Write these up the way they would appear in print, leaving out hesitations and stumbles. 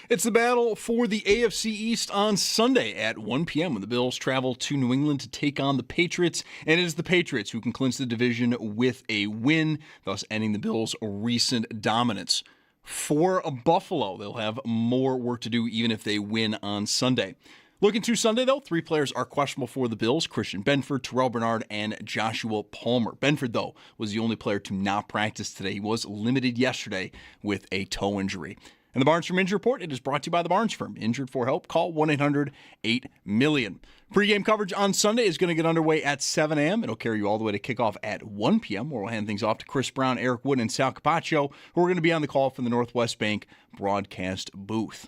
It's the battle for the AFC East on Sunday at 1 p.m. when the Bills travel to New England to take on the Patriots. And it is the Patriots who can clinch the division with a win, thus ending the Bills' recent dominance. For Buffalo, they'll have more work to do even if they win on Sunday. Looking to Sunday, though, 3 players are questionable for the Bills: Christian Benford, Terrell Bernard, and Joshua Palmer. Benford, though, was the only player to not practice today. He was limited yesterday with a toe injury. And the Barnes Firm Injury Report, it is brought to you by the Barnes Firm. Injured for help? Call 1-800-8-MILLION. Pre-game coverage on Sunday is going to get underway at 7 a.m. It'll carry you all the way to kickoff at 1 p.m., where we'll hand things off to Chris Brown, Eric Wood, and Sal Capaccio, who are going to be on the call from the Northwest Bank broadcast booth.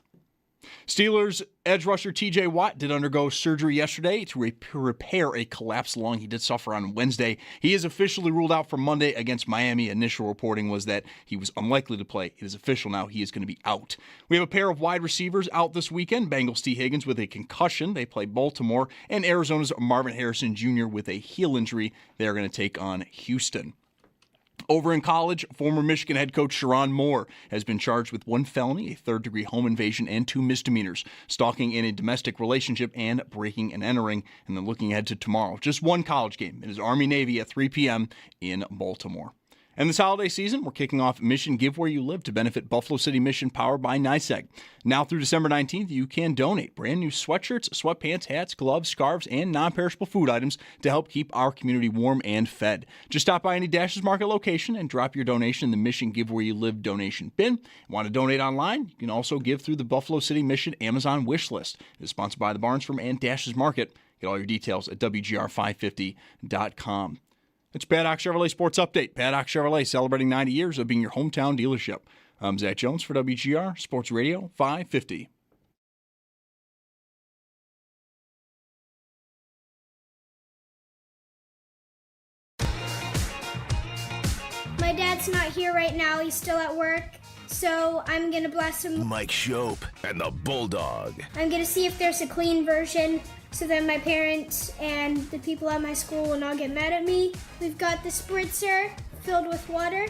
Steelers edge rusher TJ Watt did undergo surgery yesterday to repair a collapsed lung he did suffer on Wednesday. He is officially ruled out for Monday against Miami. Initial reporting was that he was unlikely to play. It is official now. He is going to be out. We have a pair of wide receivers out this weekend. Bengals T. Higgins with a concussion. They play Baltimore. And Arizona's Marvin Harrison Jr. with a heel injury. They are going to take on Houston. Over in college, former Michigan head coach Sharon Moore has been charged with 1 felony, a 3rd-degree home invasion, and 2 misdemeanors, stalking in a domestic relationship and breaking and entering. And then looking ahead to tomorrow, just one college game. It is Army-Navy at 3 p.m. in Baltimore. And this holiday season, we're kicking off Mission Give Where You Live to benefit Buffalo City Mission, powered by NYSEG. Now through December 19th, you can donate brand new sweatshirts, sweatpants, hats, gloves, scarves, and non-perishable food items to help keep our community warm and fed. Just stop by any Dashes Market location and drop your donation in the Mission Give Where You Live donation bin. Want to donate online? You can also give through the Buffalo City Mission Amazon wish list. It is sponsored by the Barnes Firm and Dashes Market. Get all your details at WGR550.com. It's Paddock Chevrolet Sports Update. Paddock Chevrolet celebrating 90 years of being your hometown dealership. I'm Zach Jones for WGR Sports Radio 550. My dad's not here right now. He's still at work. So I'm going to blast him. Mike Schopp and the Bulldog. I'm going to see if there's a clean version so that my parents and the people at my school will not get mad at me. We've got the spritzer filled with water,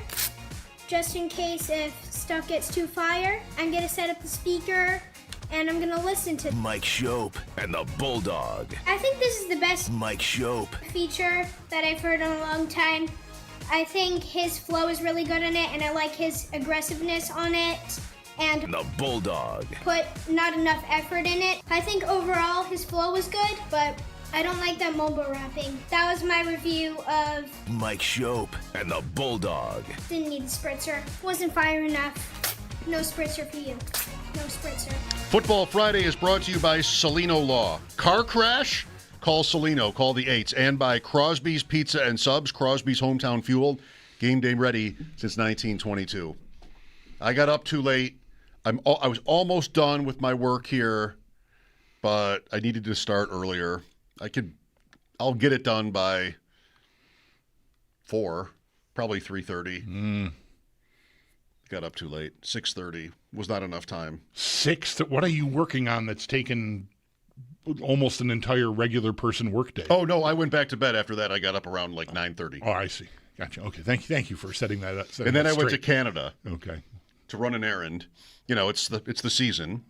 just in case if stuff gets too fire. I'm going to set up the speaker, and I'm going to listen to Mike Schopp and the Bulldog. I think this is the best Mike Schopp feature that I've heard in a long time. I think his flow is really good in it, and I like his aggressiveness on it. And the Bulldog put not enough effort in it. I think overall his flow was good, but I don't like that mumble rapping. That was my review of Mike Schopp and the Bulldog. Didn't need the spritzer. Wasn't fire enough. No spritzer for you. No spritzer. Football Friday is brought to you by Salino Law. Car crash? Call Salino. Call the 8s. And by Crosby's Pizza and Subs, Crosby's Hometown Fuel. Game day ready since 1922. I got up too late. I was almost done with my work here, but I needed to start earlier. I'll get it done by 4, probably 3:30. Got up too late. 6:30 was not enough time. What are you working on that's taken almost an entire regular person work day? Oh no, I went back to bed after that. I got up around like 9:30. Oh, I see. Gotcha. Okay, thank you for setting that up. And then I went to Canada. Okay. To run an errand. You know, it's the season.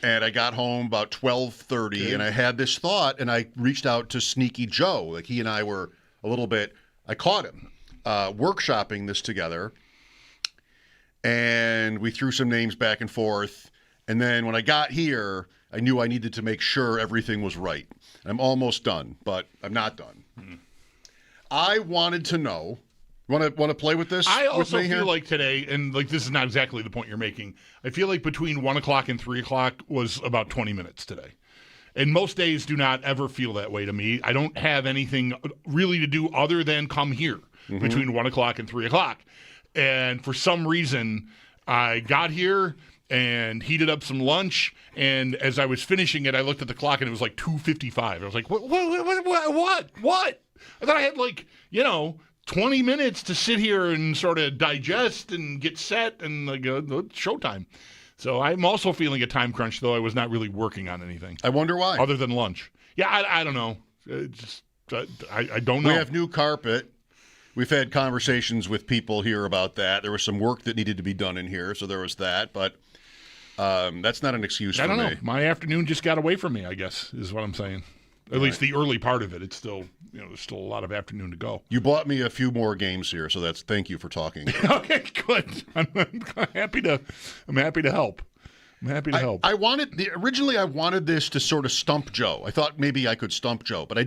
And I got home about 12:30, and I had this thought, and I reached out to Sneaky Joe. Like, he and I were a little bit, I caught him workshopping this together, and we threw some names back and forth. And then when I got here, I knew I needed to make sure everything was right. I'm almost done, but I'm not done. I wanted to know. Want to play with this? I also feel feel like today, and like this is not exactly the point you're making, I feel like between 1 o'clock and 3 o'clock was about 20 minutes today. And most days do not ever feel that way to me. I don't have anything really to do other than come here between 1 o'clock and 3 o'clock. And for some reason, I got here and heated up some lunch. And as I was finishing it, I looked at the clock and it was like 2:55. I was like, what? I thought I had 20 minutes to sit here and sort of digest and get set and showtime. So I'm also feeling a time crunch, though I was not really working on anything. I wonder why. Other than lunch. Yeah, I don't know. I don't know. We have new carpet. We've had conversations with people here about that. There was some work that needed to be done in here, so there was that. But That's not an excuse for I don't me. know. My afternoon just got away from me, I guess, is what I'm saying. At least the early part of it. It's still, there's still a lot of afternoon to go. You bought me a few more games here, so thank you for talking. Okay, good. I'm happy to help. I'm happy to help. Originally I wanted this to sort of stump Joe. I thought maybe I could stump Joe, but I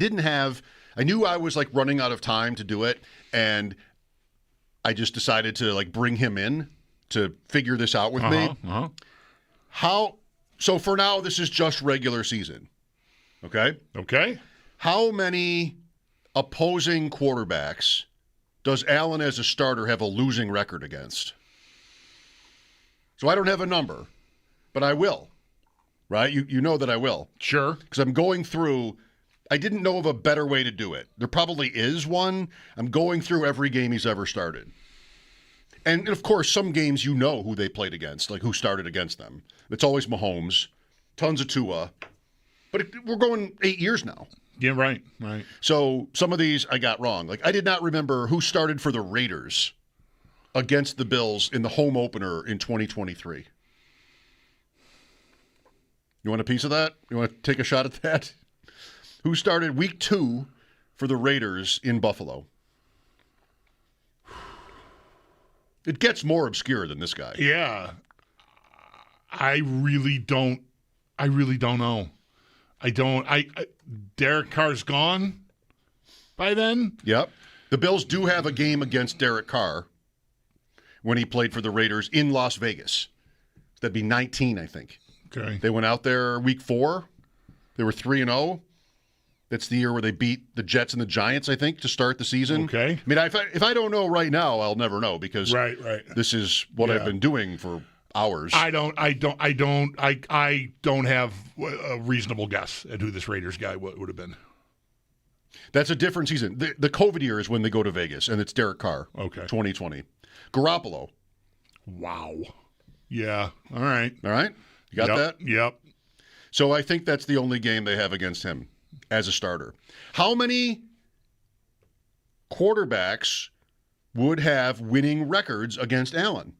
knew I was like running out of time to do it, and I just decided to like bring him in to figure this out with me. So for now, this is just regular season. Okay? Okay. How many opposing quarterbacks does Allen as a starter have a losing record against? So I don't have a number, but I will. Right? You know that I will. Sure. Because I'm going through, I didn't know of a better way to do it. There probably is one. I'm going through every game he's ever started. And of course, some games you know who they played against, like who started against them. It's always Mahomes, tons of Tua. But we're going 8 years now. Yeah, right. So some of these I got wrong. Like I did not remember who started for the Raiders against the Bills in the home opener in 2023. You want a piece of that? You want to take a shot at that? Who started week 2 for the Raiders in Buffalo? It gets more obscure than this guy. Yeah. I really don't know. Derek Carr's gone by then? Yep. The Bills do have a game against Derek Carr when he played for the Raiders in Las Vegas. That'd be 19, I think. Okay. They went out there week 4. They were 3-0. That's the year where they beat the Jets and the Giants, I think, to start the season. Okay. I mean, if I don't know right now, I'll never know because right. This is what I've been doing for hours. I don't have a reasonable guess at who this Raiders guy would have been. That's a different season. The COVID year is when they go to Vegas, and it's Derek Carr. Okay. 2020. Garoppolo. Wow. Yeah. All right. You got that? Yep. So I think that's the only game they have against him as a starter. How many quarterbacks would have winning records against Allen?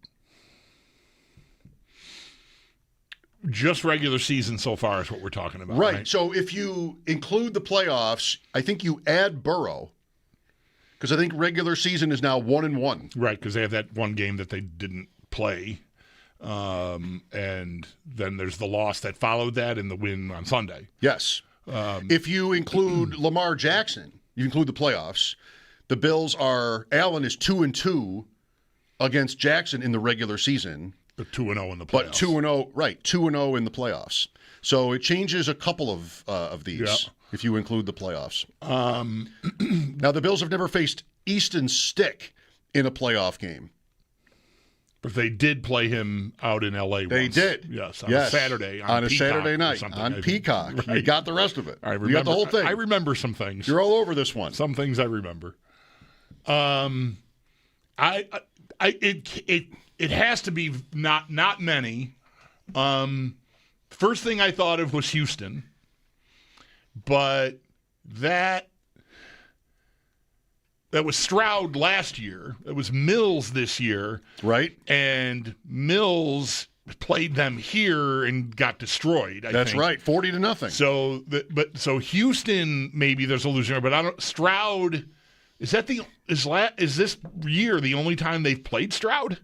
Just regular season so far is what we're talking about. Right. So if you include the playoffs, I think you add Burrow because I think regular season is now 1-1. Right, because they have that one game that they didn't play. And then there's the loss that followed that and the win on Sunday. Yes. If you include Lamar Jackson, you include the playoffs, the Bills Allen is 2-2 against Jackson in the regular season. But 2-0 in the playoffs. But 2-0, right, 2-0 in the playoffs. So it changes a couple of these if you include the playoffs. Now, the Bills have never faced Easton Stick in a playoff game. But they did play him out in L.A. They once. did. Yes, on a Saturday. On a Peacock Saturday night. On I Peacock. Right. You got the rest of it. I remember, you got the whole thing. I remember some things. You're all over this one. Some things I remember. It has to be not many. First thing I thought of was Houston, but that was Stroud last year. It was Mills this year, right? And Mills played them here and got destroyed. I That's think. right, 40-0. So Houston maybe there's a loser, but Stroud. Is this year the only time they've played Stroud?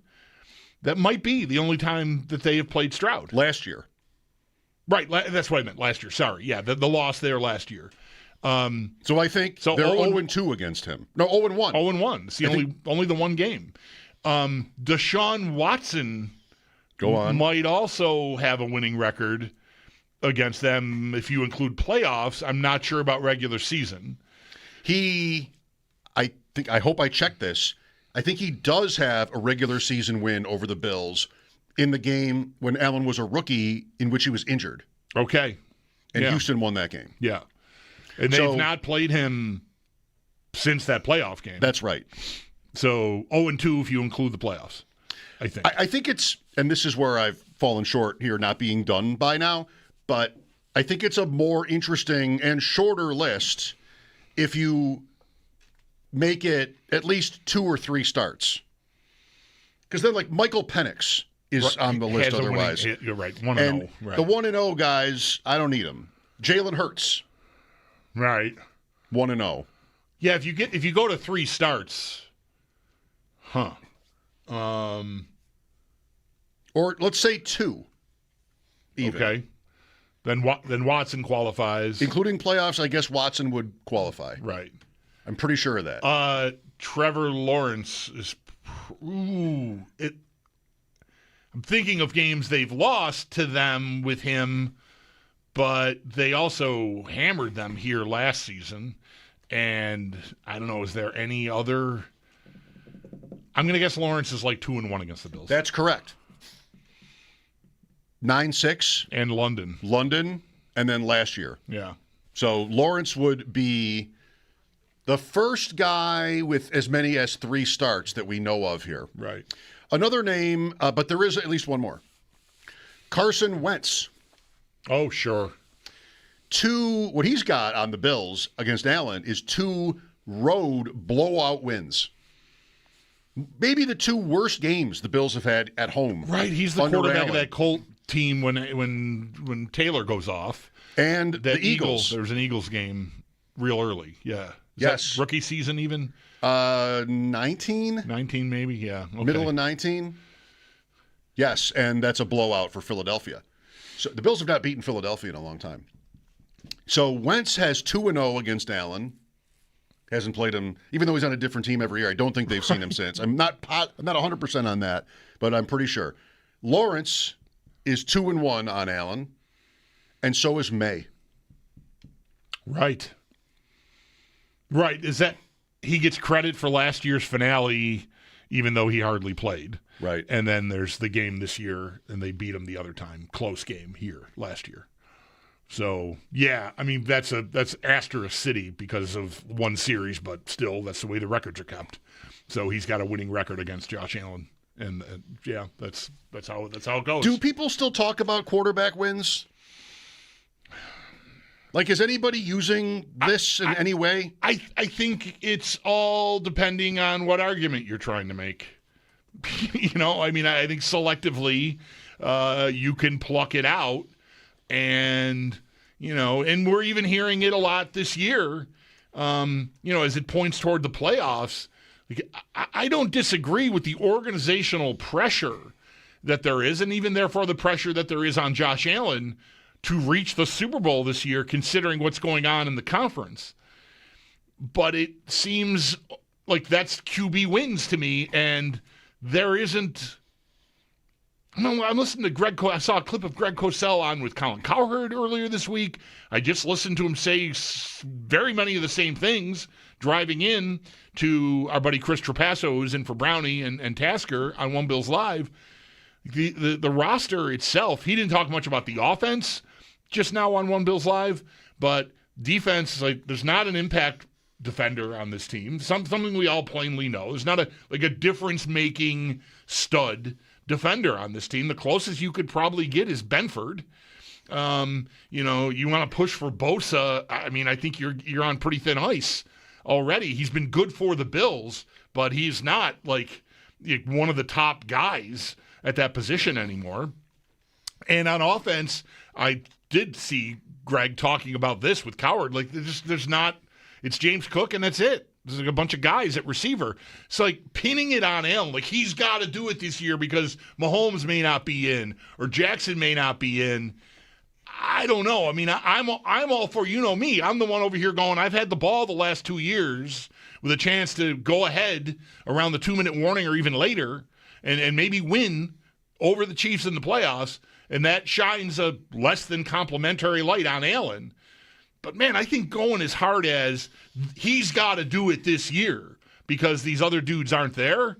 That might be the only time that they have played Stroud. Last year. Right, that's what I meant, last year. Sorry, yeah, the loss there last year. So I think they're 0-2 against him. No, 0-1. 0-1. It's the only the one game. Deshaun Watson might also have a winning record against them if you include playoffs. I'm not sure about regular season. I hope I checked this. I think he does have a regular season win over the Bills in the game when Allen was a rookie in which he was injured. Okay. And Houston won that game. Yeah. And they've not played him since that playoff game. That's right. So 0-2 if you include the playoffs, I think. I think it's, and this is where I've fallen short here, not being done by now, but I think it's a more interesting and shorter list if you make it at least 2 or 3 starts. Because then, like Michael Penix, is on the list Has a winning- otherwise. You're right. 1-0. And Right. the 1-0 guys, I don't need them. Jalen Hurts, Right. 1-0. Yeah, if you go to 3 starts, Or let's say 2. Even. okay. Then Watson qualifies. Including playoffs, I guess Watson would qualify. Right. I'm pretty sure of that. Trevor Lawrence is. I'm thinking of games they've lost to them with him, but they also hammered them here last season. And I don't know, is there any other? I'm going to guess Lawrence is like 2-1 against the Bills. That's correct. 9-6. And London, and then last year. Yeah. So Lawrence would be the first guy with as many as 3 starts that we know of here. Right. Another name, but there is at least one more. Carson Wentz. Oh, sure. What he's got on the Bills against Allen is 2 road blowout wins. Maybe the 2 worst games the Bills have had at home. Right. He's the under quarterback Allen. of that Colt team when Taylor goes off. And That the Eagles. There was an Eagles game real early. Yeah. Is Yes. that rookie season even? 19? 19 maybe? Yeah. Okay. Middle of 19? Yes, and that's a blowout for Philadelphia. So the Bills have not beaten Philadelphia in a long time. So Wentz has 2-0 against Allen. Hasn't played him, even though he's on a different team every year. I don't think they've seen him since. I'm not 100% on that, but I'm pretty sure. Lawrence is 2-1 on Allen, and so is May. Right. Right. Is that he gets credit for last year's finale, even though he hardly played. Right. And then there's the game this year, and they beat him the other time. Close game here last year. So, yeah, I mean, that's asterisk city because of one series, but still, that's the way the records are kept. So he's got a winning record against Josh Allen. And yeah, that's how it goes. Do people still talk about quarterback wins? Like, is anybody using this in any way? I think it's all depending on what argument you're trying to make. I mean, I think selectively you can pluck it out. And, and we're even hearing it a lot this year, as it points toward the playoffs. Like, I don't disagree with the organizational pressure that there is, and even therefore the pressure that there is on Josh Allen to reach the Super Bowl this year, considering what's going on in the conference. But it seems like that's QB wins to me, and there isn't. I'm listening to Greg. I saw a clip of Greg Cosell on with Colin Cowherd earlier this week. I just listened to him say very many of the same things driving in to our buddy Chris Trapasso, who's in for Brownie and Tasker on One Bills Live. The roster itself, he didn't talk much about the offense just now on One Bills Live, but defense, like, there's not an impact defender on this team. Something we all plainly know. There's not a difference-making stud defender on this team. The closest you could probably get is Benford. You want to push for Bosa. I mean, I think you're on pretty thin ice already. He's been good for the Bills, but he's not like one of the top guys at that position anymore. And on offense, I did see Greg talking about this with Cowherd. Like, there's not. It's James Cook, and that's it. There's like a bunch of guys at receiver. So, like, pinning it on Allen, like, he's got to do it this year because Mahomes may not be in or Jackson may not be in. I don't know. I mean, I'm all for, me. I'm the one over here going, I've had the ball the last 2 years with a chance to go ahead around the 2-minute warning or even later and maybe win over the Chiefs in the playoffs, and that shines a less than complimentary light on Allen. But, man, I think going as hard as he's got to do it this year because these other dudes aren't there,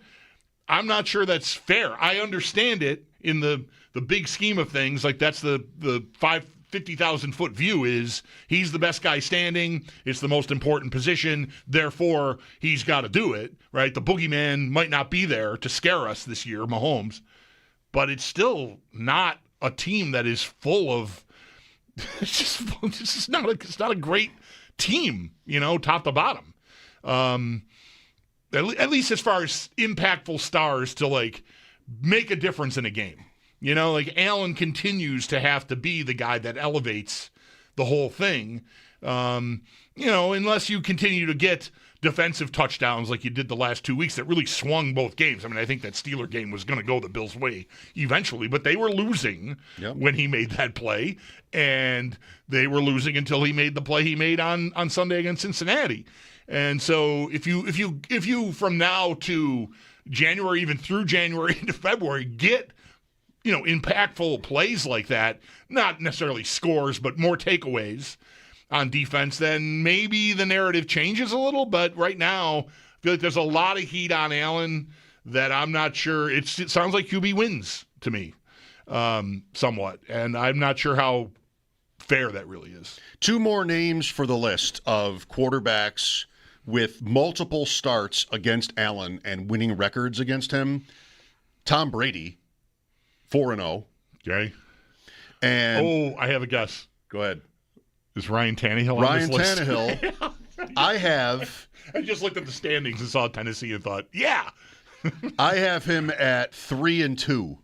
I'm not sure that's fair. I understand it in the big scheme of things. Like, that's the 50,000-foot view is he's the best guy standing. It's the most important position. Therefore, he's got to do it, right? The boogeyman might not be there to scare us this year, Mahomes. But it's still not a team that is full of it's not a great team, top to bottom. At least as far as impactful stars to like make a difference in a game. You know, like Allen continues to have to be the guy that elevates the whole thing. You know, unless you continue to get defensive touchdowns like you did the last 2 weeks that really swung both games. I mean, I think that Steeler game was going to go the Bills' way eventually, but they were losing when he made that play, and they were losing until he made the play he made on Sunday against Cincinnati. And so if you from now to January, even through January into February, get impactful plays like that, not necessarily scores, but more takeaways on defense, then maybe the narrative changes a little. But right now, I feel like there's a lot of heat on Allen that I'm not sure. It sounds like QB wins to me, somewhat. And I'm not sure how fair that really is. 2 more names for the list of quarterbacks with multiple starts against Allen and winning records against him. Tom Brady, 4-0. Okay. And I have a guess. Go ahead. Is Ryan Tannehill on this list? Tannehill. I just looked at the standings and saw Tennessee and thought, yeah. I have him at 3-2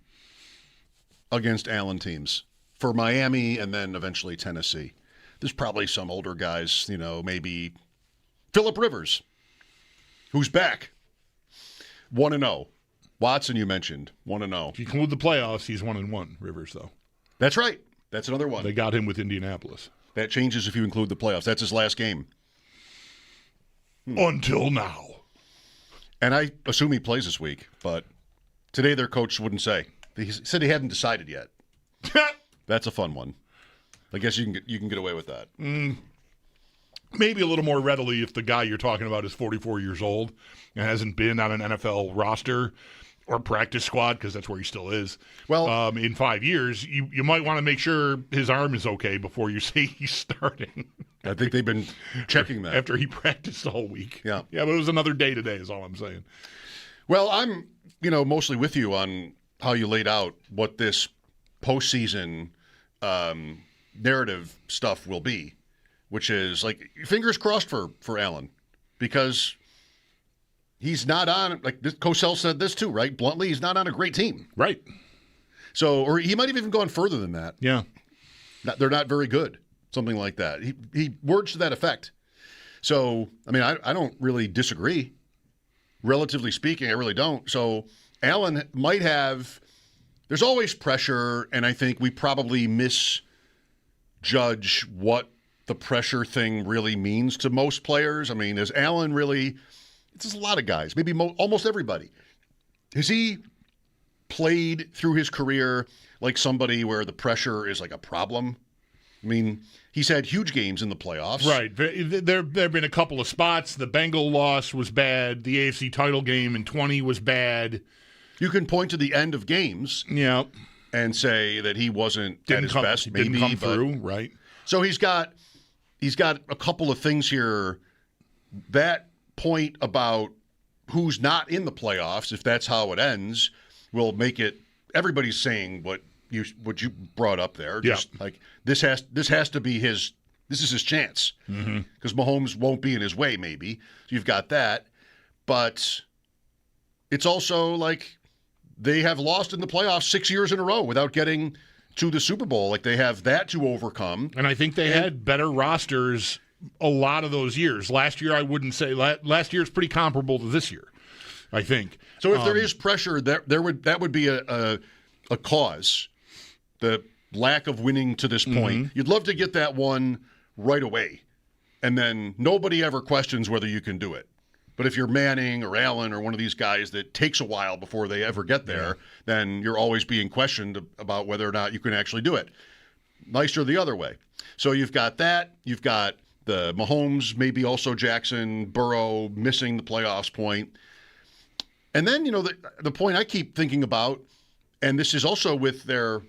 against Allen teams for Miami and then eventually Tennessee. There's probably some older guys, maybe Phillip Rivers, who's back, 1-0. Watson, you mentioned, 1-0. If you include the playoffs, he's 1-1, Rivers, though. That's right. That's another one. They got him with Indianapolis. That changes if you include the playoffs. That's his last game. Until now. And I assume he plays this week, but today their coach wouldn't say. He said he hadn't decided yet. That's a fun one. I guess you can get away with that. Maybe a little more readily if the guy you're talking about is 44 years old and hasn't been on an NFL roster or practice squad, because that's where he still is. Well, in 5 years, you might want to make sure his arm is okay before you say he's starting. I think they've been checking that. After he practiced all week. Yeah. Yeah, but it was another day today is all I'm saying. Well, I'm, mostly with you on how you laid out what this postseason narrative stuff will be, which is, like, fingers crossed for Allen, because he's not on, like Cosell said this too, right? Bluntly, he's not on a great team. Right. So, or he might have even gone further than that. Yeah. They're not very good. Something like that. He words to that effect. So, I mean, I don't really disagree. Relatively speaking, I really don't. So, Allen might have, there's always pressure, and I think we probably misjudge what the pressure thing really means to most players. I mean, is Allen really, it's just a lot of guys, maybe almost everybody. Has he played through his career like somebody where the pressure is like a problem? I mean, he's had huge games in the playoffs. Right. There have been a couple of spots. The Bengal loss was bad. The AFC title game in 20 was bad. You can point to the end of games and say that he wasn't at his best. Maybe didn't come through, right? So he's got a couple of things here. That point about who's not in the playoffs, if that's how it ends, will make it, everybody's saying what you brought up there. Just like this has to be this is his chance. Because Mahomes won't be in his way, maybe. So you've got that. But it's also like they have lost in the playoffs 6 years in a row without getting to the Super Bowl. Like, they have that to overcome. And I think they had better rosters a lot of those years. Last year, I wouldn't say. Last year is pretty comparable to this year, I think. So if there is pressure, that would be a cause. The lack of winning to this point. You'd love to get that one right away. And then nobody ever questions whether you can do it. But if you're Manning or Allen or one of these guys that takes a while before they ever get there, then you're always being questioned about whether or not you can actually do it. Nicer the other way. So you've got that. You've got the Mahomes, maybe also Jackson, Burrow missing the playoffs point. And then, the point I keep thinking about, and this is also with their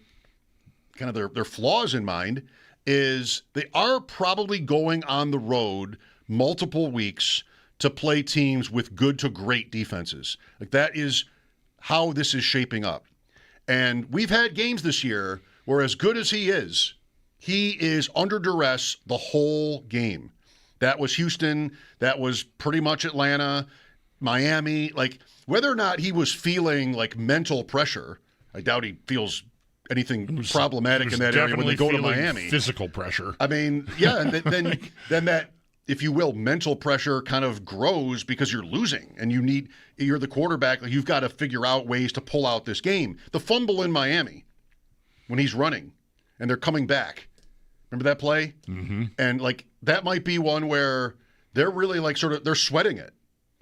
kind of their flaws in mind, is they are probably going on the road multiple weeks to play teams with good to great defenses. Like, that is how this is shaping up. And we've had games this year where, as good as he is under duress the whole game. That was Houston. That was pretty much Atlanta. Miami, like whether or not he was feeling like mental pressure. I doubt he feels anything problematic in that area when they go to Miami. Physical pressure. I mean, yeah, and then that, if you will, mental pressure kind of grows because you're losing and you're the quarterback. Like you've got to figure out ways to pull out this game. The fumble in Miami when he's running and they're coming back. Remember that play? Mm-hmm. And like that might be one where they're really like they're sweating it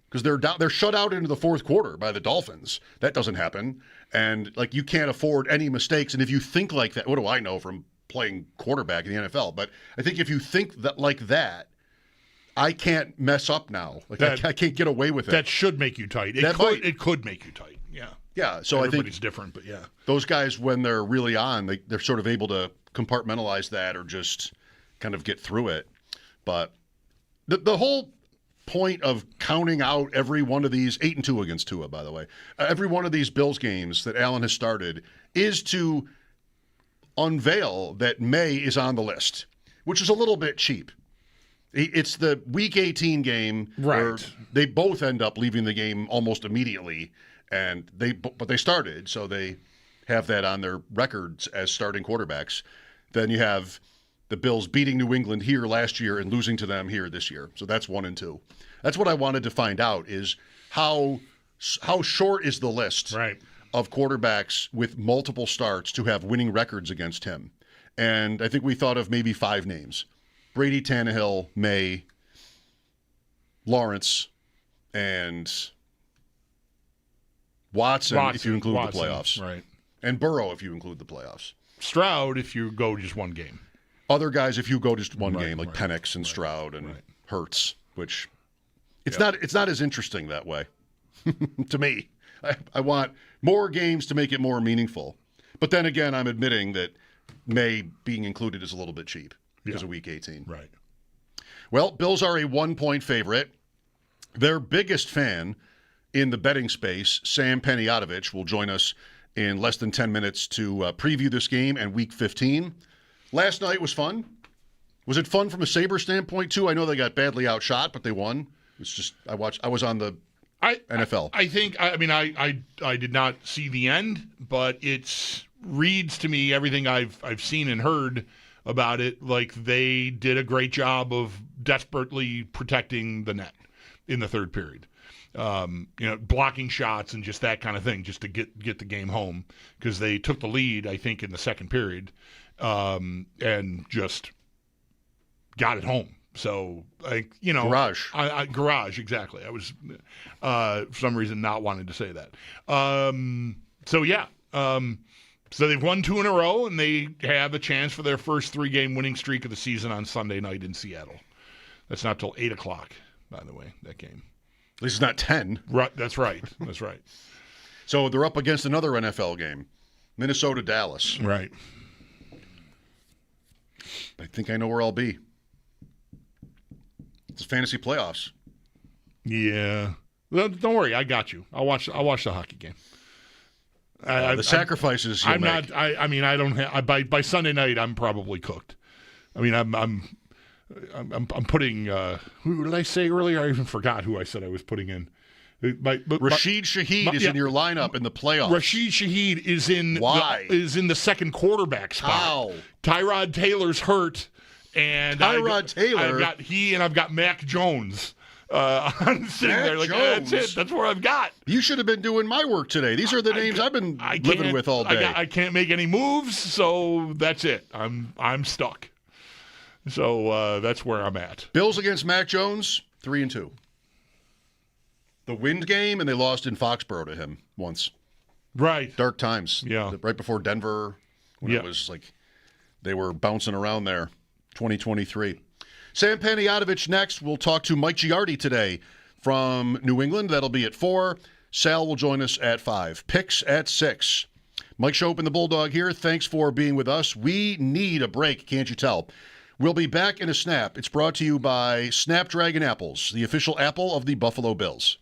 because they're shut out into the fourth quarter by the Dolphins. That doesn't happen. And like you can't afford any mistakes. And if you think like that, what do I know from playing quarterback in the NFL? But I think if you think that like that, I can't mess up now. Like I can't get away with it. That should make you tight. It could make you tight. Yeah. Yeah. So I think everybody's different, but yeah. Those guys, when they're really on, they're sort of able to compartmentalize that or just kind of get through it. But the whole point of counting out every one of these 8-2 against Tua, by the way, every one of these Bills games that Allen has started is to unveil that May is on the list, which is a little bit cheap. It's the Week 18 game where they both end up leaving the game almost immediately, but they started, so they have that on their records as starting quarterbacks. Then you have the Bills beating New England here last year and losing to them here this year. So that's 1-2. That's what I wanted to find out is how short is the list of quarterbacks with multiple starts to have winning records against him. And I think we thought of maybe 5 names. Brady, Tannehill, May, Lawrence, and Watson if you include the playoffs. Right. And Burrow if you include the playoffs. Stroud if you go just one game. Other guys if you go just one game, like Penix and Stroud and Hurts, which it's not as interesting that way to me. I want more games to make it more meaningful. But then again, I'm admitting that May being included is a little bit cheap because of Week 18. Right. Well, Bills are a 1-point favorite. Their biggest fan in the betting space, Sam Panayovich, will join us in less than 10 minutes to preview this game and Week 15. Last night was fun. Was it fun from a Sabres standpoint, too? I know they got badly outshot, but they won. It's just, I was on the NFL. I did not see the end, but it reads to me everything I've seen and heard about it like they did a great job of desperately protecting the net in the third period. Blocking shots and just that kind of thing, just to get the game home, because they took the lead, I think, in the second period, and just got it home. So, garage. Garage, exactly. I was, for some reason, not wanting to say that. So they've won 2 in a row, and they have a chance for their first 3-game winning streak of the season on Sunday night in Seattle. That's not till 8 o'clock, by the way, that game. At least it's not 10. Right, that's right. That's right. So they're up against another NFL game, Minnesota-Dallas. Right. I think I know where I'll be. It's fantasy playoffs. Yeah. Don't worry, I got you. I'll watch the hockey game. The sacrifices you'll make. I don't have. By Sunday night, I'm probably cooked. I mean, I'm putting. Who did I say earlier? I even forgot who I said I was putting in. Rashid Shaheed is in your lineup in the playoffs. Rashid Shaheed is in. Why? Is in the second quarterback spot. How? Tyrod Taylor's hurt, and I've got Mac Jones. I'm sitting there like, that's it. That's what I've got. You should have been doing my work today. These are the names I've been living with all day. I can't make any moves, so that's it. I'm stuck. So that's where I'm at. Bills against Mac Jones, 3-2. The Wind game, and they lost in Foxborough to him once. Right. Dark times. Yeah. Right before Denver, when it was like they were bouncing around there. 2023. Sam Panayovich next. We'll talk to Mike Giardi today from New England. That'll be at 4. Sal will join us at 5. Picks at 6. Mike Schopp and the Bulldog here. Thanks for being with us. We need a break, can't you tell? We'll be back in a snap. It's brought to you by Snapdragon Apples, the official apple of the Buffalo Bills.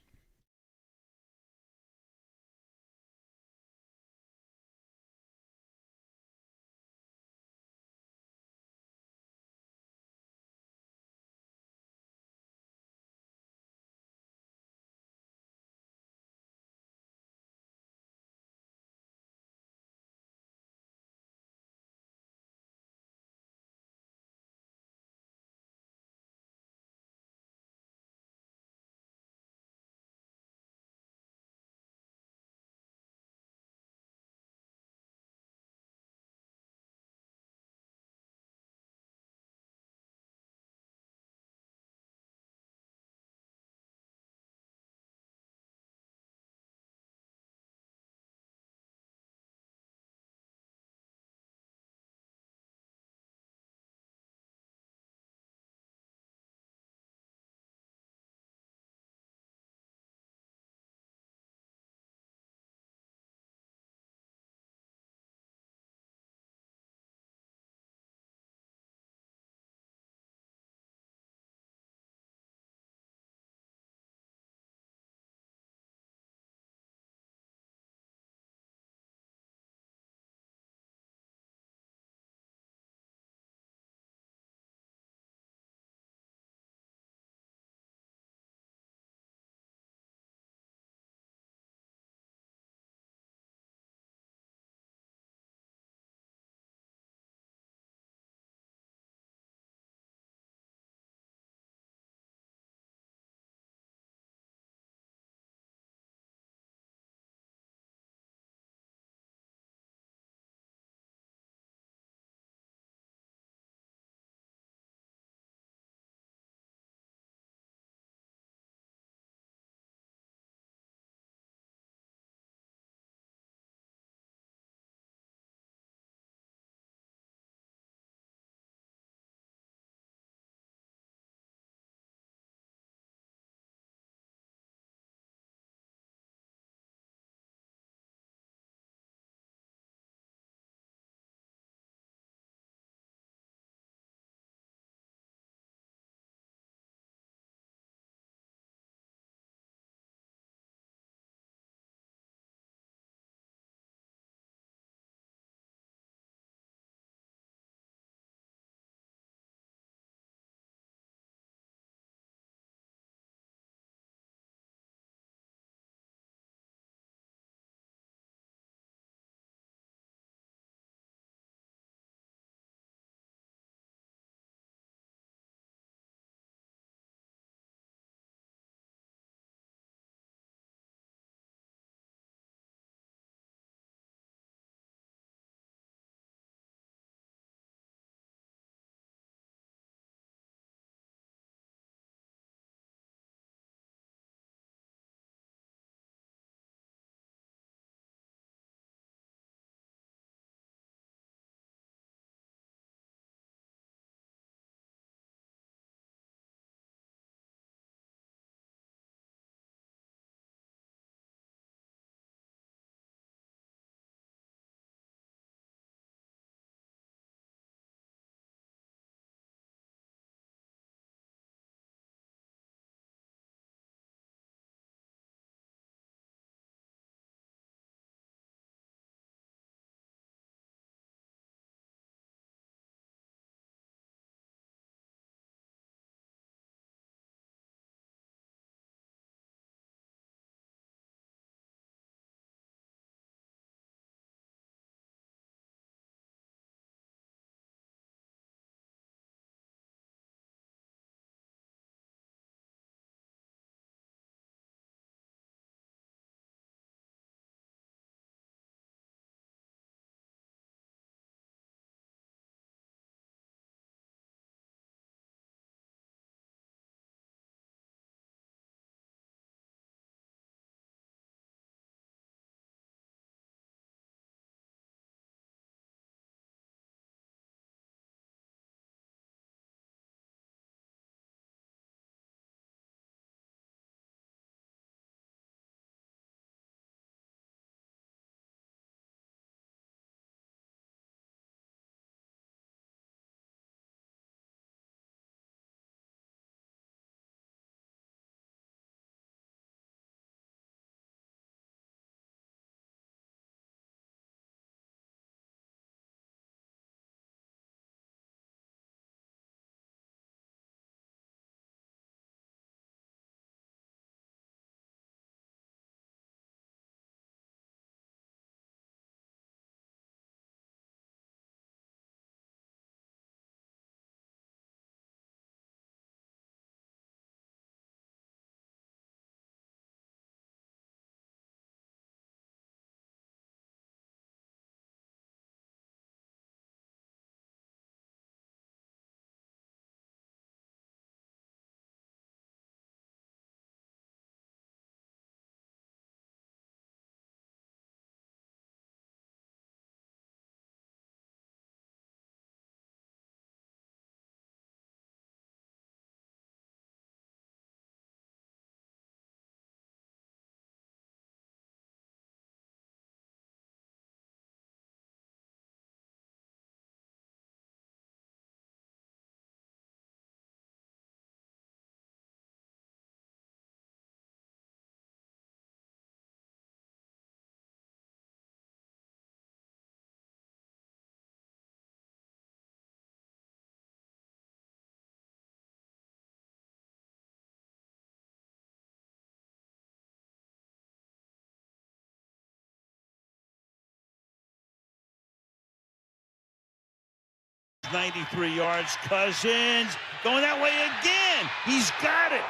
93 yards. Cousins going that way again. He's got it.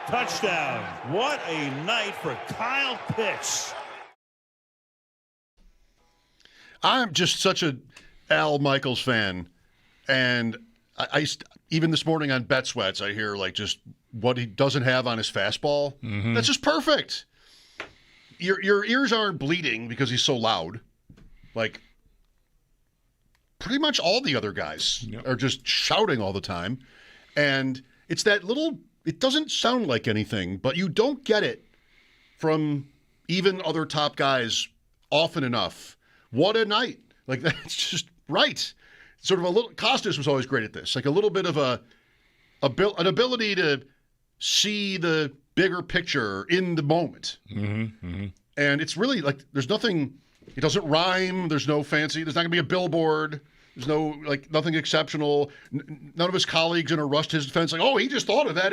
Touchdown. What a night for Kyle Pitts. I'm just such a Al Michaels fan, and I even this morning on Bet Sweats, I hear like just what he doesn't have on his fastball. Mm-hmm. That's just perfect. Your ears aren't bleeding because he's so loud. Like pretty much all the other guys are just shouting all the time, and it's that little. It doesn't sound like anything, but you don't get it from even other top guys often enough. What a night. Like, that's just right. Sort of a little, Costas was always great at this. Like a little bit of an ability to see the bigger picture in the moment. Mm-hmm, mm-hmm. And it's really like, there's nothing, it doesn't rhyme. There's no fancy, there's not going to be a billboard. There's no, like, nothing exceptional. None of his colleagues in a rush to his defense, like, oh, he just thought of that.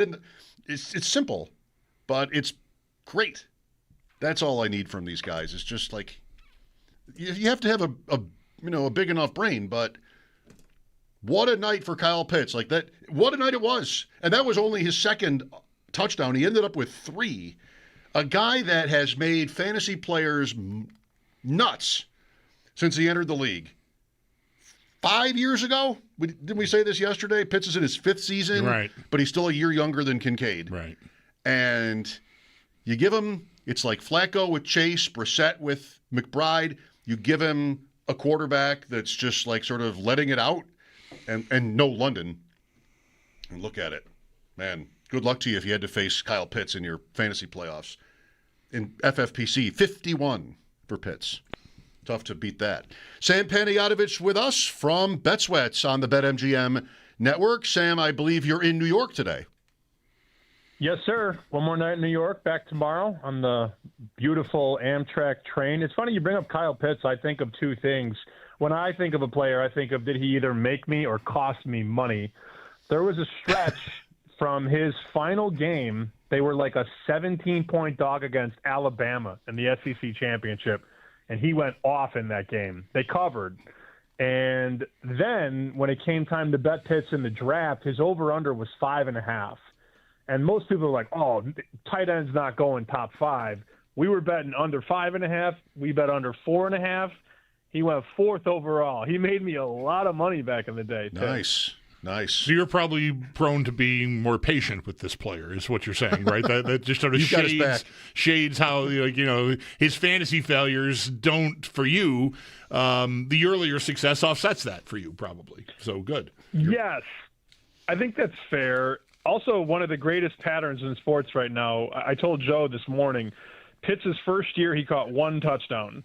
It's simple, but it's great. That's all I need from these guys. It's just like, you have to have a big enough brain, but what a night for Kyle Pitts. Like that, what a night it was. And that was only his second touchdown. He ended up with 3. A guy that has made fantasy players nuts since he entered the league. 5 years ago, didn't we say this yesterday? Pitts is in his 5th season, right? But he's still a year younger than Kincaid. Right. And you give him, it's like Flacco with Chase, Brissett with McBride. You give him a quarterback that's just like sort of letting it out and no London. And look at it. Man, good luck to you if you had to face Kyle Pitts in your fantasy playoffs. In FFPC, 51 for Pitts. Tough to beat that. Sam Panayovich with us from BetSweats on the BetMGM network. Sam, I believe you're in New York today. Yes, sir. One more night in New York, back tomorrow on the beautiful Amtrak train. It's funny you bring up Kyle Pitts. I think of 2 things. When I think of a player, I think of did he either make me or cost me money. There was a stretch from his final game. They were like a 17-point dog against Alabama in the SEC championship. And he went off in that game. They covered. And then when it came time to bet Pitts in the draft, his over-under was 5.5. And most people are like, oh, tight end's not going top 5. We were betting under 5.5. We bet under 4.5. He went 4th overall. He made me a lot of money back in the day, too. Nice. So you're probably prone to being more patient with this player, is what you're saying, right? that just sort of shades how his fantasy failures don't for you. The earlier success offsets that for you, probably. So good. Yes, I think that's fair. Also, one of the greatest patterns in sports right now. I told Joe this morning, Pitts' first year he caught 1 touchdown.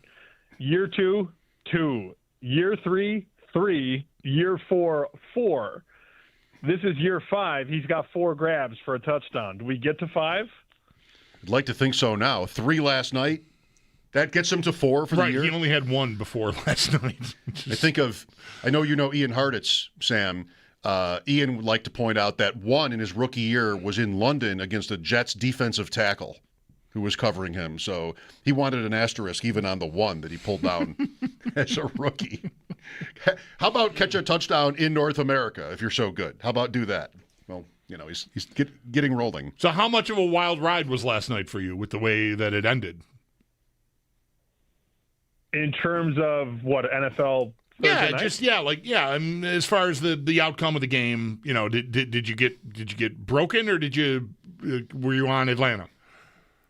Year 2, 2. Year 3, 3. Year 4, 4. This is year 5. He's got 4 grabs for a touchdown. Do we get to 5? I'd like to think so now. 3 last night. That gets him to 4 for the year. He only had 1 before last night. I know you know Ian Hartitz, Sam. Ian would like to point out that 1 in his rookie year was in London against a Jets defensive tackle who was covering him. So he wanted an asterisk even on the 1 that he pulled down as a rookie. How about catch a touchdown in North America if you're so good? How about do that? Well, he's getting rolling. So how much of a wild ride was last night for you with the way that it ended? In terms of what, NFL Thursday night? As far as the outcome of the game, did you get broken or were you on Atlanta?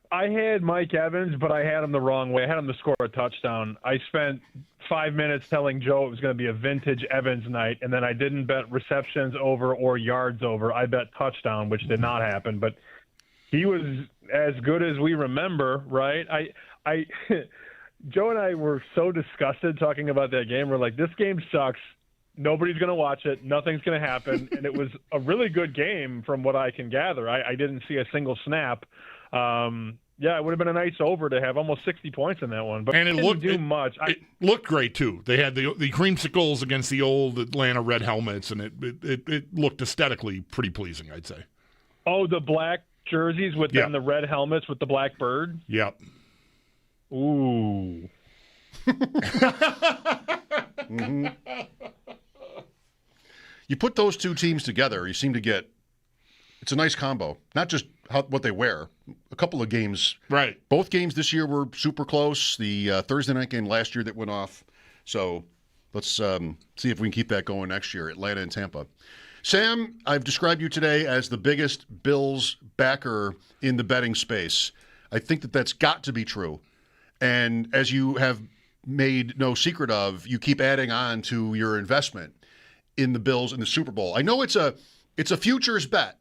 I had Mike Evans, but I had him the wrong way. I had him to score a touchdown. I spent 5 minutes telling Joe it was going to be a vintage Evans night, and then I didn't bet receptions over or yards over. I bet touchdown, which did not happen. But he was as good as we remember, right? Joe and I were so disgusted talking about that game. We're like, this game sucks. Nobody's going to watch it. Nothing's going to happen. And it was a really good game from what I can gather. I didn't see a single snap. It would have been a nice over to have almost 60 points in that one. But and it didn't do much. It looked great, too. They had the creamsicles against the old Atlanta red helmets, and it looked aesthetically pretty pleasing, I'd say. Oh, the black jerseys with then the red helmets with the black bird? Yep. Ooh. Mm-hmm. you put those two teams together, you seem to get it's a nice combo. Not just what they wear. A couple of games. Right. Both games this year were super close. The Thursday night game last year that went off. So let's see if we can keep that going next year, Atlanta and Tampa. Sam, I've described you today as the biggest Bills backer in the betting space. I think that's got to be true. And as you have made no secret of, you keep adding on to your investment in the Bills in the Super Bowl. I know it's a futures bet.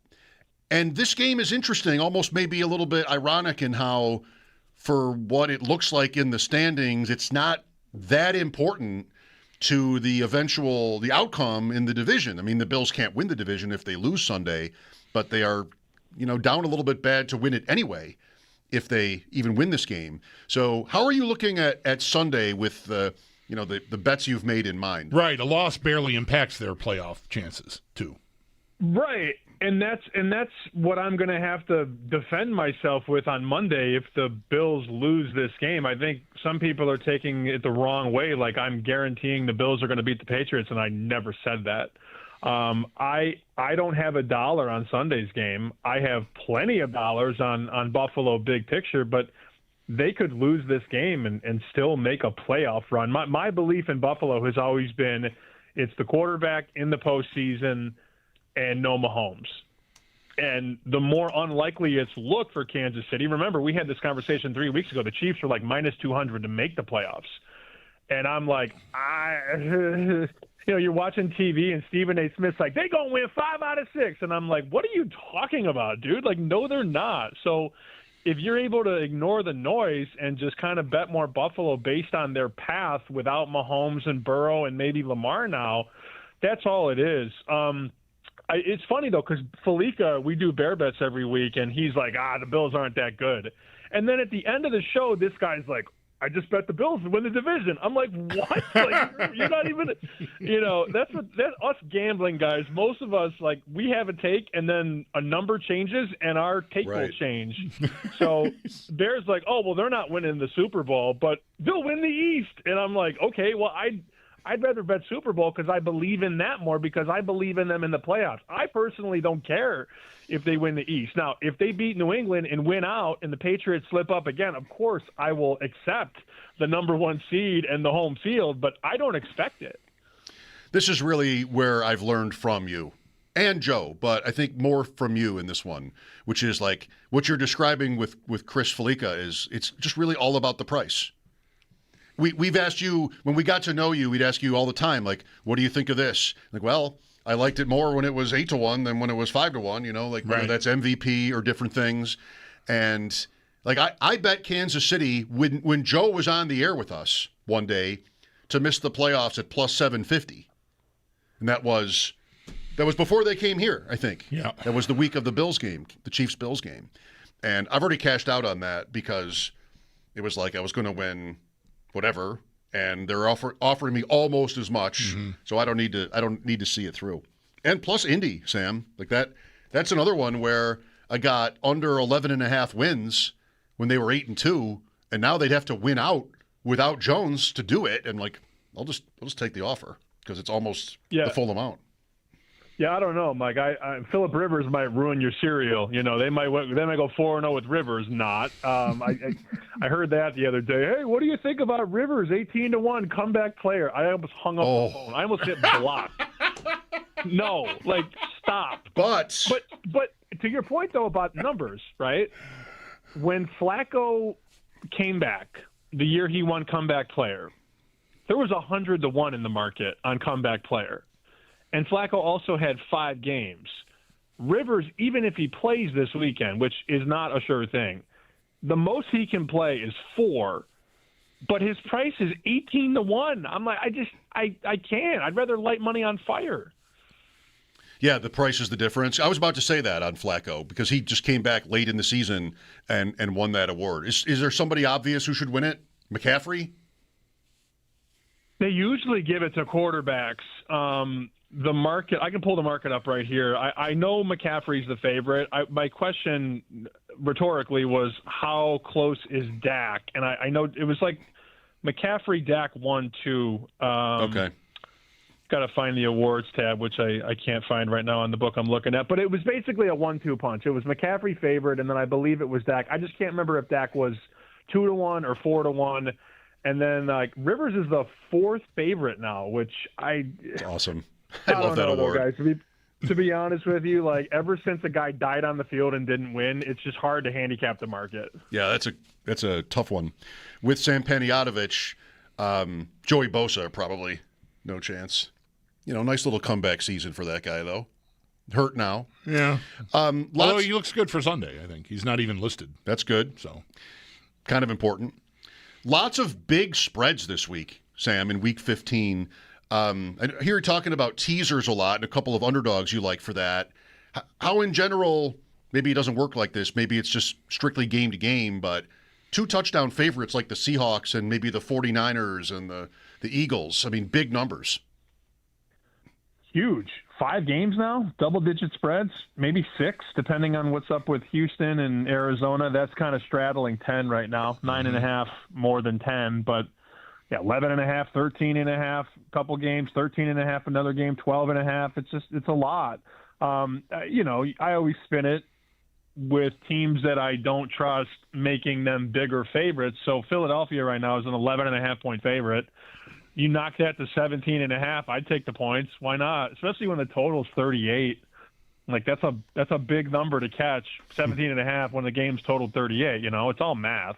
And this game is interesting, almost maybe a little bit ironic in how, for what it looks like in the standings, it's not that important to the outcome in the division. I mean, the Bills can't win the division if they lose Sunday, but they are, down a little bit bad to win it anyway if they even win this game. So how are you looking at Sunday with the bets you've made in mind? Right. A loss barely impacts their playoff chances, too. Right. And that's what I'm going to have to defend myself with on Monday if the Bills lose this game. I think some people are taking it the wrong way, like I'm guaranteeing the Bills are going to beat the Patriots, and I never said that. I don't have $1 on Sunday's game. I have plenty of dollars on Buffalo big picture, but they could lose this game and still make a playoff run. My belief in Buffalo has always been it's the quarterback in the postseason and no Mahomes. And the more unlikely it's looked for Kansas City, remember, we had this conversation 3 weeks ago. The Chiefs were like minus 200 to make the playoffs. And I'm like, you're watching TV and Stephen A. Smith's like, they're going to win 5 out of 6. And I'm like, what are you talking about, dude? Like, no, they're not. So if you're able to ignore the noise and just kind of bet more Buffalo based on their path without Mahomes and Burrow and maybe Lamar now, that's all it is. It's funny, though, because Felica, we do bear bets every week, and he's like, the Bills aren't that good. And then at the end of the show, this guy's like, I just bet the Bills to win the division. I'm like, what? Like, you're not even, that's us gambling guys. Most of us, like, we have a take, and then a number changes, and our take will change. So Bears like, well, they're not winning the Super Bowl, but they'll win the East. And I'm like, okay, well, I'd rather bet Super Bowl because I believe in that more because I believe in them in the playoffs. I personally don't care if they win the East. Now, if they beat New England and win out and the Patriots slip up again, of course I will accept the number 1 seed and the home field, but I don't expect it. This is really where I've learned from you and Joe, but I think more from you in this one, which is like what you're describing with Chris Felica is it's just really all about the price. We've asked you, when we got to know you, we'd ask you all the time, like, what do you think of this? Like, well, I liked it more when it was 8-1 than when it was 5-1, like whether that's MVP or different things. And like I bet Kansas City when Joe was on the air with us one day to miss the playoffs at plus 750. And that was before they came here, I think. Yeah. That was the week of the Bills game, the Chiefs-Bills game. And I've already cashed out on that because it was like I was going to win whatever, and they're offering me almost as much, so I don't need to see it through. And plus Indy, Sam, like that's another one where I got under 11.5 wins when they were 8-2, and now they'd have to win out without Jones to do it, and like I'll just take the offer because it's almost the full amount. Yeah, I don't know, Mike. Phillip Rivers might ruin your cereal. They might go 4-0 with Rivers. Not. I heard that the other day. Hey, what do you think about Rivers? 18-1 comeback player. I almost hung up the phone. I almost hit block. No, like stop. But to your point though about numbers, right? When Flacco came back the year he won comeback player, there was 100-1 in the market on comeback player. And Flacco also had 5 games. Rivers, even if he plays this weekend, which is not a sure thing, the most he can play is 4, but his price is 18-1. I'm like, I can't. I'd rather light money on fire. Yeah, the price is the difference. I was about to say that on Flacco because he just came back late in the season and won that award. Is there somebody obvious who should win it? McCaffrey? They usually give it to quarterbacks. The market, I can pull the market up right here. I know McCaffrey's the favorite. My question rhetorically was how close is Dak? And I know it was like McCaffrey, Dak 1-2. Okay. got to find the awards tab, which I can't find right now on the book I'm looking at. But it was basically a 1-2 punch. It was McCaffrey favored, and then I believe it was Dak. I just can't remember if Dak was 2-1 or 4-1. And then Rivers is the 4th favorite now, which It's awesome. I love that know, award. Though, guys. To be honest with you, ever since a guy died on the field and didn't win, it's just hard to handicap the market. Yeah, that's a tough one. With Sam Panayovich, Joey Bosa probably no chance. Nice little comeback season for that guy though. Hurt now. Yeah. Although he looks good for Sunday, I think. He's not even listed. That's good. So kind of important. Lots of big spreads this week, Sam, in week 15. I hear you talking about teasers a lot and a couple of underdogs you like for that. How in general, maybe it doesn't work like this. Maybe it's just strictly game to game, but 2 touchdown favorites like the Seahawks and maybe the 49ers and the Eagles. I mean, big numbers. Huge. 5 games now, double-digit spreads, maybe 6, depending on what's up with Houston and Arizona. That's kind of straddling 10 right now, 9.5 more than 10, but 11.5, 13.5, couple games, 13.5, another game, 12.5. It's a lot. I always spin it with teams that I don't trust making them bigger favorites. So Philadelphia right now is an 11.5 point favorite. You knock that to 17.5, I'd take the points. Why not? Especially when the total is 38. That's a big number to catch, 17.5 when the game's totaled 38. It's all math.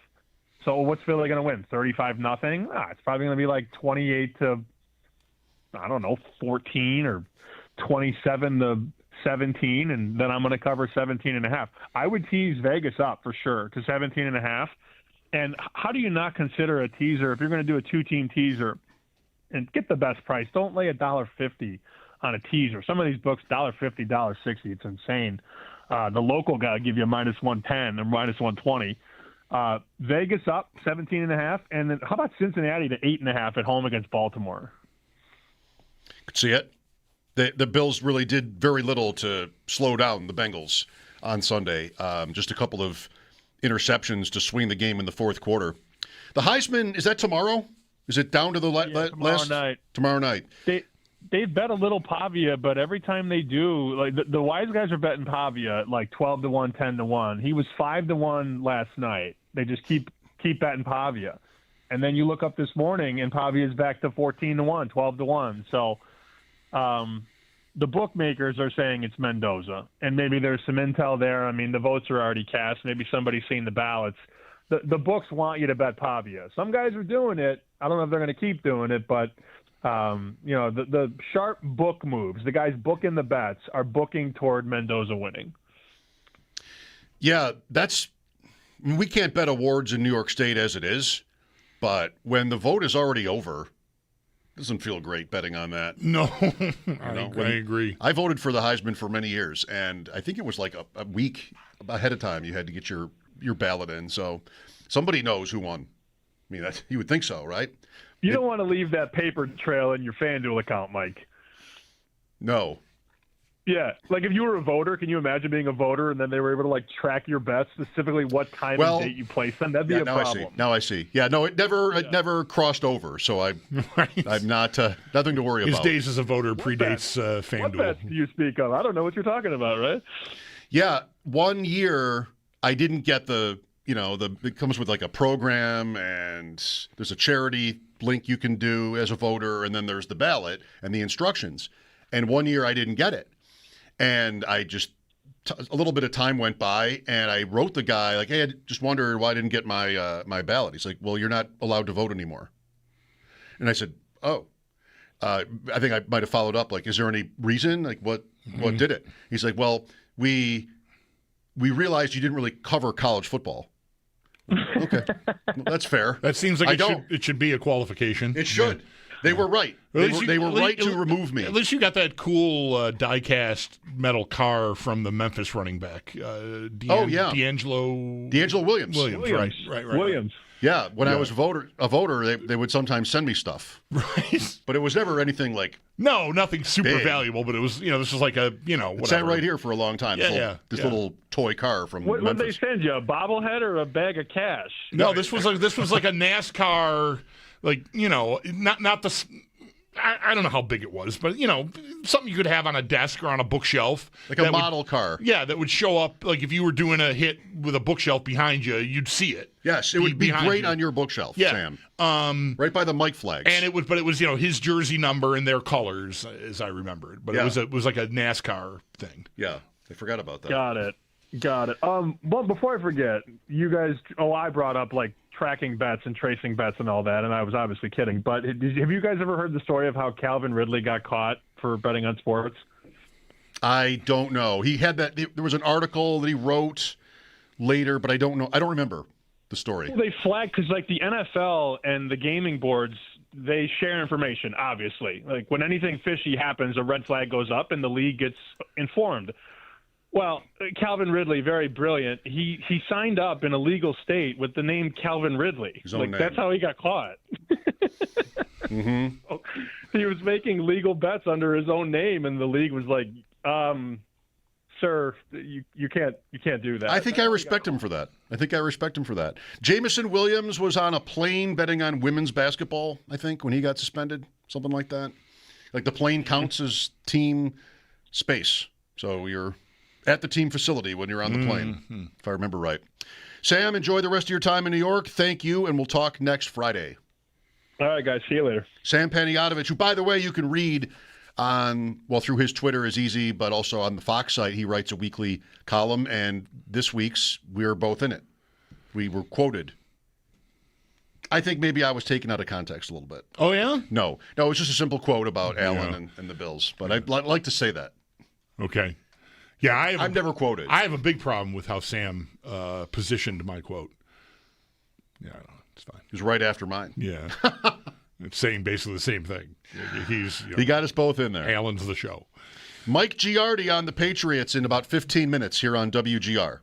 So what's Philly going to win? 35-0? It's probably going to be 28-14 or 27-17, and then I'm going to cover 17.5. I would tease Vegas up for sure to 17.5. And how do you not consider a teaser if you're going to do a 2-team teaser and get the best price? Don't lay $1.50 on a teaser. Some of these books, $1.50, $1.60. It's insane. The local guy will give you a -110 or -120. Vegas up 17.5, and then how about Cincinnati to 8.5 at home against Baltimore? Could see it. The Bills really did very little to slow down the Bengals on Sunday. Just a couple of interceptions to swing the game in the fourth quarter. The Heisman, is that tomorrow? Is it down to the last night? Tomorrow night. They've bet a little Pavia, but every time they do, the wise guys are betting Pavia at 12-1, 10-1. He was 5-1 last night. They just keep betting Pavia. And then you look up this morning, and Pavia's back to 14-1, 12-1. So the bookmakers are saying it's Mendoza. And maybe there's some intel there. I mean, the votes are already cast. Maybe somebody's seen the ballots. The books want you to bet Pavia. Some guys are doing it. I don't know if they're going to keep doing it, but the sharp book moves, the guys booking the bets are booking toward Mendoza winning. Yeah, we can't bet awards in New York State as it is, but when the vote is already over, it doesn't feel great betting on that. No, I agree. I voted for the Heisman for many years, and I think it was a week ahead of time you had to get your ballot in, so somebody knows who won. I mean, you would think so, right? You don't want to leave that paper trail in your FanDuel account, Mike. No. Yeah. If you were a voter, can you imagine being a voter and then they were able to track your bets, specifically what time and date you placed them? That'd be a problem. Now I see. Yeah, no, it never crossed over, so I'm not nothing to worry about. His days as a voter predates FanDuel. What bets do you speak of? I don't know what you're talking about, right? Yeah, 1 year I didn't get it comes with a program, and there's a charity link you can do as a voter, and then there's the ballot and the instructions. And 1 year I didn't get it. And I just, a little bit of time went by, and I wrote the guy, hey, I just wondered why I didn't get my ballot. He's like, well, you're not allowed to vote anymore. And I said, oh. I think I might have followed up, is there any reason? What did it? He's like, well, we realized you didn't really cover college football. Okay, well, that's fair. That seems like it should be a qualification. It should. Yeah. They were right. They were right to remove me. At least you got that cool die-cast metal car from the Memphis running back. D'Angelo Williams. Right. Williams. Yeah, when I was a voter, they would sometimes send me stuff. Right. But it was never anything No, nothing super big. valuable, but it was, this is whatever. It sat right here for a long time. This little toy car from Memphis. What did they send you, a bobblehead or a bag of cash? No, this was like a NASCAR, not the I don't know how big it was, but, something you could have on a desk or on a bookshelf. Like a model car. Yeah, that would show up, like if you were doing a hit with a bookshelf behind you, you'd see it. Yes, it would be great on your bookshelf, Sam. Right by the mic flags. And it was his jersey number and their colors, as I remembered. But it was like a NASCAR thing. Yeah, I forgot about that. Got it. Well, before I forget, you guys, I brought up like tracking bets and tracing bets and all that, and I was obviously kidding. But have you guys ever heard the story of how Calvin Ridley got caught for betting on sports? I don't know. He had that. There was an article that he wrote later, but I don't know. I don't remember the story. They flagged because like the NFL and the gaming boards, they share information, obviously. Like when anything fishy happens, a red flag goes up and the league gets informed. Well, Calvin Ridley, very brilliant. He signed up in a legal state with the name Calvin Ridley. His own name. That's how he got caught. Mm-hmm. He was making legal bets under his own name, and the league was like, "Sir, you can't do that." I think I respect him for that. Jameson Williams was on a plane betting on women's basketball, I think, when he got suspended, something like that. Like the plane counts as team space. So you're at the team facility when you're on the plane, if I remember right. Sam, enjoy the rest of your time in New York. Thank you, and we'll talk next Friday. All right, guys. See you later. Sam Panayovich, who, by the way, you can read through his Twitter is easy, but also on the Fox site, he writes a weekly column, and this week's, we're both in it. We were quoted. I think maybe I was taken out of context a little bit. Oh, yeah? No, it was just a simple quote about Allen and the Bills, but I'd like to say that. Okay. Yeah, I've never quoted. I have a big problem with how Sam positioned my quote. Yeah, it's fine. It was right after mine. Yeah. It's saying basically the same thing. He got us both in there. Allen's the show. Mike Giardi on the Patriots in about 15 minutes here on WGR.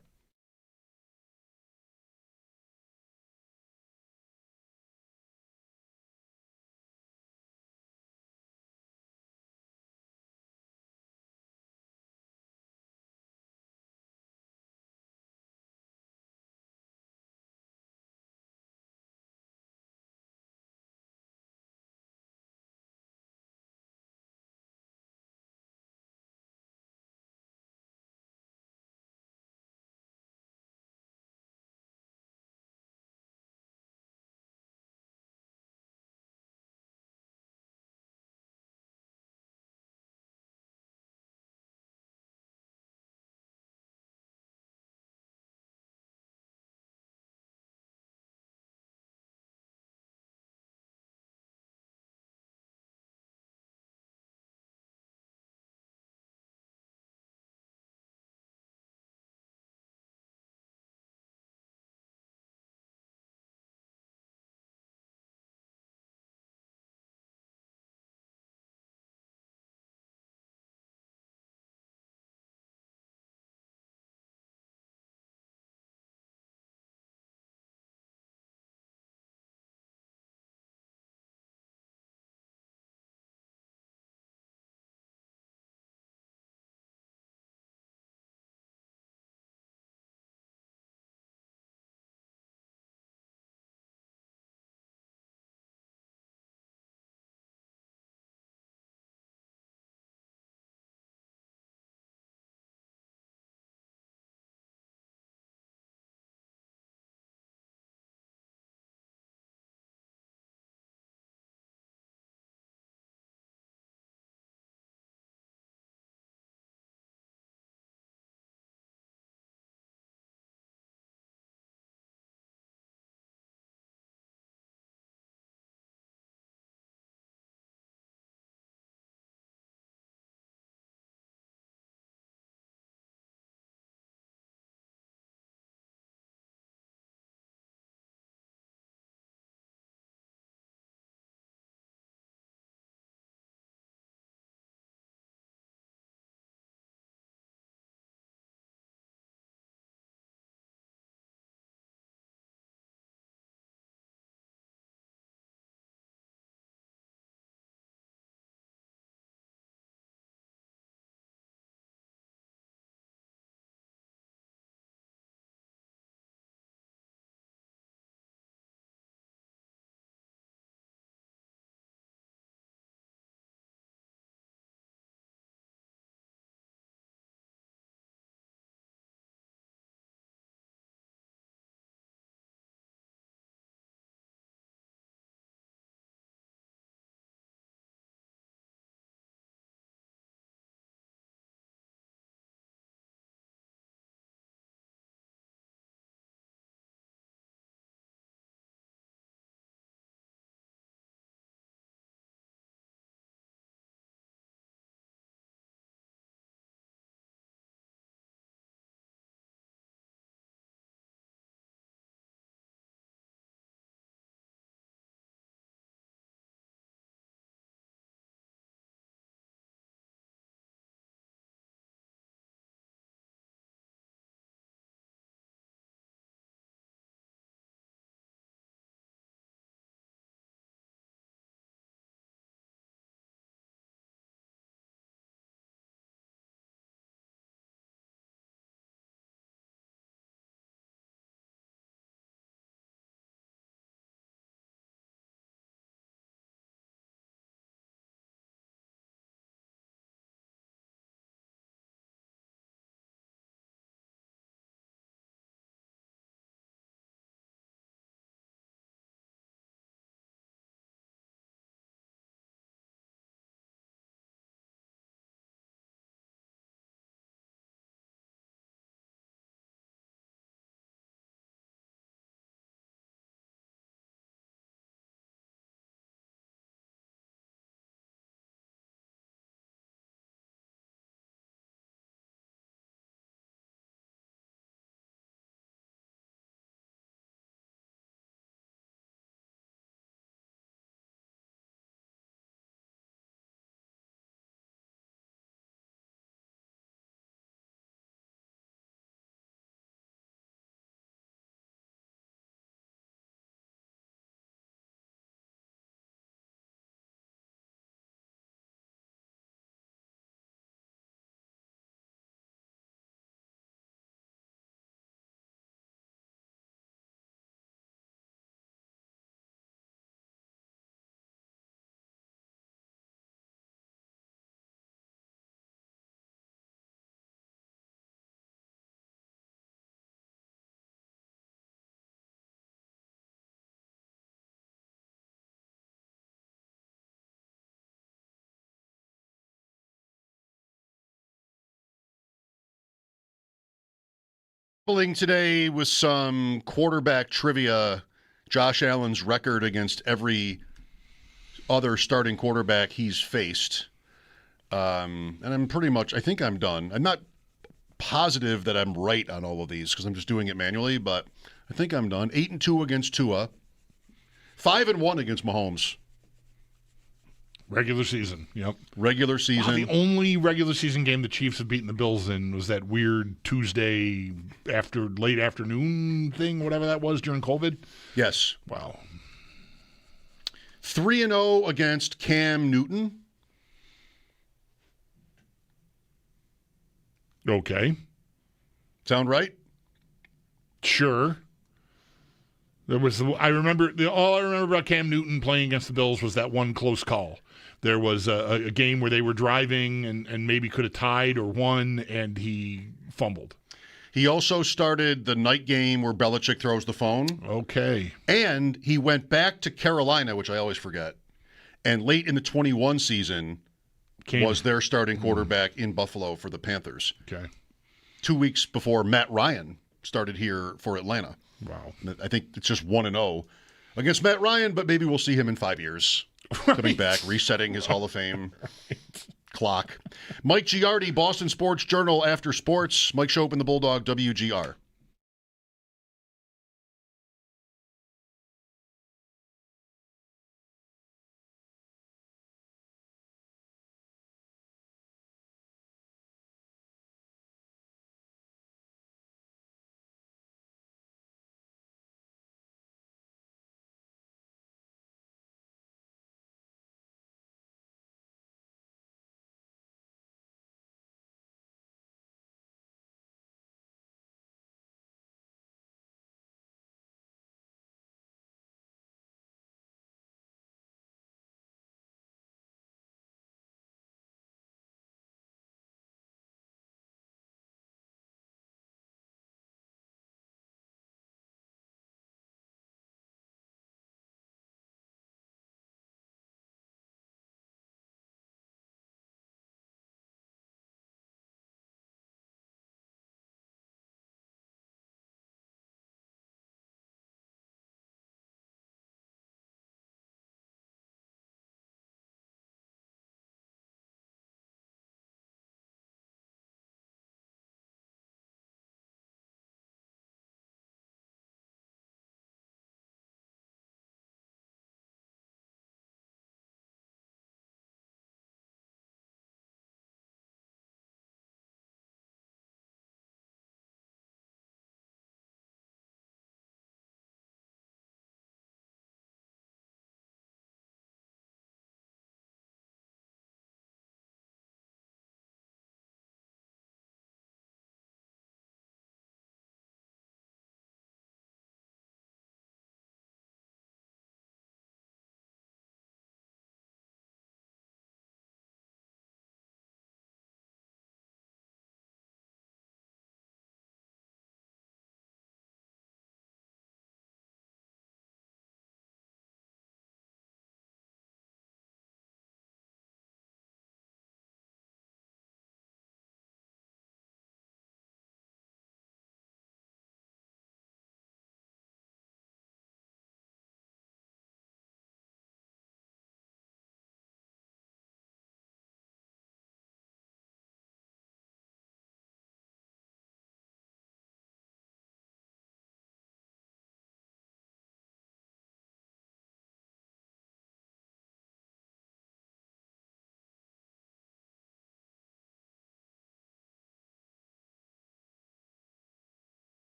Dabbling today with some quarterback trivia. Josh Allen's record against every other starting quarterback he's faced. And I'm pretty much, I think I'm done. I'm not positive that I'm right on all of these because I'm just doing it manually, but I think I'm done. 8-2 against Tua. 5-1 against Mahomes. Regular season, yep. Regular season. Wow, the only regular season game the Chiefs have beaten the Bills in was that weird Tuesday late afternoon thing, whatever that was during COVID. Yes. Wow. 3-0 against Cam Newton. Okay. Sound right? Sure. All I remember about Cam Newton playing against the Bills was that one close call. There was a game where they were driving and maybe could have tied or won, and he fumbled. He also started the night game where Belichick throws the phone. Okay. And he went back to Carolina, which I always forget, and late in the 21 season was their starting quarterback in Buffalo for the Panthers. Okay. 2 weeks before Matt Ryan started here for Atlanta. Wow. I think it's just 1-0 against Matt Ryan, but maybe we'll see him in 5 years. Coming back, resetting his Hall of Fame clock. Mike Giardi, Boston Sports Journal After Sports. Mike Schopp and the Bulldog, WGR.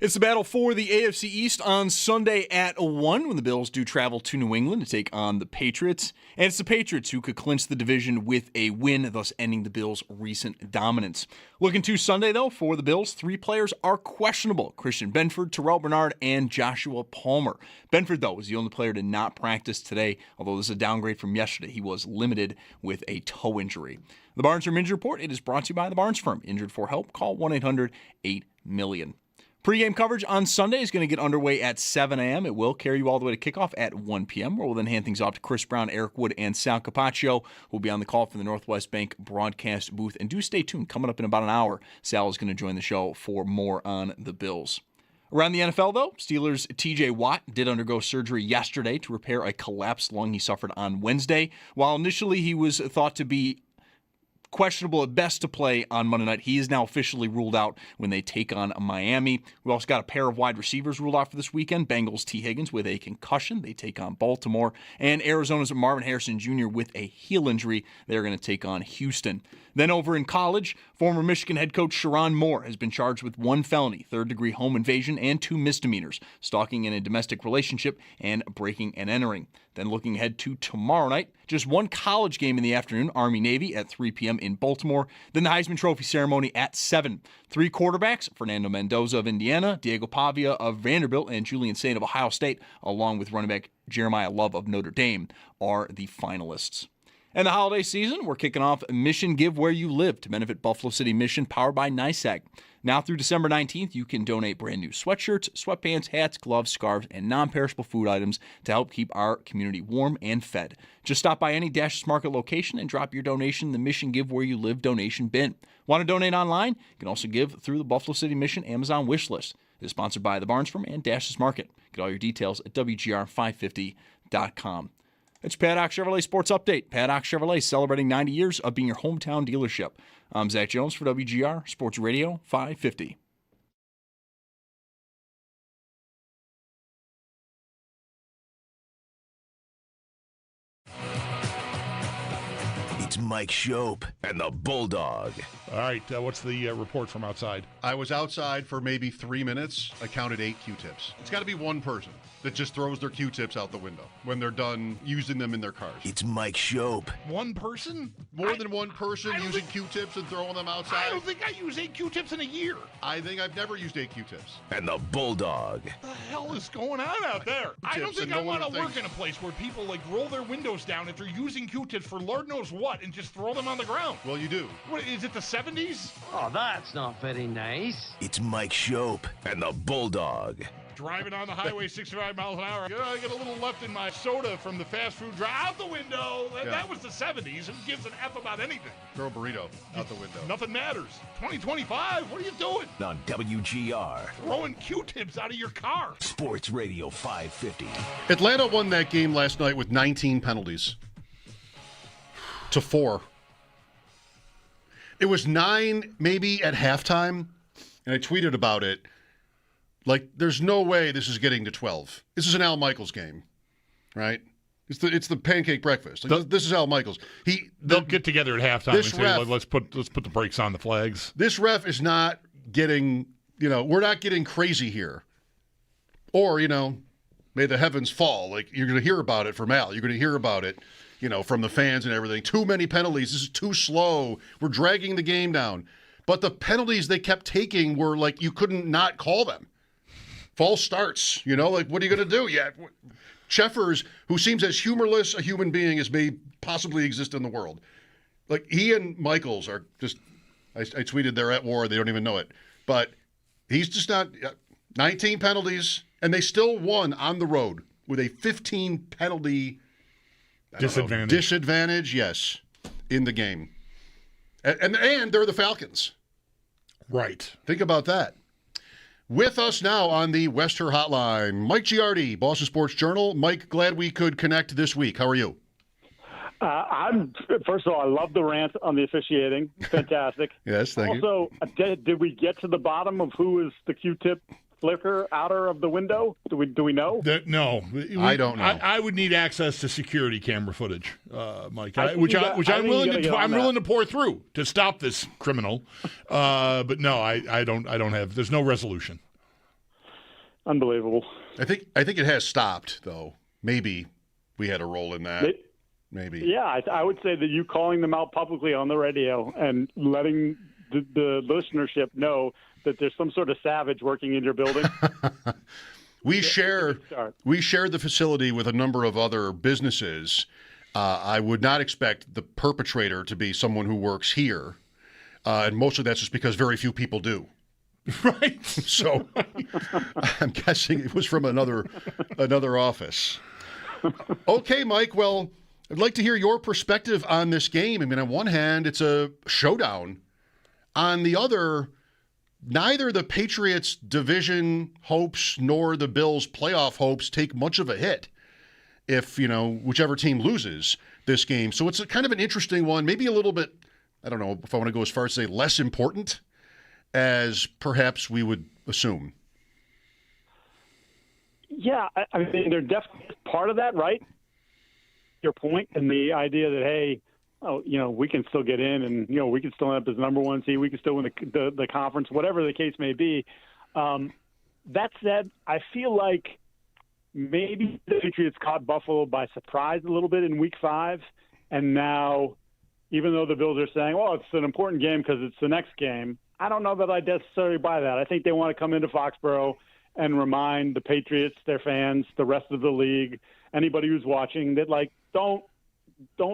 It's the battle for the AFC East on Sunday at 1 when the Bills do travel to New England to take on the Patriots. And it's the Patriots who could clinch the division with a win, thus ending the Bills' recent dominance. Looking to Sunday, though, for the Bills, 3 players are questionable: Christian Benford, Terrell Bernard, and Joshua Palmer. Benford, though, is the only player to not practice today, although this is a downgrade from yesterday. He was limited with a toe injury. The Barnes Firm Injury Report, it is brought to you by the Barnes Firm. Injured for help, call 1-800-8-MILLION. Pre-game coverage on Sunday is going to get underway at 7 a.m. It will carry you all the way to kickoff at 1 p.m., where we'll then hand things off to Chris Brown, Eric Wood, and Sal Capaccio, who will be on the call from the Northwest Bank broadcast booth. And do stay tuned. Coming up in about an hour, Sal is going to join the show for more on the Bills. Around the NFL, though, Steelers' TJ Watt did undergo surgery yesterday to repair a collapsed lung he suffered on Wednesday. While initially he was thought to be questionable at best to play on Monday night, he is now officially ruled out when they take on Miami. We also got a pair of wide receivers ruled out for this weekend. Bengals' T. Higgins with a concussion. They take on Baltimore. And Arizona's Marvin Harrison Jr. with a heel injury. They're going to take on Houston. Then over in college, former Michigan head coach Sharon Moore has been charged with 1 felony, 3rd-degree home invasion, and 2 misdemeanors, stalking in a domestic relationship and breaking and entering. Then looking ahead to tomorrow night, just 1 college game in the afternoon, Army-Navy at 3 p.m. in Baltimore. Then the Heisman Trophy ceremony at 7. 3 quarterbacks, Fernando Mendoza of Indiana, Diego Pavia of Vanderbilt, and Julian Saint of Ohio State, along with running back Jeremiah Love of Notre Dame, are the finalists. And the holiday season, we're kicking off Mission Give Where You Live to benefit Buffalo City Mission, powered by NYSEG. Now through December 19th, you can donate brand new sweatshirts, sweatpants, hats, gloves, scarves, and non-perishable food items to help keep our community warm and fed. Just stop by any Dash's Market location and drop your donation in the Mission Give Where You Live donation bin. Want to donate online? You can also give through the Buffalo City Mission Amazon wish list. It is sponsored by the Barnes Firm and Dash's Market. Get all your details at WGR550.com. It's Paddock Chevrolet Sports Update. Paddock Chevrolet celebrating 90 years of being your hometown dealership. I'm Zach Jones for WGR Sports Radio 550. It's Mike Schopp and the Bulldog. All right, what's the report from outside? I was outside for maybe 3 minutes. I counted 8 Q-tips. It's got to be one person that just throws their Q-tips out the window when they're done using them in their cars. It's Mike Schopp. One person? More than one person using Q-tips and throwing them outside? I don't think I use 8 Q-tips in a year. I think I've never used 8 Q-tips. And the Bulldog. What the hell is going on out there? I don't think I want to work in a place where people roll their windows down if they're using Q-tips for Lord knows what and just throw them on the ground. Well, you do. What, is it the 70s? Oh, that's not very nice. It's Mike Schopp and the Bulldog. Driving on the highway 65 miles an hour. I get a little left in my soda from the fast food drive. Out the window. That was the 70s. Who gives an F about anything? Throw a burrito out the window. Nothing matters. 2025, what are you doing? On WGR. Throwing Q-tips out of your car. Sports Radio 550. Atlanta won that game last night with 19 penalties to 4. It was 9 maybe at halftime, and I tweeted about it. There's no way this is getting to 12. This is an Al Michaels game, right? It's the pancake breakfast. This is Al Michaels. They'll get together at halftime and say, let's put the brakes on the flags. This ref is not getting, we're not getting crazy here. Or, may the heavens fall. You're going to hear about it from Al. You're going to hear about it, from the fans and everything. Too many penalties. This is too slow. We're dragging the game down. But the penalties they kept taking were you couldn't not call them. False starts, what are you going to do? Sheffers, who seems as humorless a human being as may possibly exist in the world. He and Michaels are just, I tweeted they're at war. They don't even know it. But he's just not, 19 penalties, and they still won on the road with a 15 penalty disadvantage, yes, in the game. And they're the Falcons. Right. Think about that. With us now on the Wester Hotline, Mike Giardi, Boston Sports Journal. Mike, glad we could connect this week. How are you? First of all, I love the rant on the officiating. Fantastic. Yes, thank you. Also, did we get to the bottom of who is the Q-tip flicker outer of the window? Do we know? No, I don't know. I would need access to security camera footage, Mike, I'm willing to pour through to stop this criminal. But no, I don't have. There's no resolution. Unbelievable. I think it has stopped, though. Maybe we had a role in that. Maybe. Yeah, I would say that you calling them out publicly on the radio and letting the listenership know that there's some sort of savage working in your building. We share the facility with a number of other businesses. I would not expect the perpetrator to be someone who works here, and mostly that's just because very few people do. Right. So I'm guessing it was from another office. Okay, Mike. Well, I'd like to hear your perspective on this game. I mean, on one hand, it's a showdown. On the other, neither the Patriots' division hopes nor the Bills' playoff hopes take much of a hit if, whichever team loses this game. So it's a kind of an interesting one, maybe a little bit, I don't know if I want to go as far as say less important as perhaps we would assume. Yeah, I mean, they're definitely part of that, right? Your point, and the idea that, hey, we can still get in, and we can still end up as number one seed, we can still win the conference, whatever the case may be. That said, I feel like maybe the Patriots caught Buffalo by surprise a little bit in Week 5, and now, even though the Bills are saying, "Well, it's an important game because it's the next game," I don't know that I necessarily buy that. I think they want to come into Foxborough and remind the Patriots, their fans, the rest of the league, anybody who's watching that, like, don't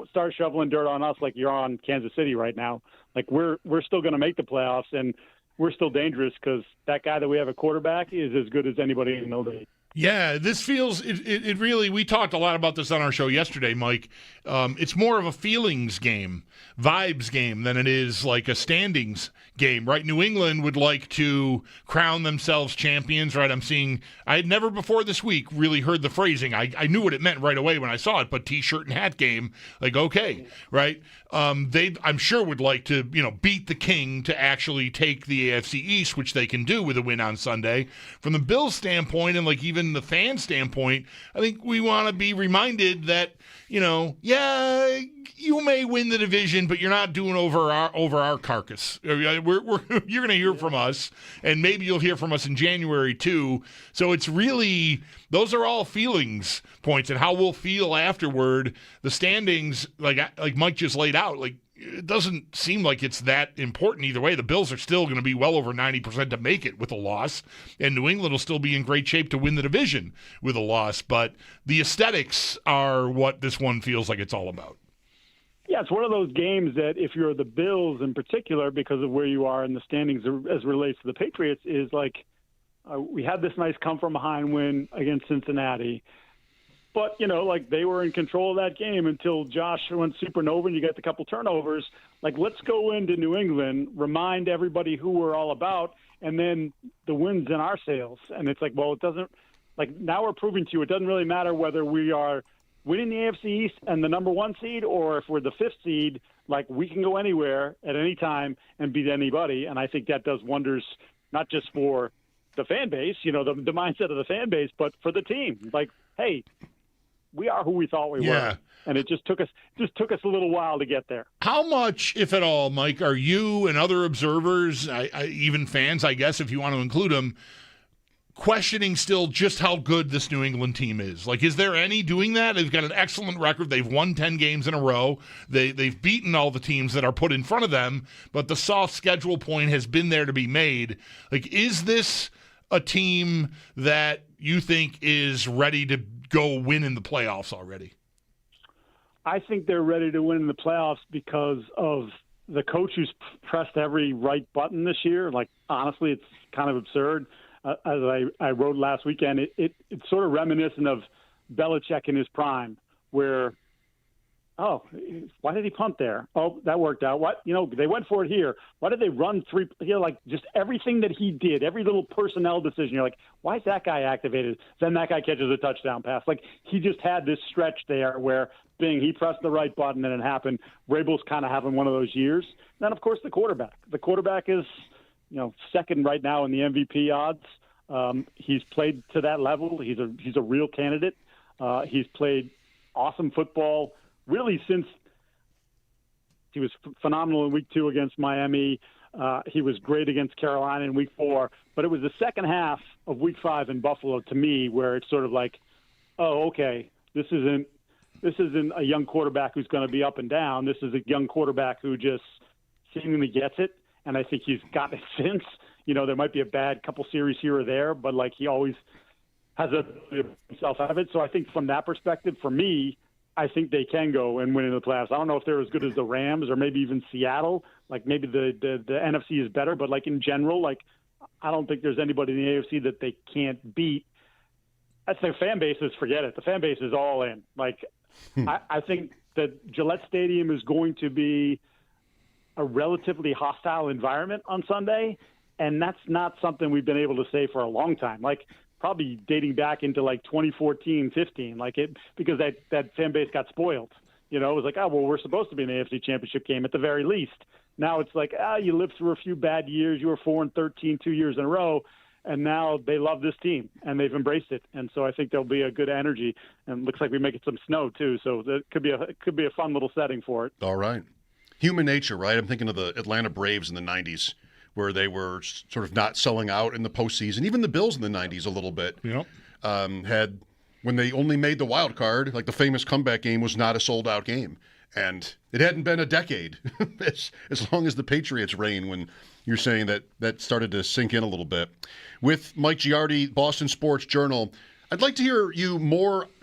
start shoveling dirt on us like you're on Kansas City right now. Like, we're still going to make the playoffs, and we're still dangerous because that guy that we have at quarterback is as good as anybody in the league. Yeah, this feels it really. We talked a lot about this on our show yesterday, Mike. It's more of a feelings game, vibes game than it is like a standings game, right? New England would like to crown themselves champions, right? I had never before this week really heard the phrasing. I knew what it meant right away when I saw it, but T-shirt and hat game, like, okay, right? They, I'm sure, would like to, beat the king to actually take the AFC East, which they can do with a win on Sunday. From the Bills' standpoint, and like even the fan standpoint, I think we want to be reminded that, you may win the division, but you're not doing over our carcass. You're going to hear from us, and maybe you'll hear from us in January too. So it's really, those are all feelings points, and how we'll feel afterward. The standings, like Mike just laid out, like, it doesn't seem like it's that important either way. The Bills are still going to be well over 90% to make it with a loss, and New England will still be in great shape to win the division with a loss. But the aesthetics are what this one feels like it's all about. Yeah, it's one of those games that if you're the Bills in particular, because of where you are in the standings as relates to the Patriots, is like, we had this nice come-from-behind win against Cincinnati. But, they were in control of that game until Josh went supernova and you got the couple turnovers. Like, let's go into New England, remind everybody who we're all about, and then the win's in our sails. And it's like, well, it doesn't – like, now we're proving to you it doesn't really matter whether we are winning the AFC East and the number one seed, or if we're the fifth seed, like, we can go anywhere at any time and beat anybody. And I think that does wonders not just for the fan base, the mindset of the fan base, but for the team. Like, hey – we are who we thought we were, and it just took us a little while to get there. How much, if at all, Mike, are you and other observers, even fans, I guess, if you want to include them, questioning still just how good this New England team is? Like, is there any doing that? They've got an excellent record. They've won 10 games in a row. They've beaten all the teams that are put in front of them, but the soft schedule point has been there to be made. Like, is this a team that you think is ready to go win in the playoffs already? I think they're ready to win in the playoffs because of the coach who's pressed every right button this year. Like, honestly, it's kind of absurd. As I wrote last weekend, it's sort of reminiscent of Belichick in his prime, where, oh, why did he punt there? Oh, that worked out. What? They went for it here. Why did they run three? Like, just everything that he did, every little personnel decision. You're like, why is that guy activated? Then that guy catches a touchdown pass. Like, he just had this stretch there where, he pressed the right button and it happened. Vrabel's kind of having one of those years. And then, of course, the quarterback. The quarterback is, second right now in the MVP odds. He's played to that level. He's a real candidate. He's played awesome football really since he was phenomenal in week 2 against Miami. He was great against Carolina in Week 4, but it was the second half of Week 5 in Buffalo to me where it's sort of like, oh, okay, this isn't a young quarterback who's going to be up and down. This is a young quarterback who just seemingly gets it, and I think he's gotten it since. There might be a bad couple series here or there, but like he always has himself out of it. So I think from that perspective, for me, I think they can go and win in the playoffs. I don't know if they're as good as the Rams or maybe even Seattle. Like maybe the NFC is better, but like in general, like I don't think there's anybody in the AFC that they can't beat. That's their fan base is forget it. The fan base is all in. Like I think that Gillette Stadium is going to be a relatively hostile environment on Sunday, and that's not something we've been able to say for a long time. Like probably dating back into like 2014, 15, because that fan base got spoiled. It was like, oh, well, we're supposed to be in the AFC Championship game at the very least. Now it's like, you lived through a few bad years. You were 4-13 2 years in a row, and now they love this team, and they've embraced it. And so I think there'll be a good energy, and it looks like we make it some snow too. So that could be a fun little setting for it. All right. Human nature, right? I'm thinking of the Atlanta Braves in the 90s, where they were sort of not selling out in the postseason. Even the Bills in the 90s a little bit. Yep. Had, when they only made the wild card, like the famous comeback game was not a sold-out game. And it hadn't been a decade, as long as the Patriots reign, when you're saying that started to sink in a little bit. With Mike Giardi, Boston Sports Journal, I'd like to hear you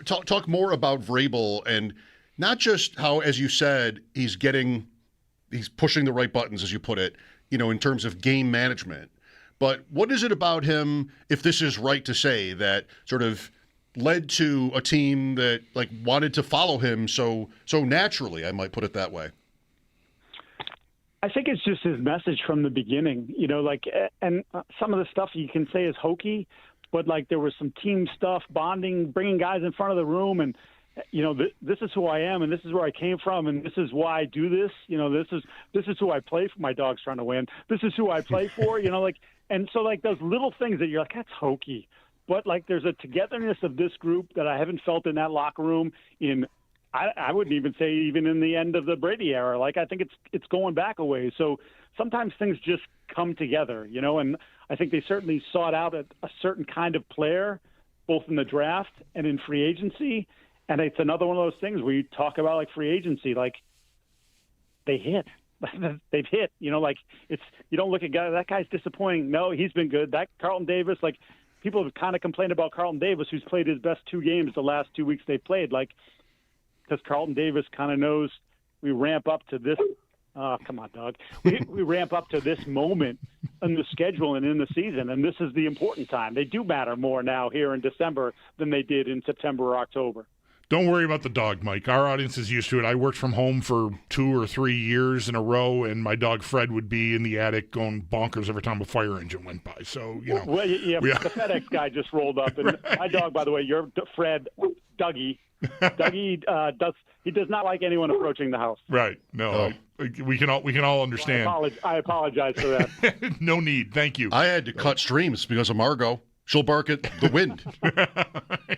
talk more about Vrabel, and not just how, as you said, he's pushing the right buttons, as you put it, in terms of game management. But what is it about him, if this is right to say, that sort of led to a team that wanted to follow him so naturally? I might put it that way. I think it's just his message from the beginning, and some of the stuff you can say is hokey, but there was some team stuff, bonding, bringing guys in front of the room, and this is who I am, and this is where I came from, and this is why I do this. This is who I play for. My dog's trying to win. This is who I play for. And so those little things that you're like, that's hokey, but there's a togetherness of this group that I haven't felt in that locker room in. I wouldn't even say even in the end of the Brady era. I think it's going back a ways. So sometimes things just come together, and I think they certainly sought out a certain kind of player, both in the draft and in free agency. And it's another one of those things where you talk about free agency, they hit. They've hit. You don't look at that guy's disappointing. No, he's been good. That Carlton Davis, people have kind of complained about Carlton Davis, who's played his best 2 games the last 2 weeks they played. Because Carlton Davis kind of knows we ramp up to this. Come on, dog. We ramp up to this moment in the schedule and in the season, and this is the important time. They do matter more now here in December than they did in September or October. Don't worry about the dog, Mike. Our audience is used to it. I worked from home for 2 or 3 years in a row, and my dog Fred would be in the attic going bonkers every time a fire engine went by. So, Well, yeah, the FedEx guy just rolled up. And right. My dog, by the way, your Fred, Dougie. Dougie does not like anyone approaching the house. Right. No, we can all understand. I apologize for that. No need. Thank you. I had to cut streams because of Margot. She'll bark at the wind,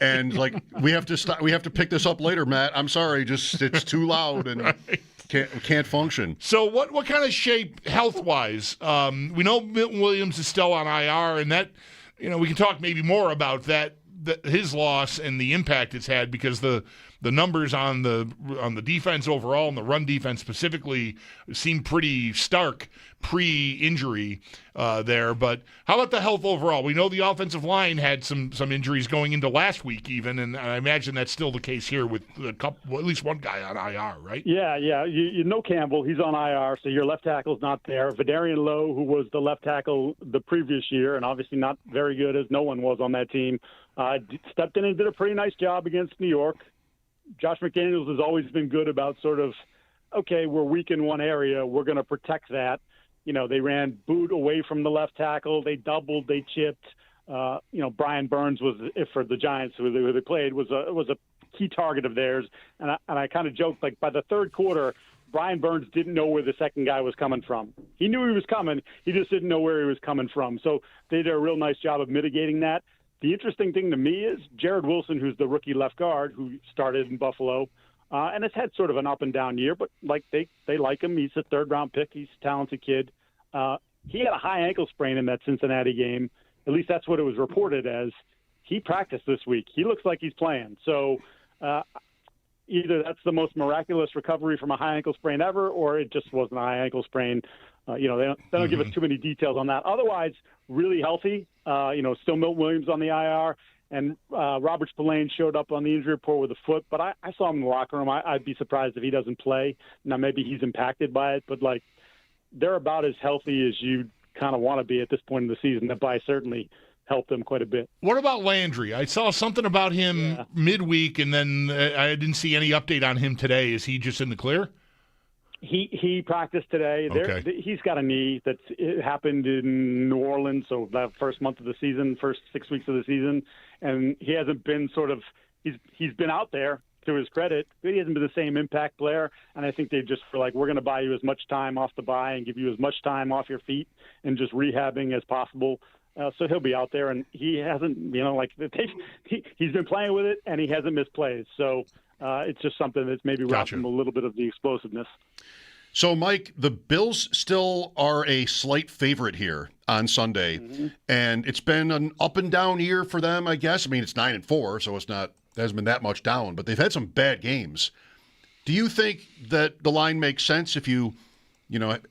and we have to stop. We have to pick this up later, Matt. I'm sorry, it's too loud and can't function. So what kind of shape health wise? We know Milton Williams is still on IR, and that we can talk maybe more about that. His loss and the impact it's had, because the numbers on the defense overall and the run defense specifically seem pretty stark pre-injury there. But how about the health overall? We know the offensive line had some injuries going into last week even, and I imagine that's still the case here with at least one guy on IR, right? Yeah. You know Campbell, he's on IR, so your left tackle's not there. Vidarian Lowe, who was the left tackle the previous year, and obviously not very good as no one was on that team, stepped in and did a pretty nice job against New York. Josh McDaniels has always been good about sort of, okay, we're weak in one area, we're going to protect that. They ran boot away from the left tackle, they doubled, they chipped. Brian Burns was, for the Giants who they played, was a key target of theirs. And I kind of joked, by the third quarter, Brian Burns didn't know where the second guy was coming from. He knew he was coming, he just didn't know where he was coming from. So they did a real nice job of mitigating that. The interesting thing to me is Jared Wilson, who's the rookie left guard who started in Buffalo, and has had sort of an up and down year, but they like him. He's a third-round pick. He's a talented kid. He had a high ankle sprain in that Cincinnati game. At least that's what it was reported as. He practiced this week. He looks like he's playing. So either that's the most miraculous recovery from a high ankle sprain ever, or it just wasn't a high ankle sprain. They don't give us too many details on that. Otherwise, really healthy. Still Milton Williams on the IR, and Robert Spillane showed up on the injury report with a foot. But I saw him in the locker room. I'd be surprised if he doesn't play. Now, maybe he's impacted by it, but, they're about as healthy as you kind of want to be at this point in the season. That bye certainly helped them quite a bit. What about Landry? I saw something about him midweek, and then I didn't see any update on him today. Is he just in the clear? He practiced today. Okay. He's got a knee it happened in New Orleans, so that first month of the season, first 6 weeks of the season, and he hasn't been he's been out there to his credit, but he hasn't been the same impact player. And I think they just were like, we're going to buy you as much time off the bye and give you as much time off your feet and just rehabbing as possible. So he'll be out there, and he hasn't, he's been playing with it, and he hasn't missed plays. So it's just something that's maybe robbed him a little bit of the explosiveness. So, Mike, the Bills still are a slight favorite here on Sunday, and it's been an up and down year for them, I guess. I mean, it's 9-4, so it hasn't been that much down, but they've had some bad games. Do you think that the line makes sense if you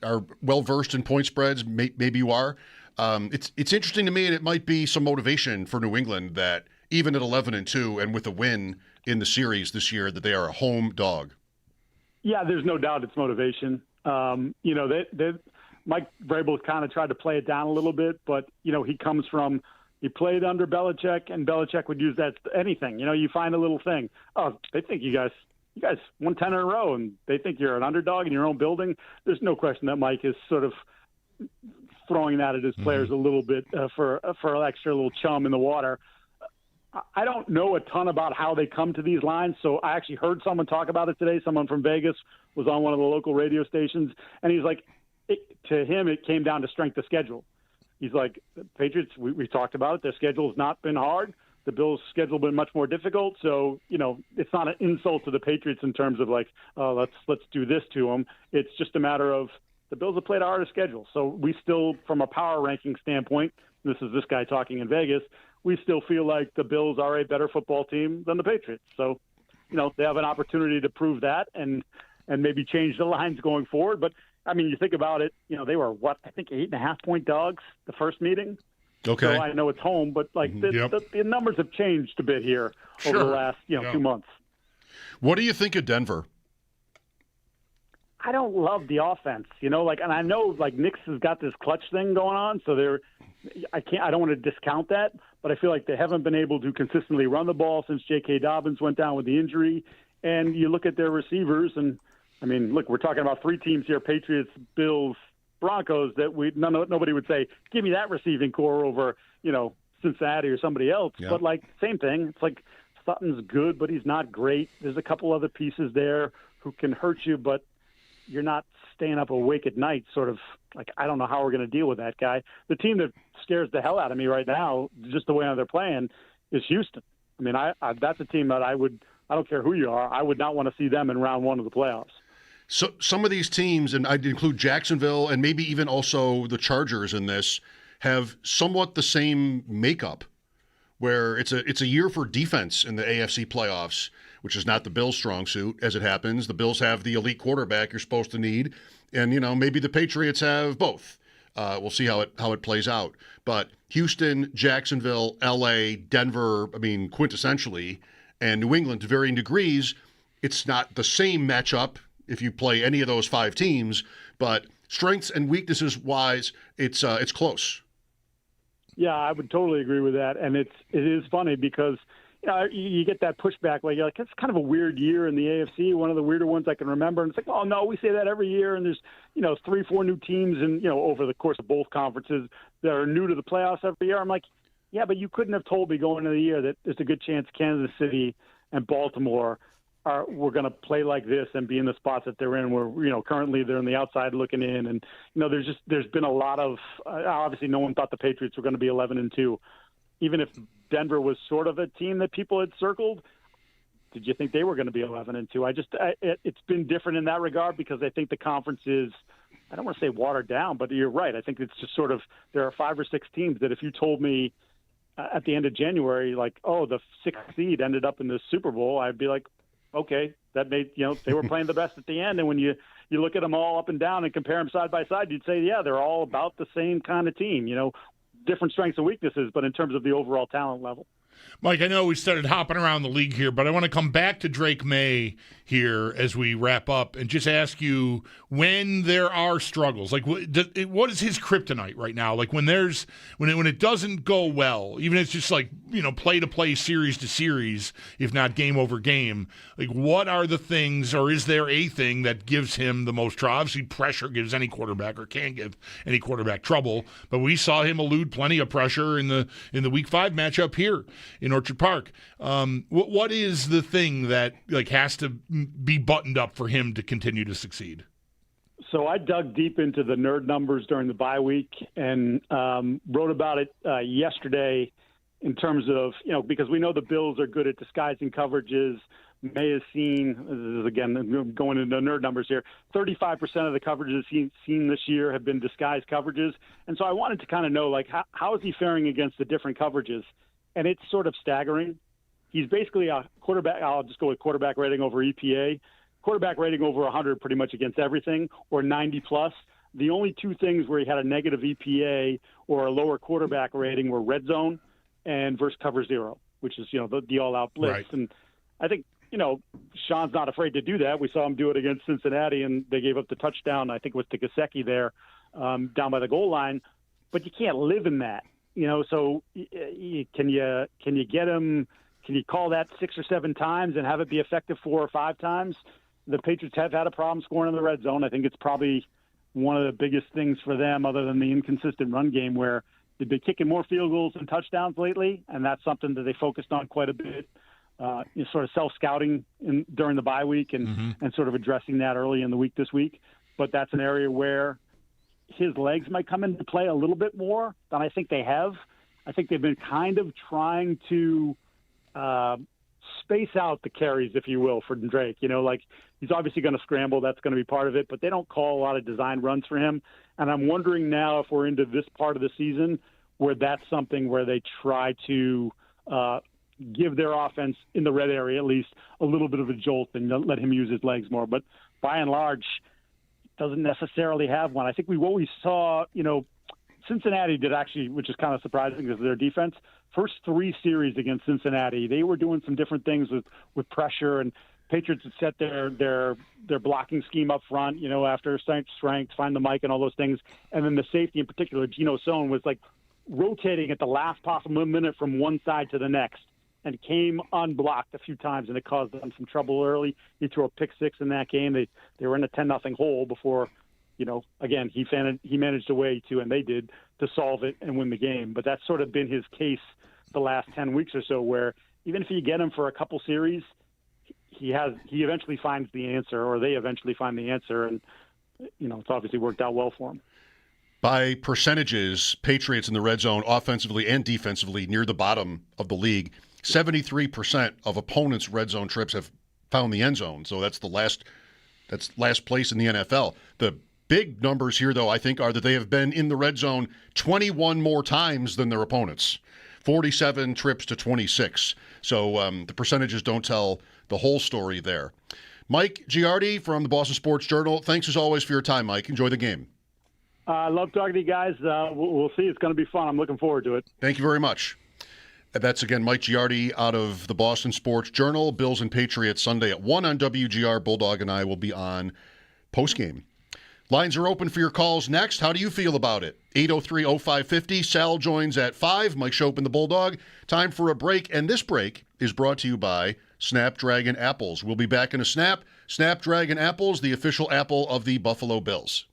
are well versed in point spreads? Maybe you are. It's interesting to me, and it might be some motivation for New England that even at 11-2 and with a win in the series this year, that they are a home dog. Yeah, there's no doubt it's motivation. Mike Vrabel kind of tried to play it down a little bit, but he played under Belichick, and Belichick would use that to anything. You find a little thing. Oh, they think you guys won 10 in a row, and they think you're an underdog in your own building. There's no question that Mike is sort of throwing that at his players a little bit for an extra little chum in the water. I don't know a ton about how they come to these lines, so I actually heard someone talk about it today. Someone from Vegas was on one of the local radio stations, and he's like, to him, it came down to strength of schedule. He's like, the Patriots, we talked about it. Their schedule has not been hard. The Bills' schedule has been much more difficult. So, it's not an insult to the Patriots in terms of let's do this to them. It's just a matter of the Bills have played a harder schedule. So we still, from a power ranking standpoint, this is this guy talking in Vegas, we still feel like the Bills are a better football team than the Patriots. So, they have an opportunity to prove that and maybe change the lines going forward. But, I mean, you think about it, they were, 8.5-point dogs the first meeting? Okay. So I know it's home, but, the numbers have changed a bit here over the last, 2 months. What do you think of Denver? I don't love the offense, and I know, Knicks has got this clutch thing going on, so I don't want to discount that, but I feel like they haven't been able to consistently run the ball since J.K. Dobbins went down with the injury. And you look at their receivers, and I mean, look, we're talking about three teams here: Patriots, Bills, Broncos. That nobody would say, give me that receiving core over Cincinnati or somebody else. Yeah. But same thing. It's like Sutton's good, but he's not great. There's a couple other pieces there who can hurt you, but you're not staying up awake at night, sort of I don't know how we're going to deal with that guy. The team that scares the hell out of me right now, just the way they're playing, is Houston. I mean, that's a team that I don't care who you are, I would not want to see them in round one of the playoffs. So some of these teams, and I'd include Jacksonville and maybe even also the Chargers in this, have somewhat the same makeup, where it's a year for defense in the AFC playoffs, which is not the Bills' strong suit, as it happens. The Bills have the elite quarterback you're supposed to need, and maybe the Patriots have both. We'll see how it plays out. But Houston, Jacksonville, LA, Denver, quintessentially, and New England to varying degrees, it's not the same matchup if you play any of those five teams, but strengths and weaknesses wise, it's close. Yeah, I would totally agree with that, and it is funny because you get that pushback. You're like, it's kind of a weird year in the AFC, one of the weirder ones I can remember. And it's like, oh no, we say that every year, and there's 3-4 new teams, and over the course of both conferences that are new to the playoffs every year. I'm like, yeah, but you couldn't have told me going into the year that there's a good chance Kansas City and Baltimore we're going to play like this and be in the spots that they're in, where currently they're on the outside looking in, and there's been a lot of obviously no one thought the Patriots were going to be 11-2, even if Denver was sort of a team that people had circled. Did you think they were going to be 11-2? It's been different in that regard because I think the conference is I don't want to say watered down, but you're right. I think it's just sort of, there are 5 or 6 teams that if you told me at the end of January, like, oh, the 6th seed ended up in the Super Bowl, I'd be like, okay, that made, they were playing the best at the end. And when you look at them all up and down and compare them side by side, you'd say, yeah, they're all about the same kind of team, different strengths and weaknesses, but in terms of the overall talent level. Mike, I know we started hopping around the league here, but I want to come back to Drake May here as we wrap up and just ask you, when there are struggles, like what is his kryptonite right now? Like when it doesn't go well, even if it's just like, play to play, series to series, if not game over game, like what are the things, or is there a thing that gives him the most trouble? Obviously, pressure gives any quarterback, or can give any quarterback trouble, but we saw him elude plenty of pressure in the Week 5 matchup here in Orchard Park. What is the thing that has to be buttoned up for him to continue to succeed? So I dug deep into the nerd numbers during the bye week and wrote about it yesterday in terms of, because we know the Bills are good at disguising coverages. May has seen, this is again going into nerd numbers here, 35% of the coverages he's seen this year have been disguised coverages. And so I wanted to kind of know, how is he faring against the different coverages? And it's sort of staggering. He's basically a quarterback. I'll just go with quarterback rating over EPA. Quarterback rating over 100 pretty much against everything, or 90 plus. The only 2 things where he had a negative EPA or a lower quarterback rating were red zone and versus cover 0, which is, the all-out blitz. Right. And I think, Sean's not afraid to do that. We saw him do it against Cincinnati, and they gave up the touchdown. I think it was to Gesicki there down by the goal line. But you can't live in that. So can you get him? Can you call that 6 or 7 times and have it be effective 4 or 5 times? The Patriots have had a problem scoring in the red zone. I think it's probably one of the biggest things for them, other than the inconsistent run game, where they've been kicking more field goals than touchdowns lately, and that's something that they focused on quite a bit. Sort of self-scouting during the bye week and sort of addressing that early in the week this week. But that's an area where his legs might come into play a little bit more than I think they have. I think they've been kind of trying to space out the carries, if you will, for Drake. He's obviously going to scramble. That's going to be part of it, but they don't call a lot of design runs for him. And I'm wondering now if we're into this part of the season where that's something where they try to give their offense in the red area at least a little bit of a jolt and let him use his legs more. But by and large, doesn't necessarily have one. I think what we saw, Cincinnati did actually, which is kind of surprising because of their defense. First 3 series against Cincinnati, they were doing some different things with pressure, and Patriots had set their blocking scheme up front, after strength, find the mic and all those things. And then the safety in particular, Geno Sohn, was rotating at the last possible minute from one side to the next and came unblocked a few times, and it caused them some trouble early. He threw a pick 6 in that game. They were in a 10-0 hole before, again, he managed a way to, and they did, to solve it and win the game. But that's sort of been his case the last 10 weeks or so, where even if you get him for a couple series, he eventually finds the answer, or they eventually find the answer, and it's obviously worked out well for him. By percentages, Patriots in the red zone, offensively and defensively, near the bottom of the league. 73% of opponents' red zone trips have found the end zone, so that's last place in the NFL. The big numbers here, though, I think, are that they have been in the red zone 21 more times than their opponents. 47 trips to 26. So the percentages don't tell the whole story there. Mike Giardi from the Boston Sports Journal, thanks as always for your time, Mike. Enjoy the game. I love talking to you guys. We'll see. It's going to be fun. I'm looking forward to it. Thank you very much. That's, again, Mike Giardi out of the Boston Sports Journal. Bills and Patriots Sunday at 1 on WGR. Bulldog and I will be on postgame. Lines are open for your calls next. How do you feel about it? 803-0550. Sal joins at 5. Mike Schopp and the Bulldog. Time for a break, and this break is brought to you by Snapdragon Apples. We'll be back in a snap. Snapdragon Apples, the official apple of the Buffalo Bills.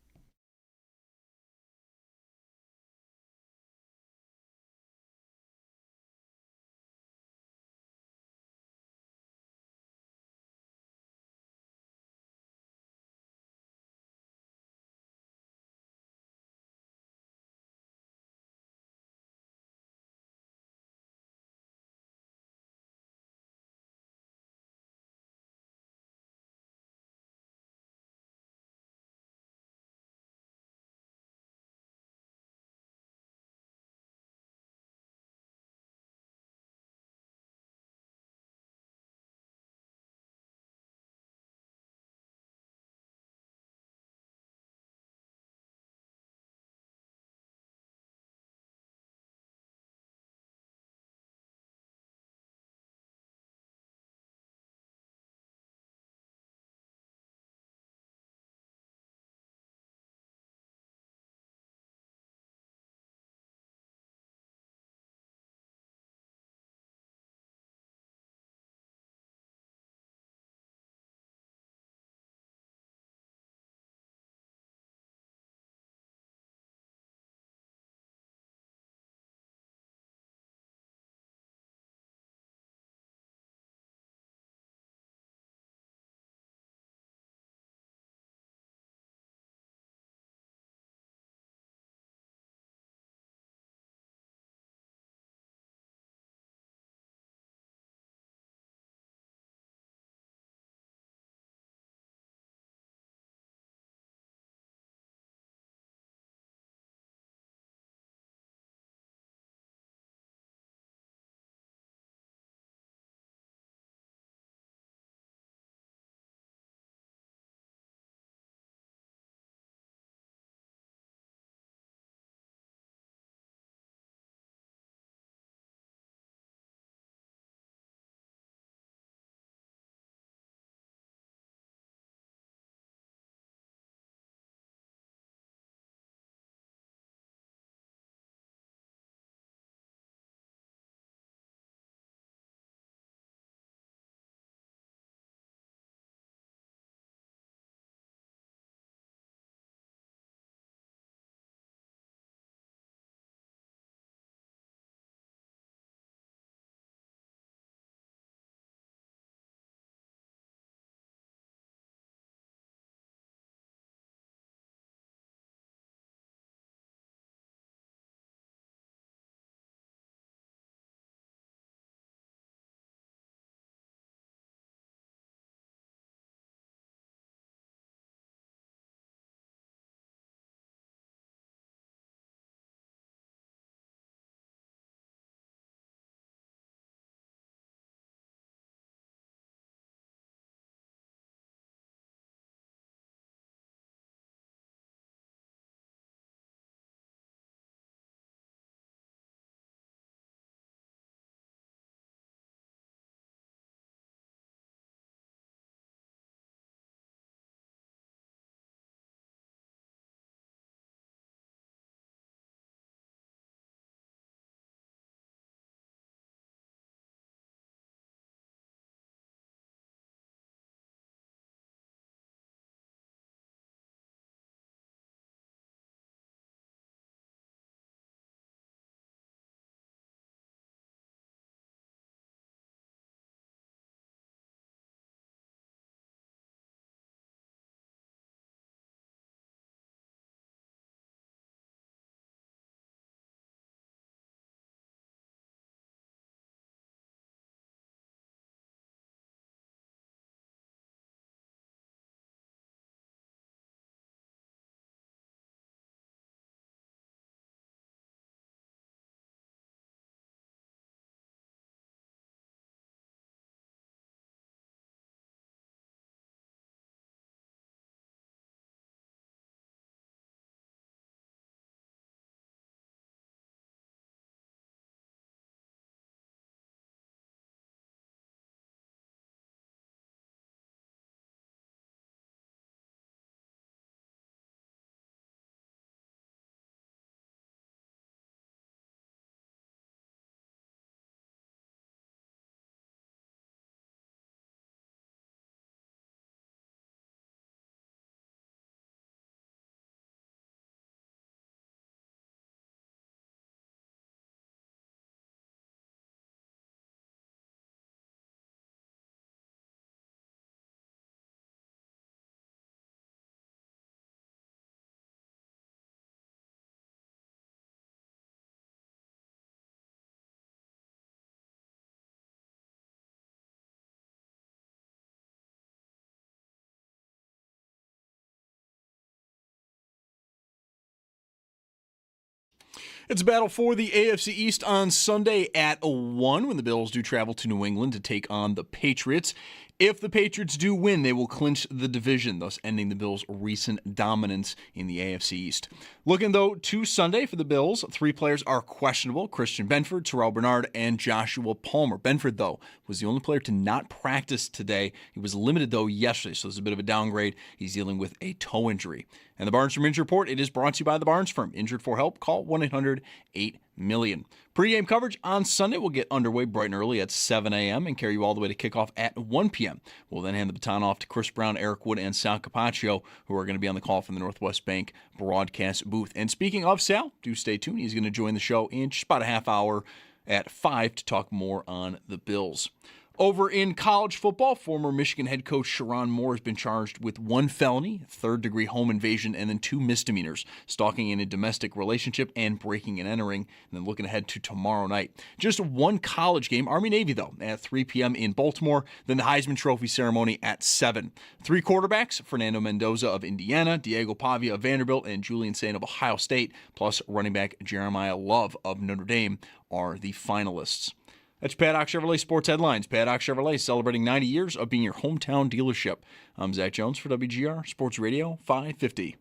It's a battle for the AFC East on Sunday at 1 when the Bills do travel to New England to take on the Patriots. If the Patriots do win, they will clinch the division, thus ending the Bills' recent dominance in the AFC East. Looking, though, to Sunday for the Bills, 3 players are questionable: Christian Benford, Terrell Bernard, and Joshua Palmer. Benford, though, was the only player to not practice today. He was limited, though, yesterday, so it's a bit of a downgrade. He's dealing with a toe injury. And the Barnes Firm Injury Report, it is brought to you by the Barnes Firm. Injured for help? Call 1-800-8-MILLION. Pre-game coverage on Sunday will get underway bright and early at 7 a.m. and carry you all the way to kickoff at 1 p.m. We'll then hand the baton off to Chris Brown, Eric Wood, and Sal Capaccio, who are going to be on the call from the Northwest Bank broadcast booth. And speaking of Sal, do stay tuned. He's going to join the show in just about a half hour at 5 to talk more on the Bills. Over in college football, former Michigan head coach Sherrone Moore has been charged with 1 felony, 3rd-degree home invasion, and then 2 misdemeanors, stalking in a domestic relationship and breaking and entering, and then looking ahead to tomorrow night. Just 1 college game, Army-Navy, though, at 3 p.m. in Baltimore, then the Heisman Trophy ceremony at 7. 3 quarterbacks, Fernando Mendoza of Indiana, Diego Pavia of Vanderbilt, and Julian Saint of Ohio State, plus running back Jeremiah Love of Notre Dame, are the finalists. That's Paddock Chevrolet Sports Headlines. Paddock Chevrolet celebrating 90 years of being your hometown dealership. I'm Zach Jones for WGR Sports Radio 550.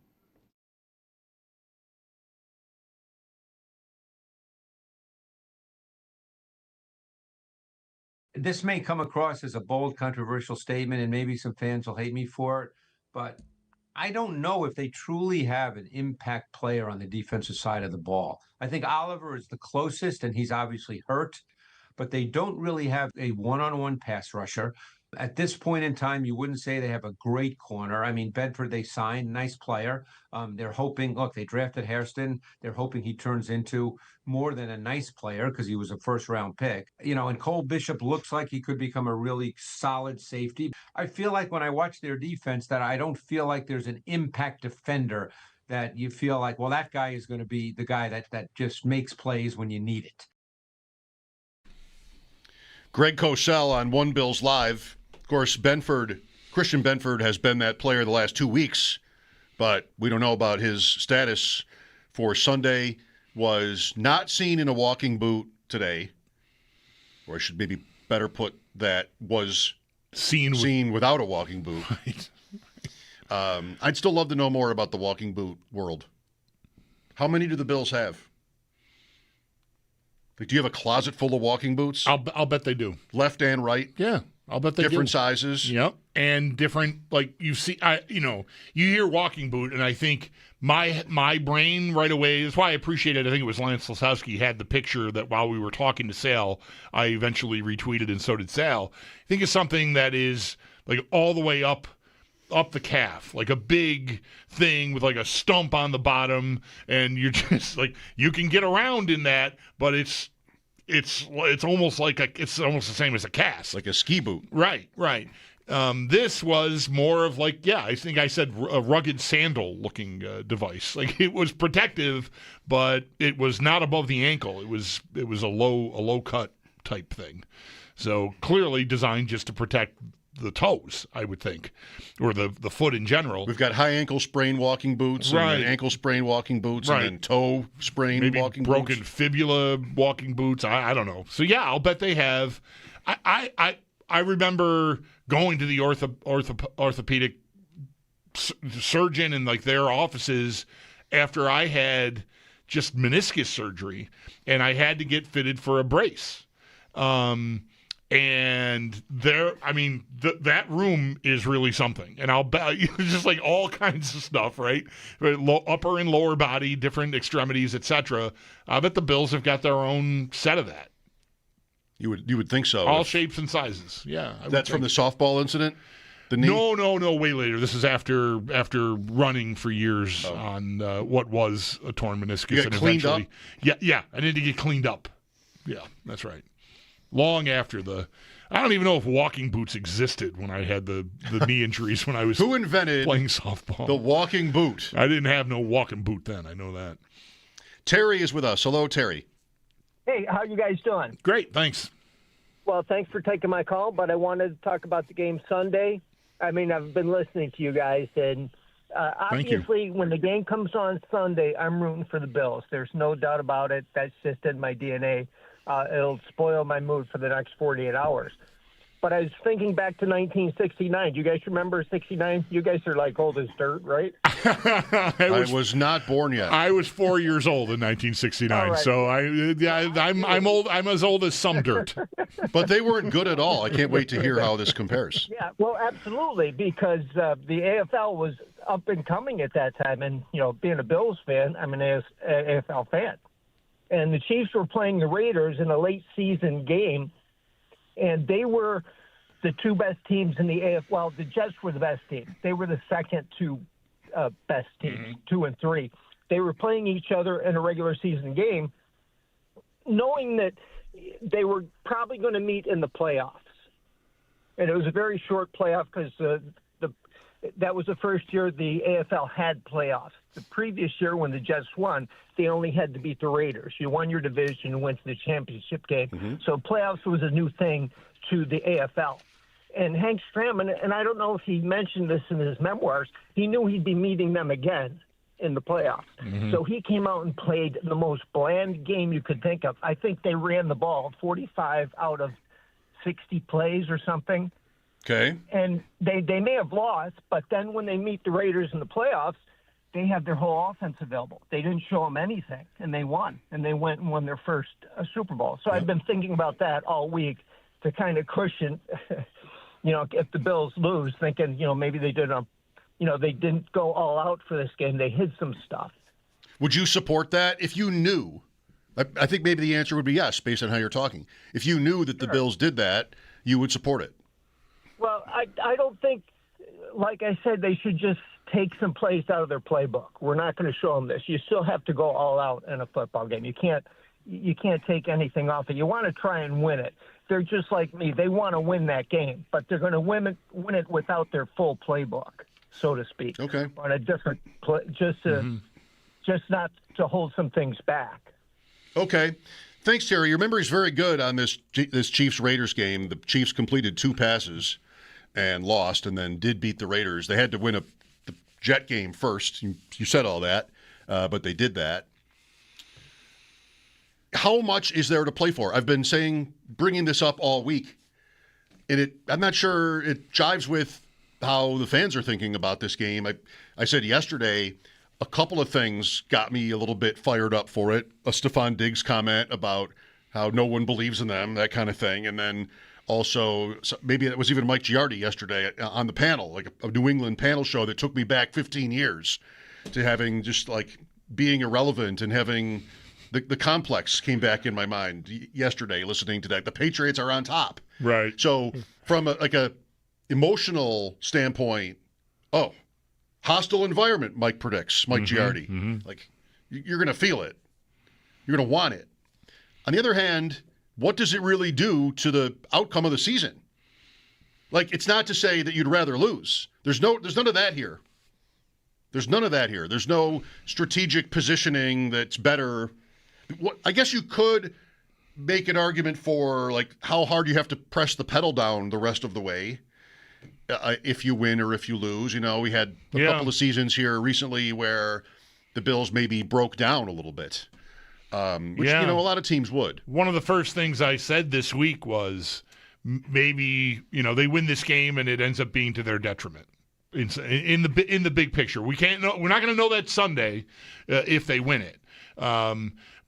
This may come across as a bold, controversial statement, and maybe some fans will hate me for it, but I don't know if they truly have an impact player on the defensive side of the ball. I think Oliver is the closest, and he's obviously hurt, but they don't really have a one-on-one pass rusher. At this point in time, you wouldn't say they have a great corner. I mean, Bedford, they signed, nice player. They're hoping, look, they drafted Hairston. They're hoping he turns into more than a nice player because he was a first-round pick. You know, and Cole Bishop looks like he could become a really solid safety. I feel like when I watch their defense that I don't feel like there's an impact defender that you feel like, well, that guy is going to be the guy that just makes plays when you need it. Greg Cosell on One Bills Live. Of course, Christian Benford has been that player the last 2 weeks, but we don't know about his status for Sunday. Was not seen in a walking boot today, or I should maybe better put that, was seen without a walking boot. Right. I'd still love to know more about the walking boot world. How many do the Bills have? Like, do you have a closet full of walking boots? I'll bet they do. Left and right? Yeah, I'll bet they do. Different sizes? Yep. And different, like, you see, you hear walking boot, and I think my brain right away, that's why I appreciate it. I think it was Lance Lasowski had the picture that while we were talking to Sal, I eventually retweeted, and so did Sal. I think it's something that is, like, all the way up the calf, like a big thing with like a stump on the bottom, and you're just like, you can get around in that, but it's almost like it's almost the same as a cast, like a ski boot. Right. This was more of like, I think I said a rugged sandal looking device. Like, it was protective, but it was not above the ankle. It was a low cut type thing. So clearly designed just to protect the toes, I would think, or the foot in general. We've got high ankle sprain walking boots, right, and then ankle sprain walking boots, right, and then toe sprain maybe walking broken boots. fibula walking boots. I don't know. So yeah, I'll bet they have. I remember going to the orthopedic surgeon in like their offices after I had just meniscus surgery, and I had to get fitted for a brace. And that room is really something. And I'll bet just like all kinds of stuff, right? Upper and lower body, different extremities, etc. I bet the Bills have got their own set of that. You would think so. All shapes and sizes. Yeah. That's from the softball incident? The knee? No, way later. This is after running for years on what was a torn meniscus. You got cleaned up? Yeah. I need to get cleaned up. Yeah, that's right. Long after I don't even know if walking boots existed when I had the knee injuries when I was Who invented playing softball. The walking boot? I didn't have no walking boot then. I know that. Terry is with us. Hello, Terry. Hey, how you guys doing? Great, thanks. Well, thanks for taking my call, but I wanted to talk about the game Sunday. I mean, I've been listening to you guys, and Thank you. Obviously, when the game comes on Sunday, I'm rooting for the Bills. There's no doubt about it. That's just in my DNA. It'll spoil my mood for the next 48 hours. But I was thinking back to 1969. Do you guys remember 69? You guys are like old as dirt, right? I was not born yet. I was 4 years old in 1969, right. so I'm old. I'm as old as some dirt. But they weren't good at all. I can't wait to hear how this compares. Yeah, well, absolutely, because the AFL was up and coming at that time. And, being a Bills fan, I'm an AFL fan. And the Chiefs were playing the Raiders in a late season game, and they were the two best teams in the AFL. Well, the Jets were the best team. They were the second two best teams, 2 and 3. They were playing each other in a regular season game, knowing that they were probably going to meet in the playoffs. And it was a very short playoff because that was the first year the AFL had playoffs. The previous year when the Jets won, they only had to beat the Raiders. You won your division and went to the championship game. Mm-hmm. So playoffs was a new thing to the AFL. And Hank Stram, and I don't know if he mentioned this in his memoirs, he knew he'd be meeting them again in the playoffs. Mm-hmm. So he came out and played the most bland game you could think of. I think they ran the ball 45 out of 60 plays or something. Okay. And they may have lost, but then when they meet the Raiders in the playoffs, they have their whole offense available. They didn't show them anything, and they won. And they went and won their first Super Bowl. So I've been thinking about that all week to kind of cushion, if the Bills lose, thinking, maybe they they didn't go all out for this game. They hid some stuff. Would you support that if you knew? I think maybe the answer would be yes, based on how you're talking. If you knew that the Bills did that, you would support it. Well, I don't think, like I said, they should just take some plays out of their playbook. We're not going to show them this. You still have to go all out in a football game. You can't take anything off it. You want to try and win it. They're just like me. They want to win that game, but they're going to win it without their full playbook, so to speak. Okay. On a different just not to hold some things back. Okay. Thanks, Terry. Your memory's very good on this Chiefs-Raiders game. The Chiefs completed 2 passes and lost, and then did beat the Raiders. They had to win the Jet game first. You said all that, but they did that. How much is there to play for? I've been bringing this up all week, and I'm not sure it jives with how the fans are thinking about this game. I said yesterday a couple of things got me a little bit fired up for it. A Stephon Diggs comment about how no one believes in them, that kind of thing, and then also, maybe it was even Mike Giardi yesterday on the panel, like a New England panel show that took me back 15 years to having just like being irrelevant and having the complex came back in my mind yesterday listening to that. The Patriots are on top. Right. So from a emotional standpoint, hostile environment, Mike predicts, Mike Giardi. Mm-hmm. Like, you're going to feel it. You're going to want it. On the other hand, what does it really do to the outcome of the season? Like, it's not to say that you'd rather lose. There's none of that here. There's none of that here. There's no strategic positioning that's better. I guess you could make an argument for, like, how hard you have to press the pedal down the rest of the way if you win or if you lose. We had a couple of seasons here recently where the Bills maybe broke down a little bit. Which, a lot of teams would. One of the first things I said this week was maybe, they win this game and it ends up being to their detriment in the big picture. We're not going to know that Sunday if they win it.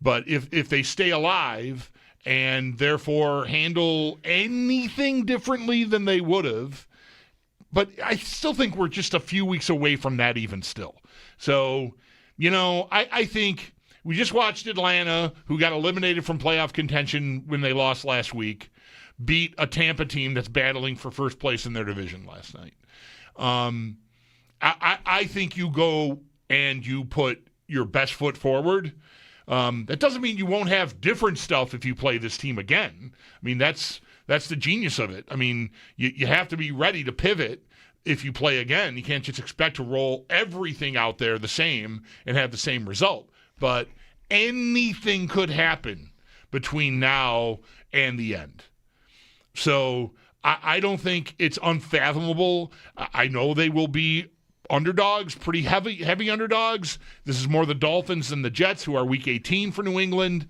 But if they stay alive and therefore handle anything differently than they would have, but I still think we're just a few weeks away from that even still. So, I think we just watched Atlanta, who got eliminated from playoff contention when they lost last week, beat a Tampa team that's battling for first place in their division last night. I think you go and you put your best foot forward. That doesn't mean you won't have different stuff if you play this team again. I mean, that's the genius of it. I mean, you have to be ready to pivot if you play again. You can't just expect to roll everything out there the same and have the same result. But anything could happen between now and the end. So I don't think it's unfathomable. I know they will be underdogs, pretty heavy underdogs. This is more the Dolphins than the Jets, who are Week 18 for New England.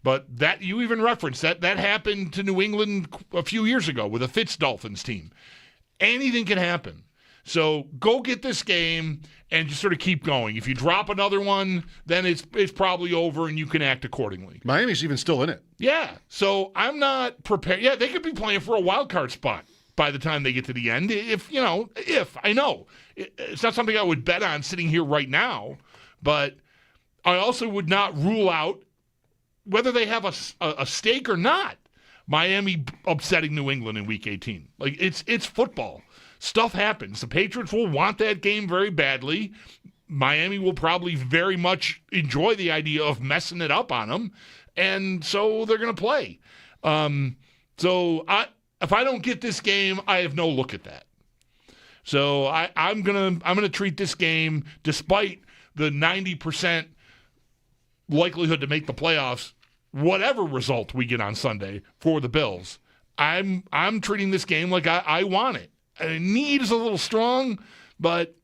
But that you even referenced that happened to New England a few years ago with a Fitz Dolphins team. Anything can happen. So go get this game and just sort of keep going. If you drop another one, then it's probably over and you can act accordingly. Miami's even still in it. Yeah. So I'm not prepared. Yeah, they could be playing for a wild card spot by the time they get to the end. I know. It's not something I would bet on sitting here right now, but I also would not rule out whether they have a stake or not. Miami upsetting New England in Week 18. Like, it's football. Stuff happens. The Patriots will want that game very badly. Miami will probably very much enjoy the idea of messing it up on them, and so they're going to play. If I don't get this game, I have no look at that. So I'm gonna treat this game, despite the 90% likelihood to make the playoffs, whatever result we get on Sunday for the Bills. I'm treating this game like I want it. Need is a little strong, but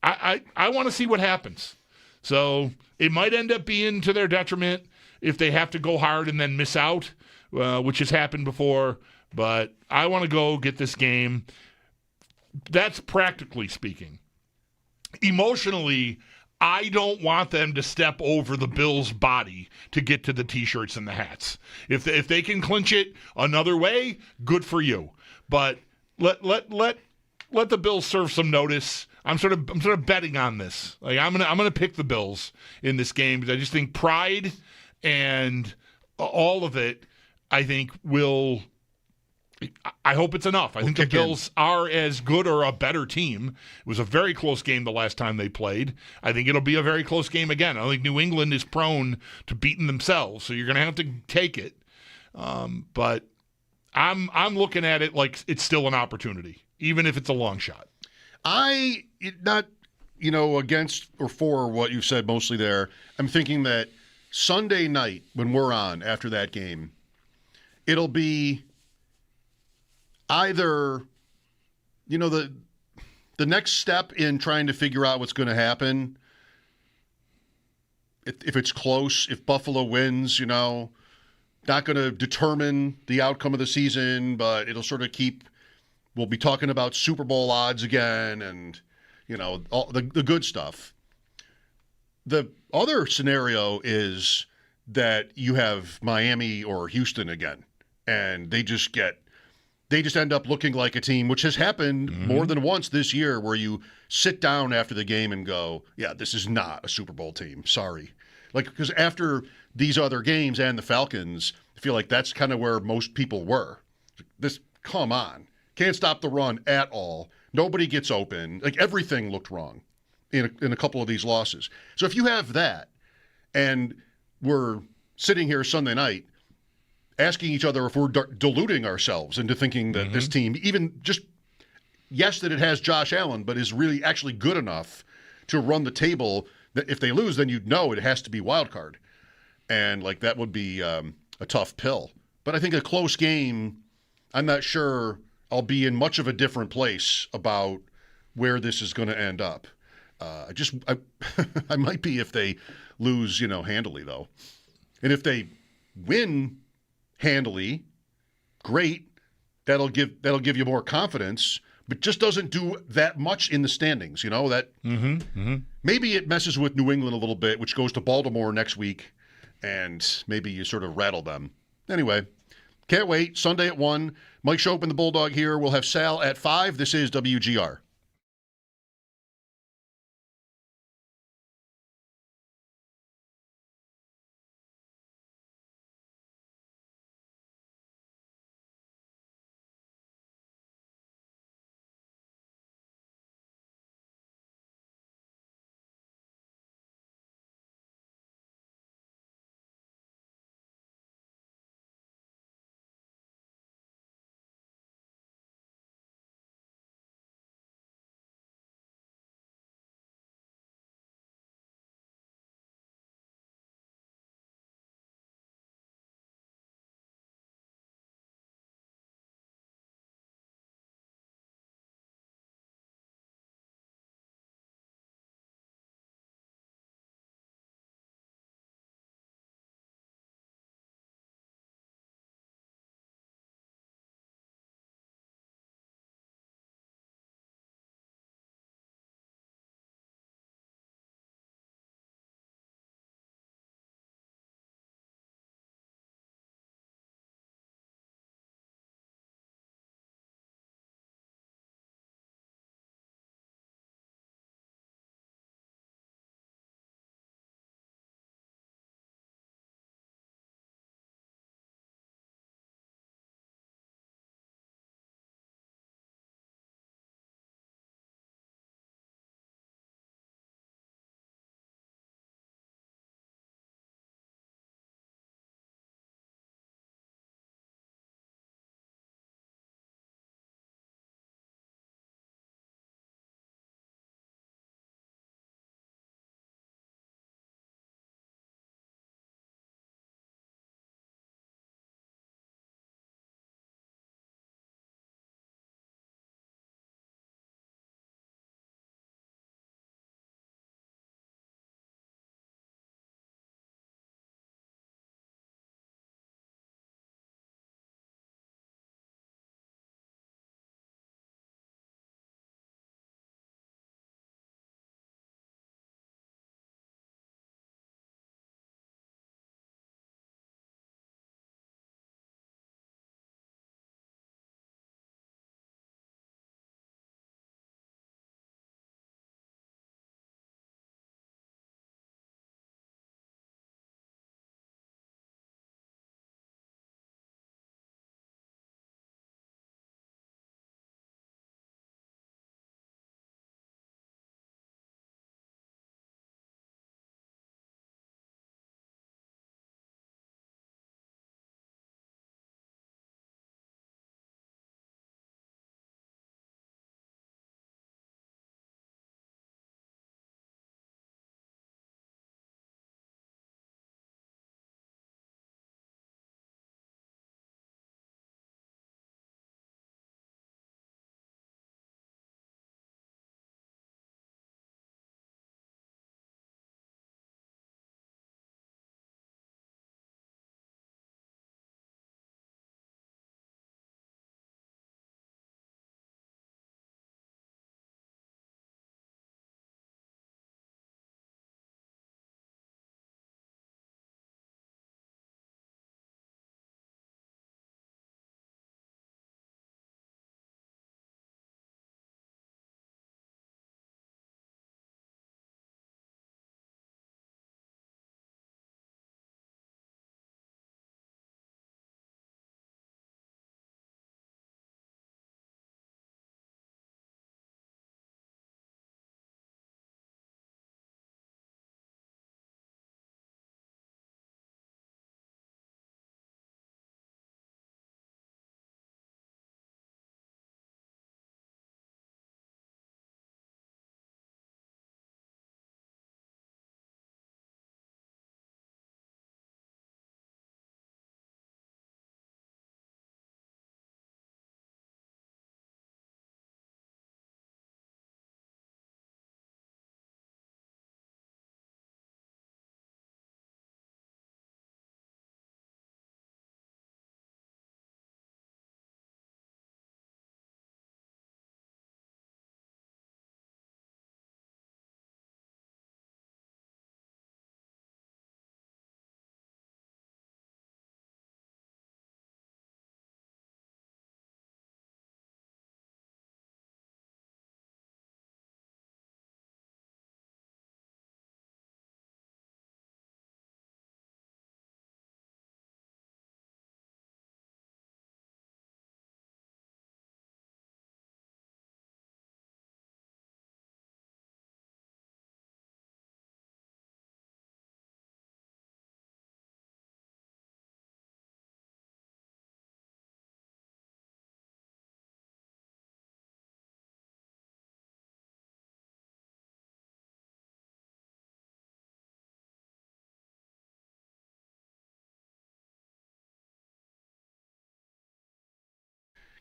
I want to see what happens. So it might end up being to their detriment if they have to go hard and then miss out, which has happened before. But I want to go get this game. That's practically speaking. Emotionally, I don't want them to step over the Bills' body to get to the T-shirts and the hats. If they can clinch it another way, good for you. But let the Bills serve some notice. I'm sort of betting on this. Like I'm gonna pick the Bills in this game because I just think pride and all of it, I think will. I hope it's enough. I think the Bills are as good or a better team. It was a very close game the last time they played. I think it'll be a very close game again. I think New England is prone to beating themselves, so you're going to have to take it. But I'm looking at it like it's still an opportunity, even if it's a long shot. Not against or for what you said mostly there. I'm thinking that Sunday night when we're on after that game, it'll be either, the next step in trying to figure out what's going to happen, if it's close, if Buffalo wins, not going to determine the outcome of the season, but it'll sort of we'll be talking about Super Bowl odds again and, all the good stuff. The other scenario is that you have Miami or Houston again, and they just end up looking like a team, which has happened more than once this year, where you sit down after the game and go, yeah, this is not a Super Bowl team. Sorry. Because after these other games and the Falcons, I feel like that's kind of where most people were. Come on. Can't stop the run at all. Nobody gets open. Everything looked wrong in a couple of these losses. So if you have that, and we're sitting here Sunday night, asking each other if we're deluding ourselves into thinking that this team, even just, yes, that it has Josh Allen, but is really actually good enough to run the table, that if they lose, then you'd know it has to be wild card. And that would be a tough pill. But I think a close game, I'm not sure I'll be in much of a different place about where this is going to end up. I might be if they lose, handily, though. And if they win handily, great. That'll give you more confidence, but just doesn't do that much in the standings. That maybe it messes with New England a little bit, which goes to Baltimore next week, and maybe you sort of rattle them. Anyway, can't wait. Sunday at 1. Mike Schopp and the Bulldog here. We'll have Sal at 5. This is WGR.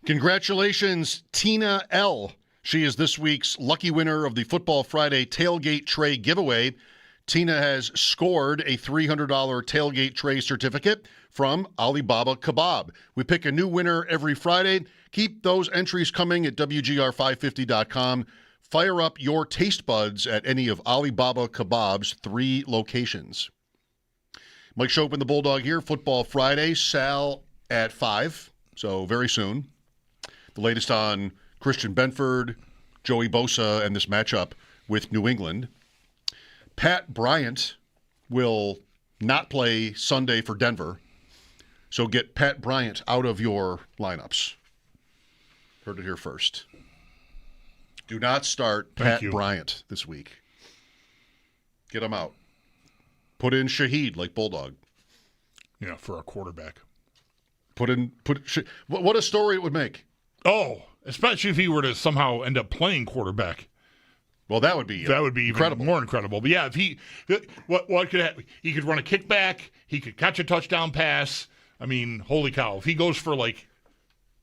Congratulations, Tina L. She is this week's lucky winner of the Football Friday Tailgate Tray giveaway. Tina has scored a $300 tailgate tray certificate from Alibaba Kebab. We pick a new winner every Friday. Keep those entries coming at WGR550.com. Fire up your taste buds at any of Alibaba Kebab's 3 locations. Mike Schopp and the Bulldog here. Football Friday. Sal at 5, so very soon. The latest on Christian Benford, Joey Bosa, and this matchup with New England. Pat Bryant will not play Sunday for Denver, so get Pat Bryant out of your lineups. Heard it here first. Do not start Pat Bryant this week. Get him out. Put in Shaheed like Bulldog. Yeah, for a quarterback. What a story it would make. Oh, especially if he were to somehow end up playing quarterback. Well, that would be incredible. Even more incredible. But yeah, if what could happen? He could run a kickback. He could catch a touchdown pass. I mean, holy cow! If he goes for like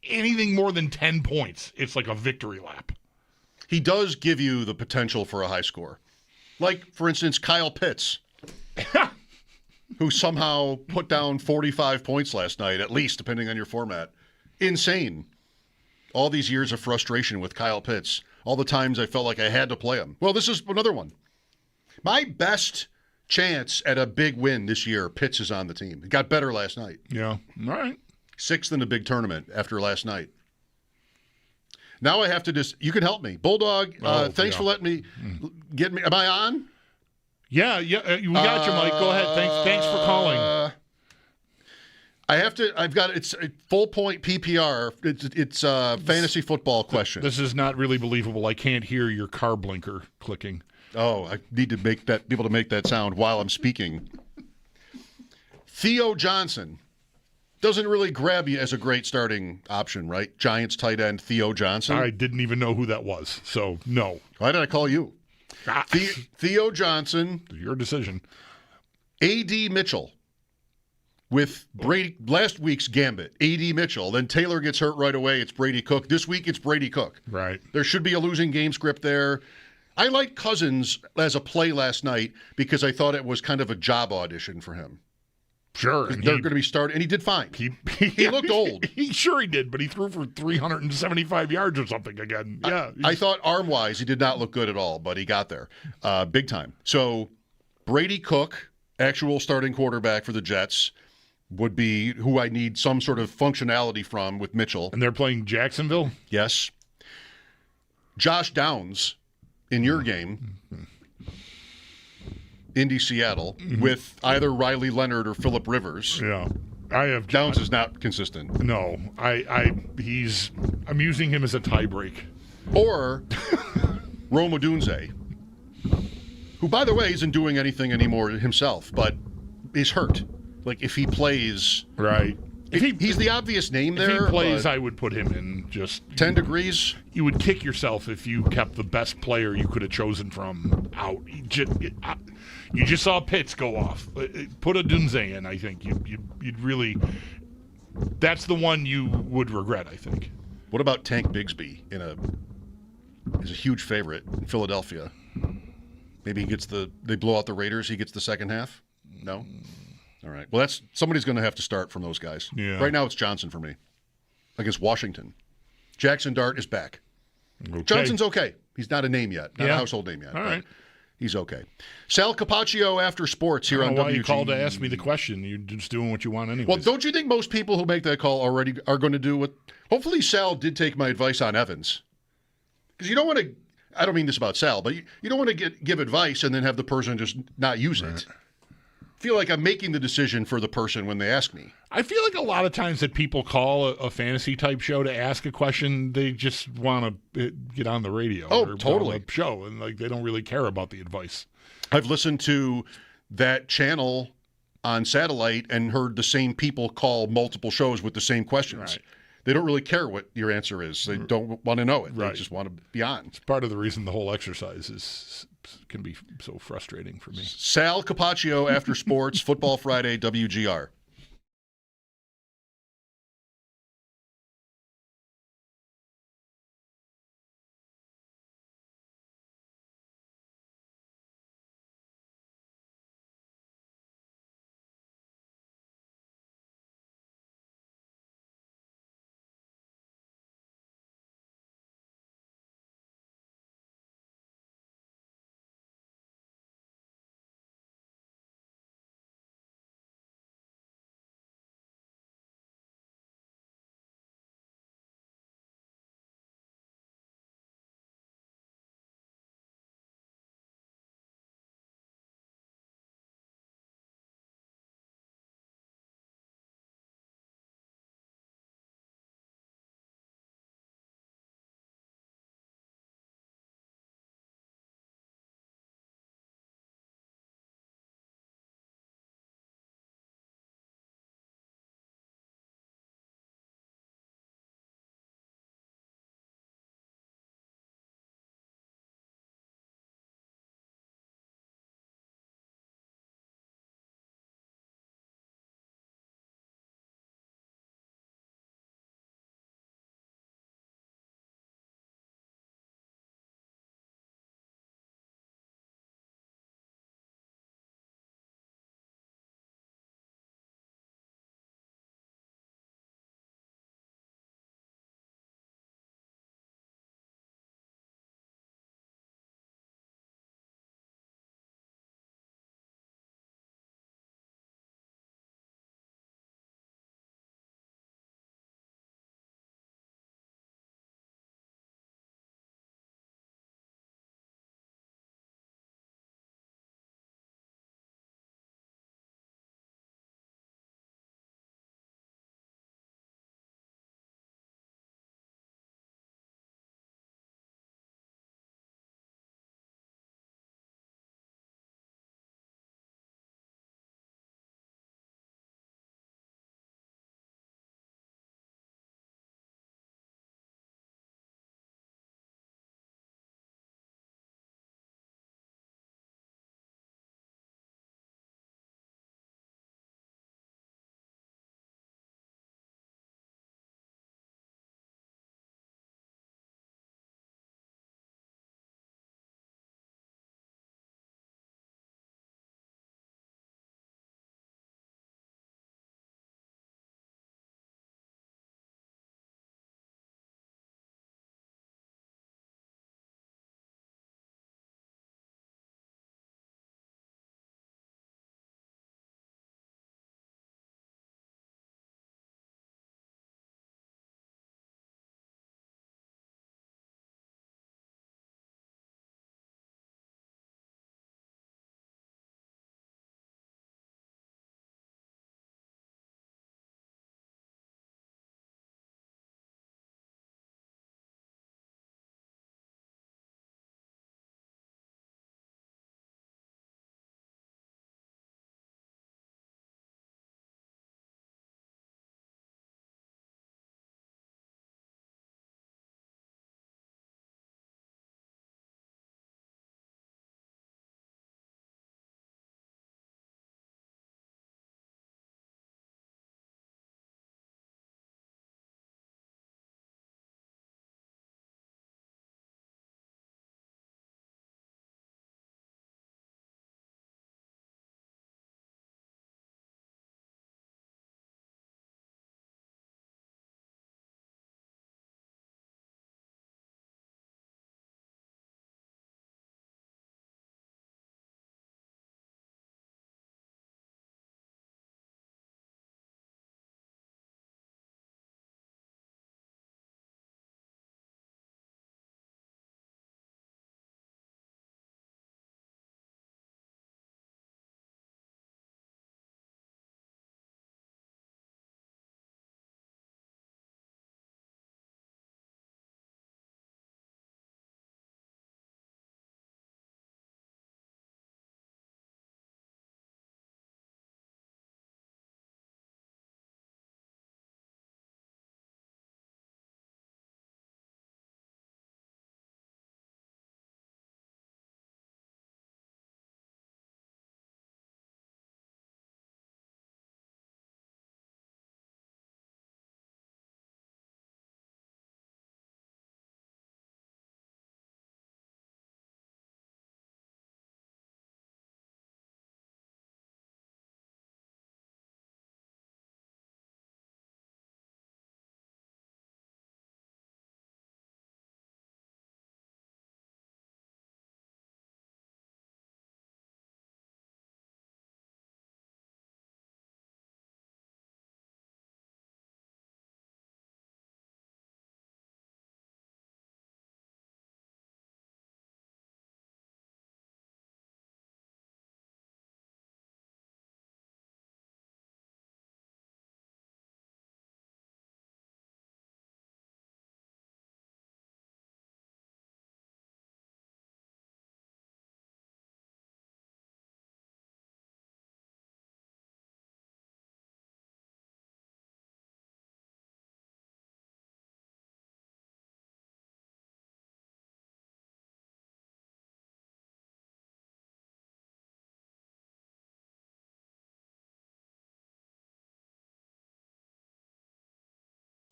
anything more than 10 points, it's like a victory lap. He does give you the potential for a high score, like for instance Kyle Pitts, who somehow put down 45 points last night, at least depending on your format. Insane. All these years of frustration with Kyle Pitts. All the times I felt like I had to play him. Well, this is another one. My best chance at a big win this year, Pitts is on the team. It got better last night. Yeah. All right. 6th in the big tournament after last night. Now I have to you can help me. Bulldog, thanks for letting me get me. Am I on? Yeah. We got you, Mike. Go ahead. Thanks for calling. It's a full point PPR. It's a fantasy football question. This is not really believable. I can't hear your car blinker clicking. Oh, I need to be able to make that sound while I'm speaking. Theo Johnson doesn't really grab you as a great starting option, right? Giants tight end Theo Johnson. I didn't even know who that was, so no. Why did I call you? Theo Johnson. Your decision. A.D. Mitchell. With Brady, last week's gambit, A.D. Mitchell. Then Taylor gets hurt right away. It's Brady Cook. This week, it's Brady Cook. Right. There should be a losing game script there. I liked Cousins as a play last night because I thought it was kind of a job audition for him. Sure. They're going to be starting, and he did fine. He looked old. He did, but he threw for 375 yards or something again. Yeah. I thought arm-wise he did not look good at all, but he got there big time. So Brady Cook, actual starting quarterback for the Jets, would be who I need some sort of functionality from with Mitchell. And they're playing Jacksonville? Yes. Josh Downs in your game, Indy Seattle, with either Riley Leonard or Phillip Rivers. Yeah. I have Downs is not consistent. No. I'm using him as a tiebreak. Or Rome Odunze, who by the way isn't doing anything anymore himself, but is hurt. Like, if he plays... Right. He's the obvious name there. If he plays, I would put him in just... 10 degrees? You would kick yourself if you kept the best player you could have chosen from out. You just saw Pitts go off. Put a Dunze in, I think. You'd really... That's the one you would regret, I think. What about Tank Bigsby is a huge favorite in Philadelphia? Maybe they blow out the Raiders, he gets the second half? No? All right. Well, somebody's going to have to start from those guys. Yeah. Right now, it's Johnson for me against Washington. Jackson Dart is back. Okay. Johnson's okay. He's not a name yet, not a household name yet. All right. He's okay. Sal Capaccio after sports here on WG. Why you called to ask me the question? You're just doing what you want anyway. Well, don't you think most people who make that call already are going to do what? Hopefully, Sal did take my advice on Evans, because you don't want to. I don't mean this about Sal, but you don't want to give advice and then have the person just not use it. Feel like I'm making the decision for the person when they ask me. I feel like a lot of times that people call a fantasy type show to ask a question, they just want to get on the radio. Oh, totally. On a show, and like they don't really care about the advice. I've listened to that channel on satellite and heard the same people call multiple shows with the same questions. Right. They don't really care what your answer is. They don't want to know it. Right. They just want to be on. It's part of the reason the whole exercise can be so frustrating for me. Sal Capaccio after sports, Football Friday, WGR.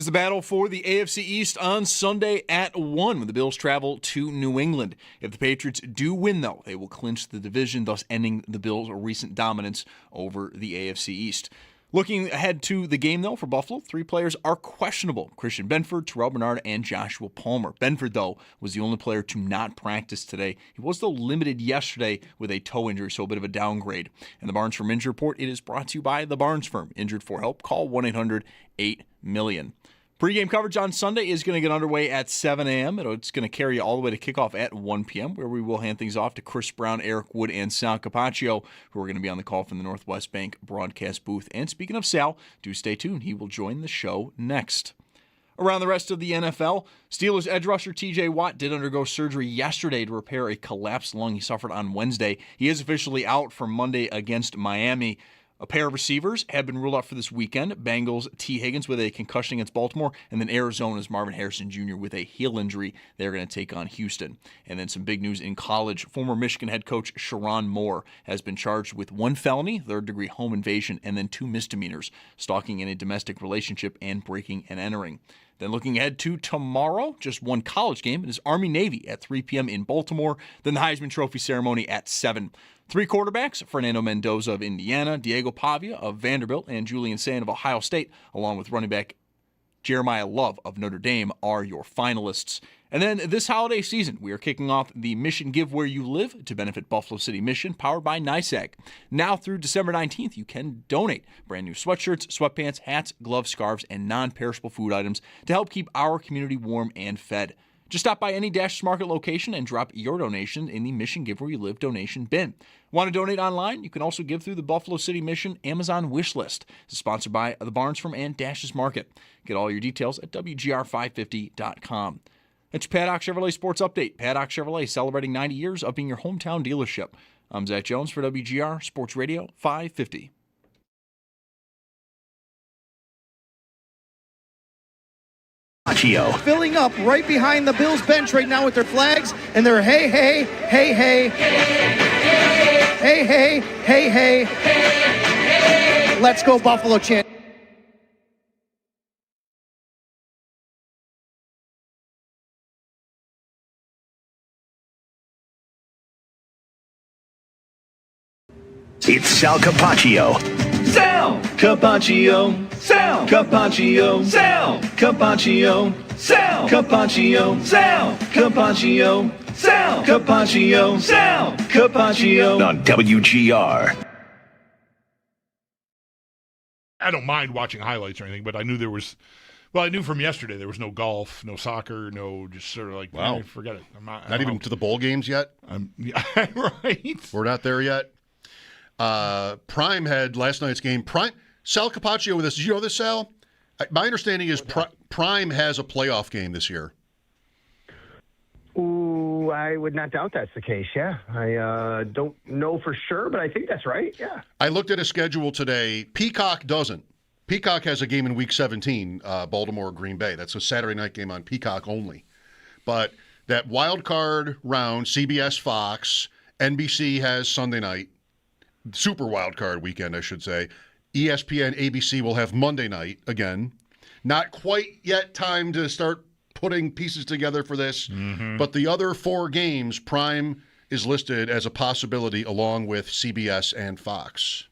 It's the battle for the AFC East on Sunday at 1 when the Bills travel to New England. If the Patriots do win, though, they will clinch the division, thus ending the Bills' recent dominance over the AFC East. Looking ahead to the game, though, for Buffalo, 3 players are questionable: Christian Benford, Terrell Bernard, and Joshua Palmer. Benford, though, was the only player to not practice today. He was, though, limited yesterday with a toe injury, so a bit of a downgrade. And the Barnes Firm Injury Report, it is brought to you by the Barnes Firm. Injured for help? Call 1-800-8-MILLION. Pre-game coverage on Sunday is going to get underway at 7 a.m. It's going to carry you all the way to kickoff at 1 p.m., where we will hand things off to Chris Brown, Eric Wood, and Sal Capaccio, who are going to be on the call from the Northwest Bank broadcast booth. And speaking of Sal, do stay tuned. He will join the show next. Around the rest of the NFL, Steelers edge rusher TJ Watt did undergo surgery yesterday to repair a collapsed lung he suffered on Wednesday. He is officially out for Monday against Miami. A pair of receivers have been ruled out for this weekend. Bengals' T. Higgins with a concussion against Baltimore, and then Arizona's Marvin Harrison Jr. with a heel injury. They're going to take on Houston. And then some big news in college. Former Michigan head coach Sharon Moore has been charged with 1 felony, third-degree home invasion, and then 2 misdemeanors, stalking in a domestic relationship and breaking and entering. Then looking ahead to tomorrow, just one college game. It is Army-Navy at 3 p.m. in Baltimore. Then the Heisman Trophy ceremony at 7. 3 quarterbacks: Fernando Mendoza of Indiana, Diego Pavia of Vanderbilt, and Julian Sand of Ohio State, along with running back Jeremiah Love of Notre Dame, are your finalists. And then this holiday season, we are kicking off the Mission Give Where You Live to benefit Buffalo City Mission, powered by NYSAG. Now through December 19th, you can donate brand new sweatshirts, sweatpants, hats, gloves, scarves, and non-perishable food items to help keep our community warm and fed. Just stop by any Dash's Market location and drop your donation in the Mission Give Where You Live donation bin. Want to donate online? You can also give through the Buffalo City Mission Amazon wish list. It's sponsored by the Barnes Firm and Dash's Market. Get all your details at WGR550.com. That's your Paddock Chevrolet Sports Update. Paddock Chevrolet celebrating 90 years of being your hometown dealership. I'm Zach Jones for WGR Sports Radio 550. Filling up right behind the Bills bench right now with their flags and their hey, hey, hey, hey, hey, hey, hey, hey, let's go Buffalo chant. It's Sal Capaccio. Sal Capaccio. Sal Capaccio. Sal Capaccio. Sal Capaccio. Sal Capaccio. Sal Capaccio. Sal Capaccio. On WGR. I don't mind watching highlights or anything, but I knew I knew from yesterday there was no golf, no soccer, no just sort of like, wow, forget it. I'm not even to the bowl games yet? Yeah, right. We're not there yet. Prime had last night's game. Sal Capaccio with us. Did you know this, Sal? My understanding is Prime has a playoff game this year. Ooh, I would not doubt that's the case, yeah. I don't know for sure, but I think that's right, yeah. I looked at a schedule today. Peacock doesn't. Peacock has a game in Week 17, Baltimore-Green Bay. That's a Saturday night game on Peacock only. But that wild card round, CBS, Fox, NBC has Sunday night. Super wild card weekend, I should say. ESPN, ABC will have Monday night again. Not quite yet time to start putting pieces together for this, but the other 4 games, Prime is listed as a possibility along with CBS and Fox.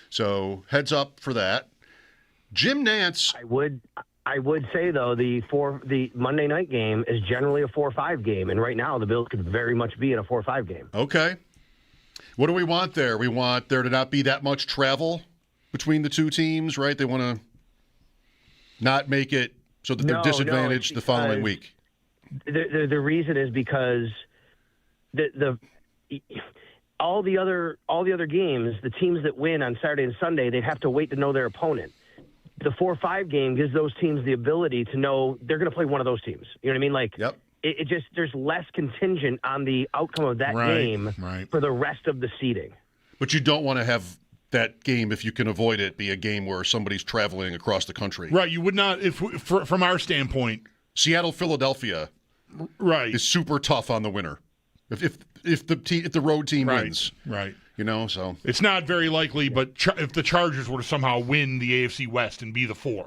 So heads up for that. Jim Nantz. I would say though the Monday night game is generally a 4-5 game, and right now the Bills could very much be in a 4-5 game. Okay. What do we want there? We want there to not be that much travel between the two teams, right? They want to not make it so that they're disadvantaged the following week. The reason is because all the other games, the teams that win on Saturday and Sunday, they'd have to wait to know their opponent. The 4-5 game gives those teams the ability to know they're going to play one of those teams. You know what I mean? Like, yep. It just, there's less contingent on the outcome of that game for the rest of the seeding. But you don't want to have that game, if you can avoid it, be a game where somebody's traveling across the country. Right. You would not, from our standpoint. Seattle, Philadelphia is super tough on the winner. If if the road team right, wins. Right. So it's not very likely, but if the Chargers were to somehow win the AFC West and be the 4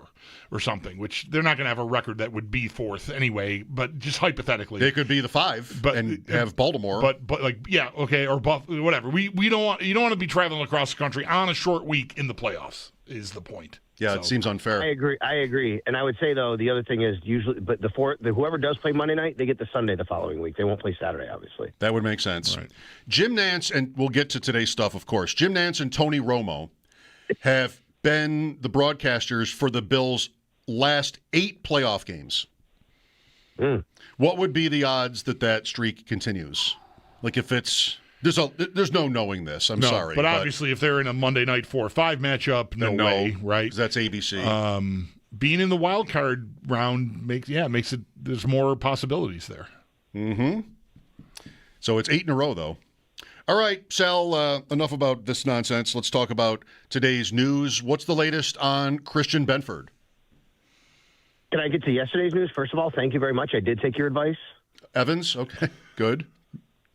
or something, which they're not going to have a record that would be 4th anyway, but just hypothetically. They could be the 5 and have Baltimore. But like, yeah, okay, or whatever. You don't want to be traveling across the country on a short week in the playoffs is the point. Yeah, it seems unfair. I agree. And I would say, though, the other thing is usually, but whoever does play Monday night, they get the Sunday the following week. They won't play Saturday, obviously. That would make sense. Right. Jim Nantz, and we'll get to today's stuff, of course. Jim Nantz and Tony Romo have been the broadcasters for the Bills' last 8 playoff games. What would be the odds that streak continues? Like if it's... There's no knowing this. I'm sorry. But obviously, if they're in a Monday night 4-5 matchup, no way, right? That's ABC. Being in the wild card round makes it. There's more possibilities there. Mm-hmm. So it's 8 in a row, though. All right, Sal. Enough about this nonsense. Let's talk about today's news. What's the latest on Christian Benford? Can I get to yesterday's news? First of all, thank you very much. I did take your advice. Evans, okay, good.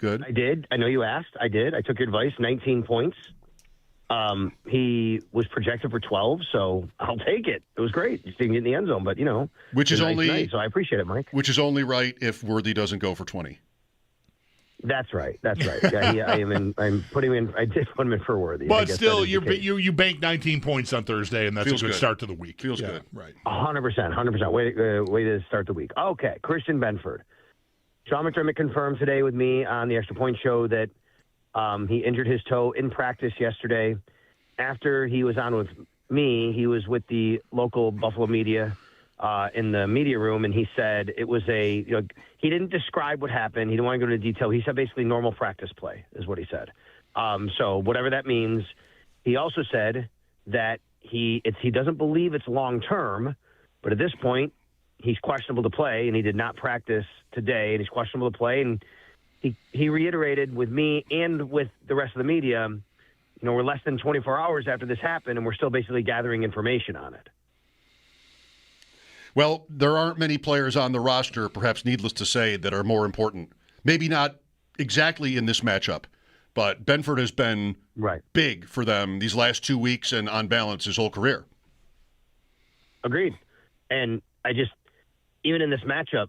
I did. I know you asked. I did. I took your advice. 19 points. He was projected for 12, so I'll take it. It was great. Just didn't get in the end zone, but which is nice only night, so I appreciate it, Mike. Which is only right if Worthy doesn't go for 20. That's right. Yeah, I'm putting him in. I did put him in for Worthy. But still, you banked 19 points on Thursday, and that's a good start to the week. Feels good. Right. 100%. Way to start the week. Okay, Christian Benford. Sean McDermott confirmed today with me on the Extra Point Show that he injured his toe in practice yesterday. After he was on with me, he was with the local Buffalo media in the media room, and he said it was he didn't describe what happened. He didn't want to go into detail. He said basically normal practice play is what he said. So whatever that means. He also said that he doesn't believe it's long-term, but at this point, he's questionable to play, and he did not practice today, and he's questionable to play. And he reiterated with me and with the rest of the media, we're less than 24 hours after this happened, and we're still basically gathering information on it. Well, there aren't many players on the roster, perhaps needless to say, that are more important. Maybe not exactly in this matchup, but Benford has been big for them these last 2 weeks and on balance his whole career. Agreed. And even in this matchup,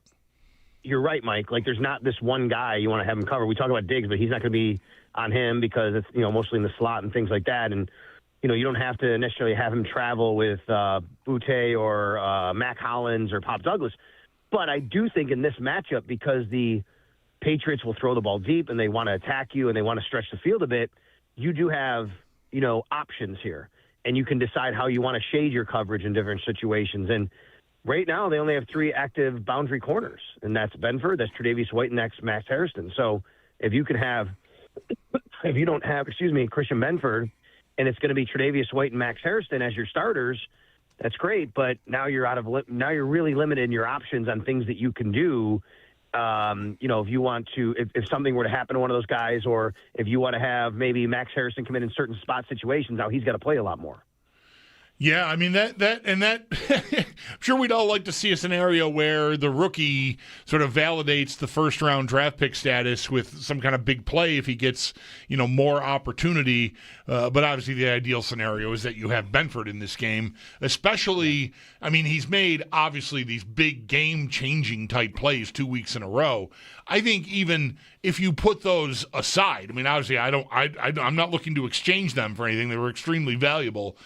you're right, Mike. Like, there's not this one guy you want to have him cover. We talk about Diggs, but he's not going to be on him because it's, mostly in the slot and things like that. And, you don't have to necessarily have him travel with Boutte or Mac Hollins or Pop Douglas. But I do think in this matchup, because the Patriots will throw the ball deep and they want to attack you and they want to stretch the field a bit, you do have, options here. And you can decide how you want to shade your coverage in different situations. And right now, they only have 3 active boundary corners, and that's Benford, that's Tre'Davious White, and that's Max Hairston. So if you don't have, Christian Benford, and it's going to be Tre'Davious White and Max Hairston as your starters, that's great. But now you're really limited in your options on things that you can do. If you want to, if something were to happen to one of those guys, or if you want to have maybe Max Hairston come in certain spot situations, now he's got to play a lot more. Yeah, I mean, that I'm sure we'd all like to see a scenario where the rookie sort of validates the first-round draft pick status with some kind of big play if he gets, more opportunity. But obviously the ideal scenario is that you have Benford in this game, especially, he's made, obviously, these big game-changing type plays 2 weeks in a row. I think even if you put those aside, obviously I'm not looking to exchange them for anything. They were extremely valuable.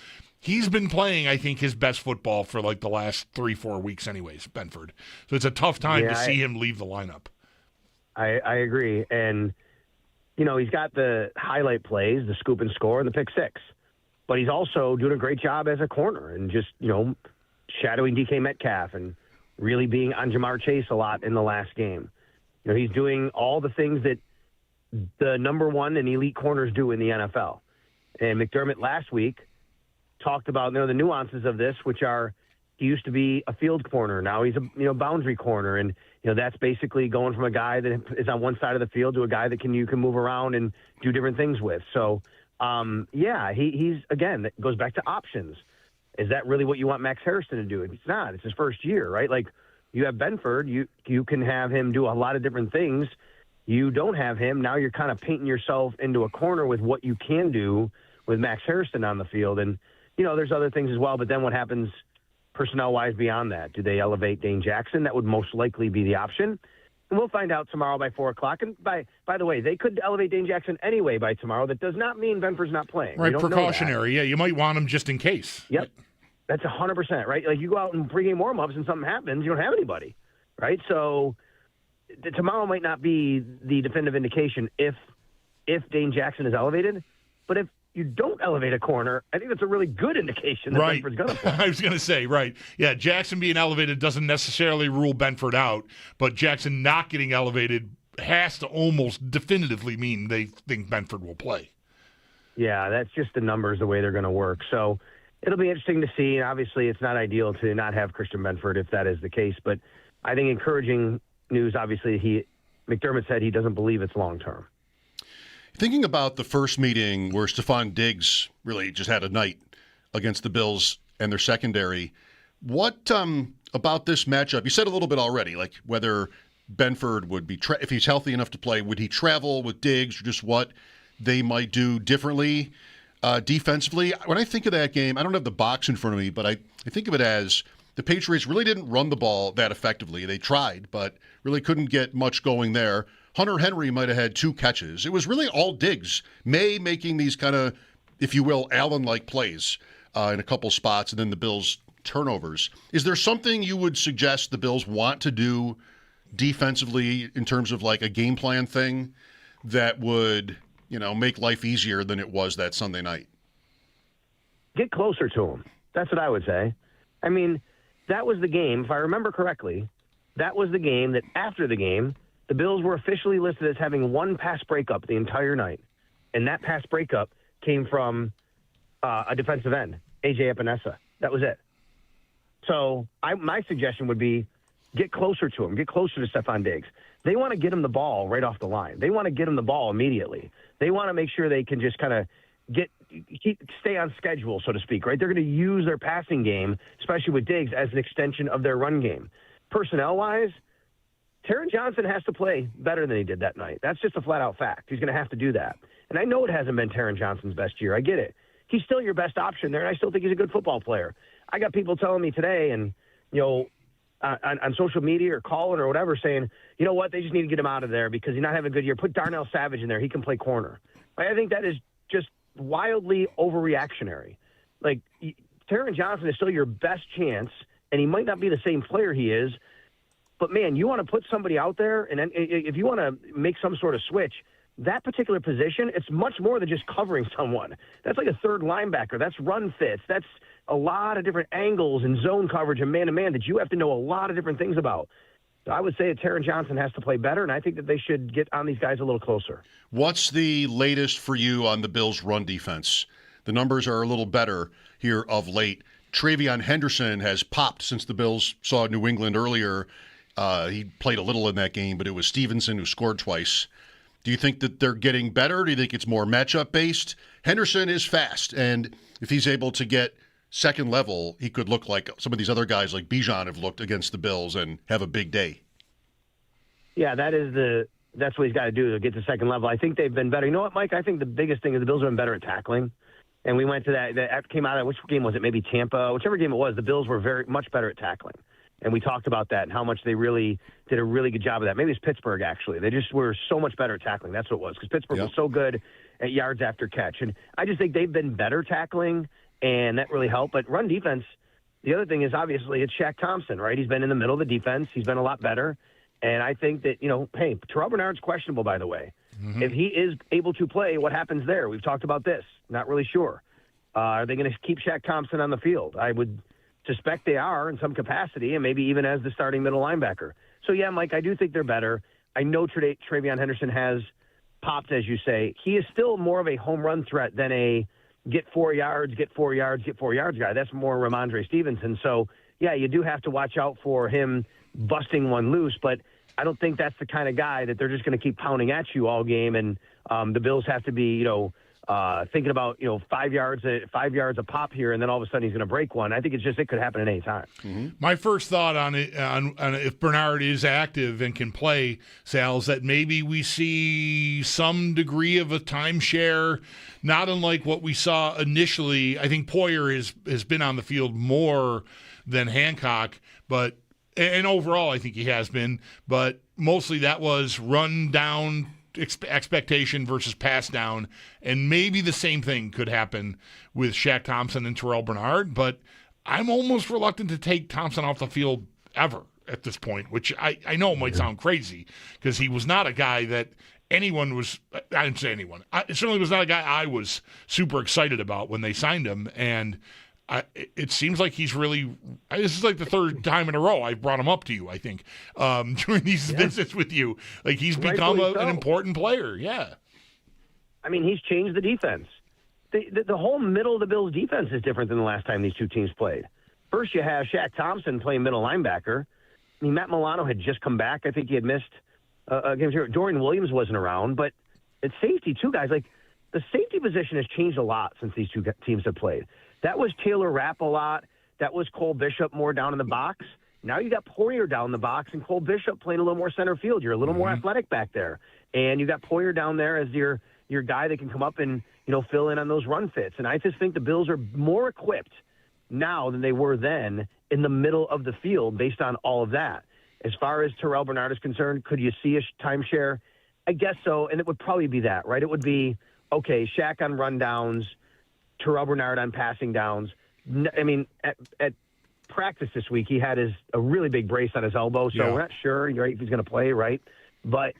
He's been playing, I think, his best football for like the last 3-4 weeks anyways, Benford. So it's a tough time to see him leave the lineup. I agree. And, he's got the highlight plays, the scoop and score, and the pick six. But he's also doing a great job as a corner and just, shadowing DK Metcalf and really being on Jamar Chase a lot in the last game. He's doing all the things that the number one and elite corners do in the NFL. And McDermott last week talked about the nuances of this, which are he used to be a field corner. Now he's a boundary corner. And, that's basically going from a guy that is on one side of the field to a guy that you can move around and do different things with. So, he's, again, that goes back to options. Is that really what you want Max Hairston to do? It's not. It's his first year, right? Like, you have Benford. You can have him do a lot of different things. You don't have him. Now you're kind of painting yourself into a corner with what you can do with Max Harrison on the field. And, there's other things as well. But then what happens personnel-wise beyond that? Do they elevate Dane Jackson? That would most likely be the option. And we'll find out tomorrow by 4 o'clock. And by the way, they could elevate Dane Jackson anyway by tomorrow. That does not mean Benford's not playing. Right, precautionary. Yeah, you might want him just in case. Yep. That's 100%, right? Like, you go out in pregame warm-ups and something happens, you don't have anybody, right? So tomorrow might not be the definitive indication if Dane Jackson is elevated, but if you don't elevate a corner, I think that's a really good indication that right. Benford's going to play. I was going to say, right. Yeah, Jackson being elevated doesn't necessarily rule Benford out, but Jackson not getting elevated has to almost definitively mean they think Benford will play. Yeah, that's just the numbers, the way they're going to work. So it'll be interesting to see. Obviously, it's not ideal to not have Christian Benford if that is the case, but I think encouraging news, obviously, McDermott said he doesn't believe it's long-term. Thinking about the first meeting where Stephon Diggs really just had a night against the Bills and their secondary, what about this matchup? You said a little bit already, like whether Benford would be, if he's healthy enough to play, would he travel with Diggs, or just what they might do differently defensively? When I think of that game, I don't have the box in front of me, but I think of it as the Patriots really didn't run the ball that effectively. They tried, but really couldn't get much going there. Hunter Henry might have had 2 catches. It was really all Diggs. May making these kind of, if you will, Allen-like plays in a couple spots, and then the Bills' turnovers. Is there something you would suggest the Bills want to do defensively in terms of like a game plan thing that would, make life easier than it was that Sunday night? Get closer to him. That's what I would say. I mean, that was the game, if I remember correctly, that was the game that after the game, the Bills were officially listed as having 1 pass breakup the entire night. And that pass breakup came from a defensive end, A.J. Epinesa. That was it. So my suggestion would be get closer to him, get closer to Stephon Diggs. They want to get him the ball right off the line. They want to get him the ball immediately. They want to make sure they can just kind of stay on schedule, so to speak, right? They're going to use their passing game, especially with Diggs, as an extension of their run game. Personnel-wise, Taron Johnson has to play better than he did that night. That's just a flat-out fact. He's going to have to do that. And I know it hasn't been Taron Johnson's best year. I get it. He's still your best option there, and I still think he's a good football player. I got people telling me today and, on social media or calling or whatever saying, you know what, they just need to get him out of there because he's not having a good year. Put Darnell Savage in there. He can play corner. I think that is just wildly overreactionary. Like, Taron Johnson is still your best chance, and he might not be the same player he is, but, man, you want to put somebody out there, and then if you want to make some sort of switch, that particular position, it's much more than just covering someone. That's like a third linebacker. That's run fits. That's a lot of different angles and zone coverage and man-to-man that you have to know a lot of different things about. So I would say that Taron Johnson has to play better, and I think that they should get on these guys a little closer. What's the latest for you on the Bills' run defense? The numbers are a little better here of late. Travion Henderson has popped since the Bills saw New England earlier. He played a little in that game, but it was Stevenson who scored twice. Do you think that they're getting better? Do you think it's more matchup-based? Henderson is fast, and if he's able to get second level, he could look like some of these other guys like Bijan have looked against the Bills and have a big day. Yeah, that's what he's got to do to get to second level. I think they've been better. You know what, Mike? I think the biggest thing is the Bills have been better at tackling. And we went to that came out of, which game was it? Maybe Tampa, whichever game it was. The Bills were very much better at tackling. And we talked about that and how much they really did a really good job of that. Maybe it's Pittsburgh, actually. They just were so much better at tackling. That's what it was, because Pittsburgh was so good at yards after catch. And I just think they've been better tackling, and that really helped. But run defense, the other thing is obviously it's Shaq Thompson, right? He's been in the middle of the defense. He's been a lot better. And I think that, hey, Terrell Bernard's questionable, by the way. Mm-hmm. If he is able to play, what happens there? We've talked about this. Not really sure. Are they going to keep Shaq Thompson on the field? I would suspect they are in some capacity, and maybe even as the starting middle linebacker. So, yeah, Mike, I do think they're better. I know Travion Henderson has popped, as you say. He is still more of a home run threat than a get 4 yards guy. That's more Ramondre Stevenson. So, yeah, you do have to watch out for him busting one loose, but I don't think that's the kind of guy that they're just going to keep pounding at you all game, and the Bills have to be, thinking about 5 yards a pop here, and then all of a sudden he's going to break one. I think it could happen at any time. Mm-hmm. My first thought on it, on if Bernard is active and can play, Sal, is that maybe we see some degree of a timeshare, not unlike what we saw initially. I think Poyer has been on the field more than Hancock, and overall I think he has been, but mostly that was run down expectation versus pass down, and maybe the same thing could happen with Shaq Thompson and Terrell Bernard, but I'm almost reluctant to take Thompson off the field ever at this point, which I know might sound crazy because he was not a guy that anyone was, I didn't say anyone, it certainly was not a guy I was super excited about when they signed him, and it seems like he's really, this is like the third time in a row I've brought him up to you, I think, during these visits with you. Like, he's become an important player, yeah. I mean, he's changed the defense. The whole middle of the Bills' defense is different than the last time these two teams played. First, you have Shaq Thompson playing middle linebacker. I mean, Matt Milano had just come back. I think he had missed games here. Dorian Williams wasn't around, but at safety, too, guys. Like, the safety position has changed a lot since these two teams have played. That was Taylor Rapp a lot. That was Cole Bishop more down in the box. Now you got Poyer down in the box and Cole Bishop playing a little more center field. You're a little more athletic back there. And you got Poyer down there as your guy that can come up and, fill in on those run fits. And I just think the Bills are more equipped now than they were then in the middle of the field based on all of that. As far as Terrell Bernard is concerned, could you see a timeshare? I guess so, and it would probably be that, right? It would be, okay, Shaq on rundowns, Terrell Bernard on passing downs. I mean, at practice this week, he had a really big brace on his elbow, so we're not sure right, if he's going to play, right? But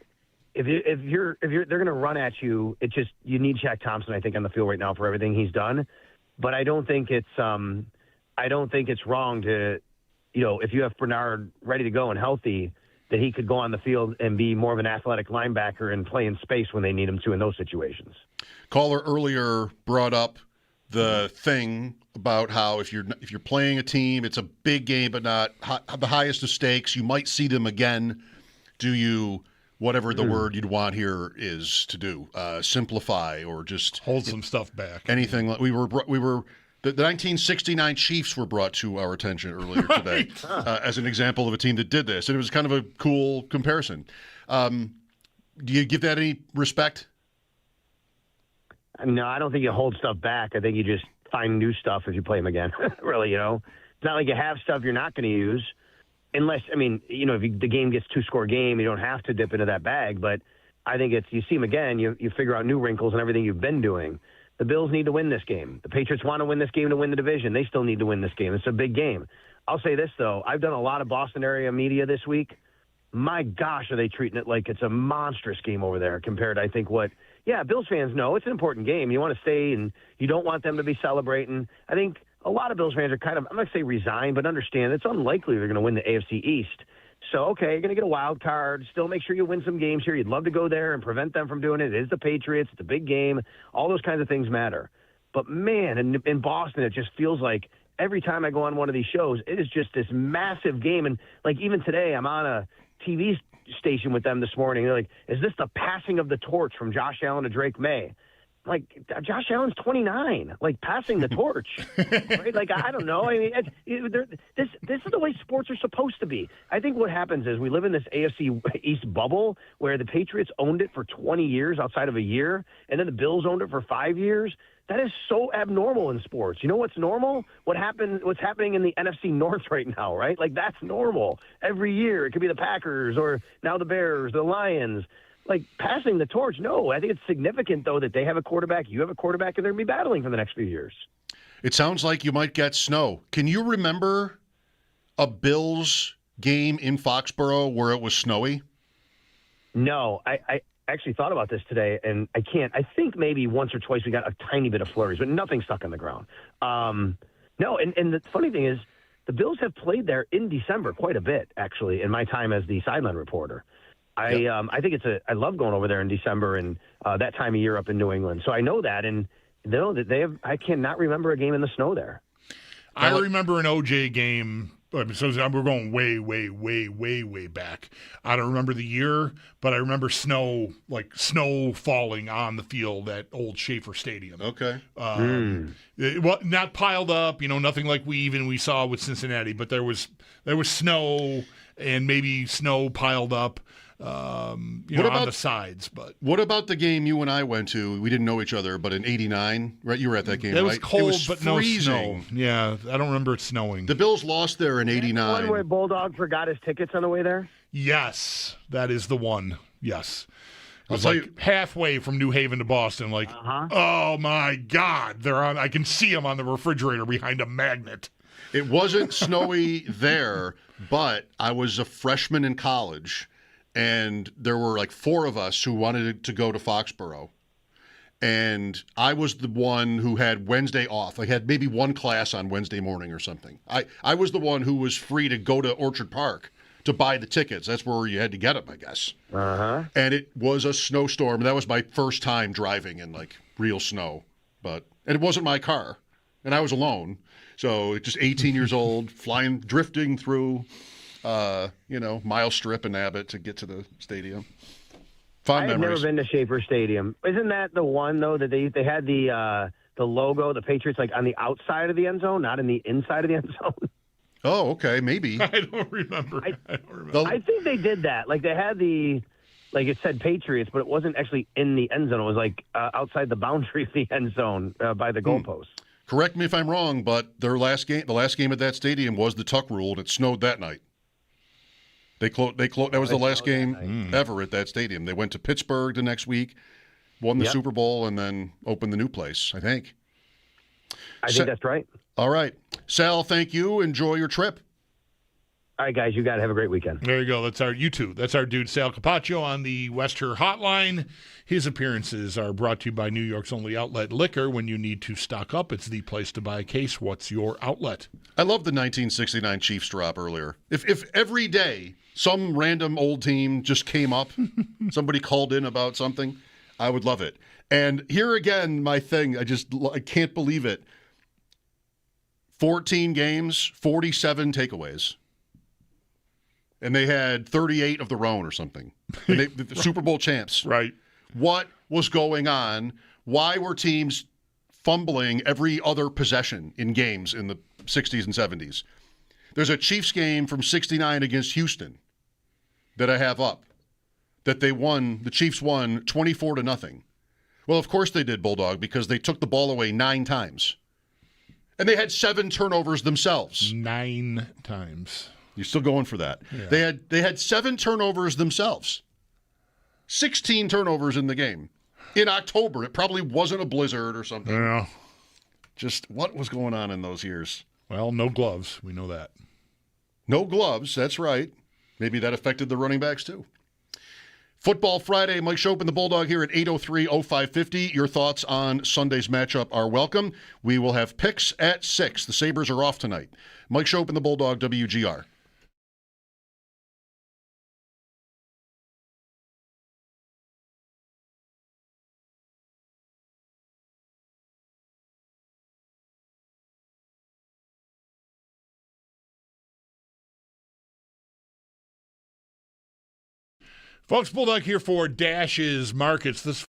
if they're going to run at you, you need Shaq Thompson, I think, on the field right now for everything he's done. But I don't think it's wrong to, if you have Bernard ready to go and healthy, that he could go on the field and be more of an athletic linebacker and play in space when they need him to in those situations. Caller earlier brought up the thing about how if you're playing a team, it's a big game, but not the highest of stakes. You might see them again. Do you, whatever the word you'd want here is to do, simplify or just hold some stuff back? Anything like we were. The 1969 Chiefs were brought to our attention earlier today as an example of a team that did this, and it was kind of a cool comparison. Do you give that any respect? No, I don't think you hold stuff back. I think you just find new stuff if you play them again. Really, it's not like you have stuff you're not going to use, unless if the game gets 2-score game, you don't have to dip into that bag. But I think you see them again, you figure out new wrinkles and everything you've been doing. The Bills need to win this game. The Patriots want to win this game to win the division. They still need to win this game. It's a big game. I'll say this, though. I've done a lot of Boston area media this week. My gosh, are they treating it like it's a monstrous game over there compared to, I think, Bills fans know it's an important game. You want to stay, and you don't want them to be celebrating. I think a lot of Bills fans are kind of, I'm not going to say resigned, but understand it's unlikely they're going to win the AFC East. So, okay, you're going to get a wild card. Still make sure you win some games here. You'd love to go there and prevent them from doing it. It is the Patriots. It's a big game. All those kinds of things matter. But, man, in Boston, it just feels like every time I go on one of these shows, it is just this massive game. And, like, even today, I'm on a TV station with them this morning. They're like, is this the passing of the torch from Josh Allen to Drake May? Like, Josh Allen's 29, like passing the torch, right? Like, I don't know. I mean, this is the way sports are supposed to be. I think what happens is we live in this AFC East bubble where the Patriots owned it for 20 years outside of a year, and then the Bills owned it for 5 years. That is so abnormal in sports. You know what's normal? What's happening in the NFC North right now, right? Like, that's normal. Every year, it could be the Packers or now the Bears, the Lions. Like, passing the torch, no. I think it's significant, though, that they have a quarterback, you have a quarterback, and they're going to be battling for the next few years. It sounds like you might get snow. Can you remember a Bills game in Foxborough where it was snowy? No. I actually thought about this today, and I can't. I think maybe once or twice we got a tiny bit of flurries, but nothing stuck on the ground. No, and the funny thing is the Bills have played there in December quite a bit, actually, in my time as the sideline reporter. I think I love going over there in December and that time of year up in New England. So I know that, and know that I cannot remember a game in the snow there. I remember an OJ game I mean, so we're going way, way, way, way, way back. I don't remember the year, but I remember snow falling on the field at Old Schaefer Stadium. Okay. Not piled up, nothing like we saw with Cincinnati, but there was snow and maybe snow piled up. On the sides, but what about the game you and I went to? We didn't know each other, but in '89, right? You were at that game, it right? was cold, it was but freezing. no snow. Yeah, I don't remember it snowing. The Bills lost there in '89. The one where Bulldog forgot his tickets on the way there. Yes, that is the one. Yes, it was I'll like tell you, halfway from New Haven to Boston. Like, oh my God, they're on. I can see them on the refrigerator behind a magnet. it wasn't snowy there, but I was a freshman in college. And there were like 4 of us who wanted to go to Foxborough. And I was the one who had Wednesday off. I had maybe one class on Wednesday morning or something. I was the one who was free to go to Orchard Park to buy the tickets. That's where you had to get them, I guess. And it was a snowstorm. That was my first time driving in like real snow. And it wasn't my car. And I was alone. So just 18 years old, drifting through... Mile Strip and Abbott to get to the stadium. Fond I've memories. never been to Schaefer Stadium. Isn't that the one though that they had the logo, the Patriots, like on the outside of the end zone, not in the inside of the end zone? Oh, okay, maybe. I don't remember. I think they did that. Like they had it said Patriots, but it wasn't actually in the end zone. It was like outside the boundary of the end zone by the goalpost. Correct me if I'm wrong, but the last game at that stadium was the tuck rule, and it snowed that night. That was the last game ever at that stadium. They went to Pittsburgh the next week, won the Super Bowl, and then opened the new place, I think. I think that's right. All right. Sal, thank you. Enjoy your trip. All right, guys, you got to have a great weekend. There you go. That's our dude, Sal Capaccio, on the Wester Hotline. His appearances are brought to you by New York's only outlet liquor. When you need to stock up, it's the place to buy a case. What's your outlet? I love the 1969 Chiefs drop earlier. If every day some random old team just came up, somebody called in about something, I would love it. And here again, my thing, I can't believe it. 14 games, 47 takeaways. And they had 38 of their own or something. And the Super Bowl champs. Right. What was going on? Why were teams fumbling every other possession in games in the 60s and 70s? There's a Chiefs game from 69 against Houston that I have up that the Chiefs won 24-0. Well, of course they did, Bulldog, because they took the ball away 9 times. And they had 7 turnovers themselves. 9 times. You're still going for that. Yeah. They had 7 turnovers themselves. 16 turnovers in the game. In October. It probably wasn't a blizzard or something. Yeah. Just what was going on in those years? Well, no gloves. We know that. No gloves. That's right. Maybe that affected the running backs too. Football Friday, Mike Schopp and the Bulldog here at 803-0550. Your thoughts on Sunday's matchup are welcome. We will have picks at 6. The Sabres are off tonight. Mike Schopp and the Bulldog, WGR. Folks, Bulldog here for Dash's Markets. This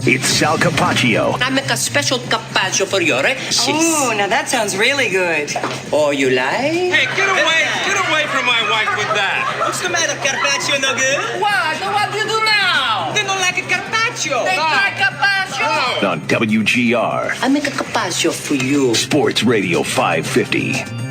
It's Sal Capaccio. I make a special carpaccio for your sis. Oh, now that sounds really good. Oh, you like? Hey, get away from my wife with that. What's the matter, carpaccio no good? What do you do now? They don't like a carpaccio. They like carpaccio. On WGR. I make a carpaccio for you. Sports Radio 550.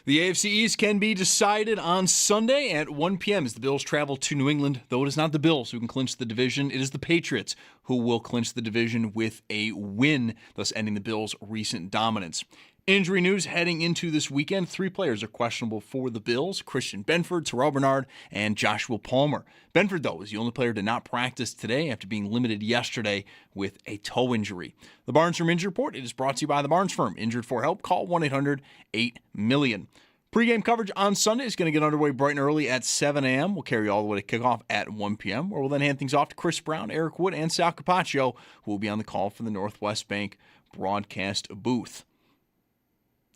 The AFC East can be decided on Sunday at 1 p.m. as the Bills travel to New England, though it is not the Bills who can clinch the division. It is the Patriots who will clinch the division with a win, thus ending the Bills' recent dominance. Injury news heading into this weekend. 3 players are questionable for the Bills: Christian Benford, Terrell Bernard, and Joshua Palmer. Benford, though, is the only player to not practice today after being limited yesterday with a toe injury. The Barnes Firm Injury Report, it is brought to you by the Barnes Firm. Injured for help? Call 1-800-8-MILLION. Pre-game coverage on Sunday is going to get underway bright and early at 7 a.m. We'll carry all the way to kickoff at 1 p.m., where we'll then hand things off to Chris Brown, Eric Wood, and Sal Capaccio, who will be on the call from the Northwest Bank broadcast booth.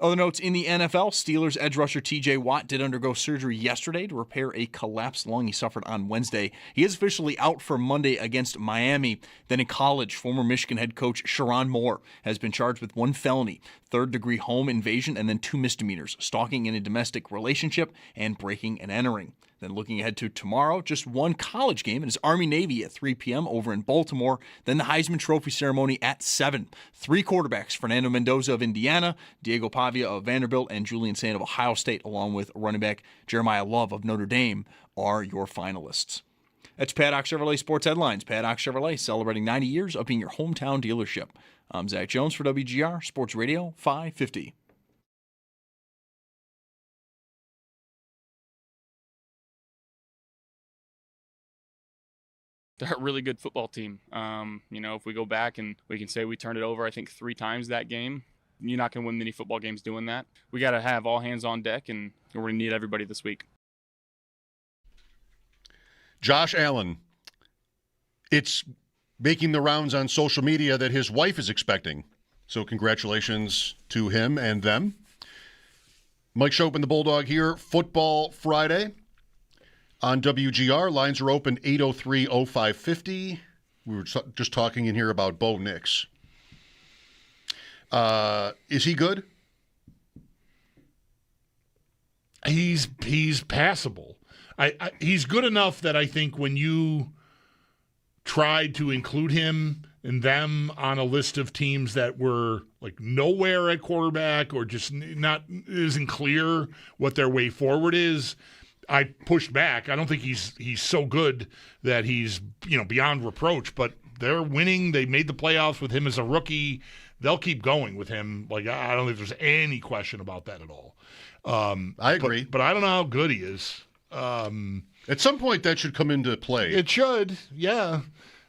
Other notes in the NFL, Steelers edge rusher TJ Watt did undergo surgery yesterday to repair a collapsed lung he suffered on Wednesday. He is officially out for Monday against Miami. Then in college, former Michigan head coach Sherrone Moore has been charged with 1 felony, 3rd-degree home invasion, and then 2 misdemeanors, stalking in a domestic relationship and breaking and entering. Then looking ahead to tomorrow, just one college game, and it's Army-Navy at 3 p.m. over in Baltimore. Then the Heisman Trophy ceremony at 7. 3 quarterbacks, Fernando Mendoza of Indiana, Diego Pavia of Vanderbilt, and Julian Sand of Ohio State, along with running back Jeremiah Love of Notre Dame, are your finalists. That's Paddock Chevrolet Sports Headlines. Paddock Chevrolet celebrating 90 years of being your hometown dealership. I'm Zach Jones for WGR Sports Radio 550. They're a really good football team. If we go back and we can say we turned it over, I think 3 times that game, you're not going to win many football games doing that. We got to have all hands on deck, and we're going to need everybody this week. Josh Allen, it's making the rounds on social media that his wife is expecting. So congratulations to him and them. Mike Schopp and the Bulldog here. Football Friday. On WGR, lines are open 803-0550. We were just talking in here about Bo Nix. Is he good? He's passable. He's good enough that I think when you tried to include him and them on a list of teams that were like nowhere at quarterback or just isn't clear what their way forward is, I pushed back. I don't think he's so good that he's beyond reproach, but they're winning. They made the playoffs with him as a rookie. They'll keep going with him. Like, I don't think there's any question about that at all. I agree. But I don't know how good he is. At some point, that should come into play. It should, yeah.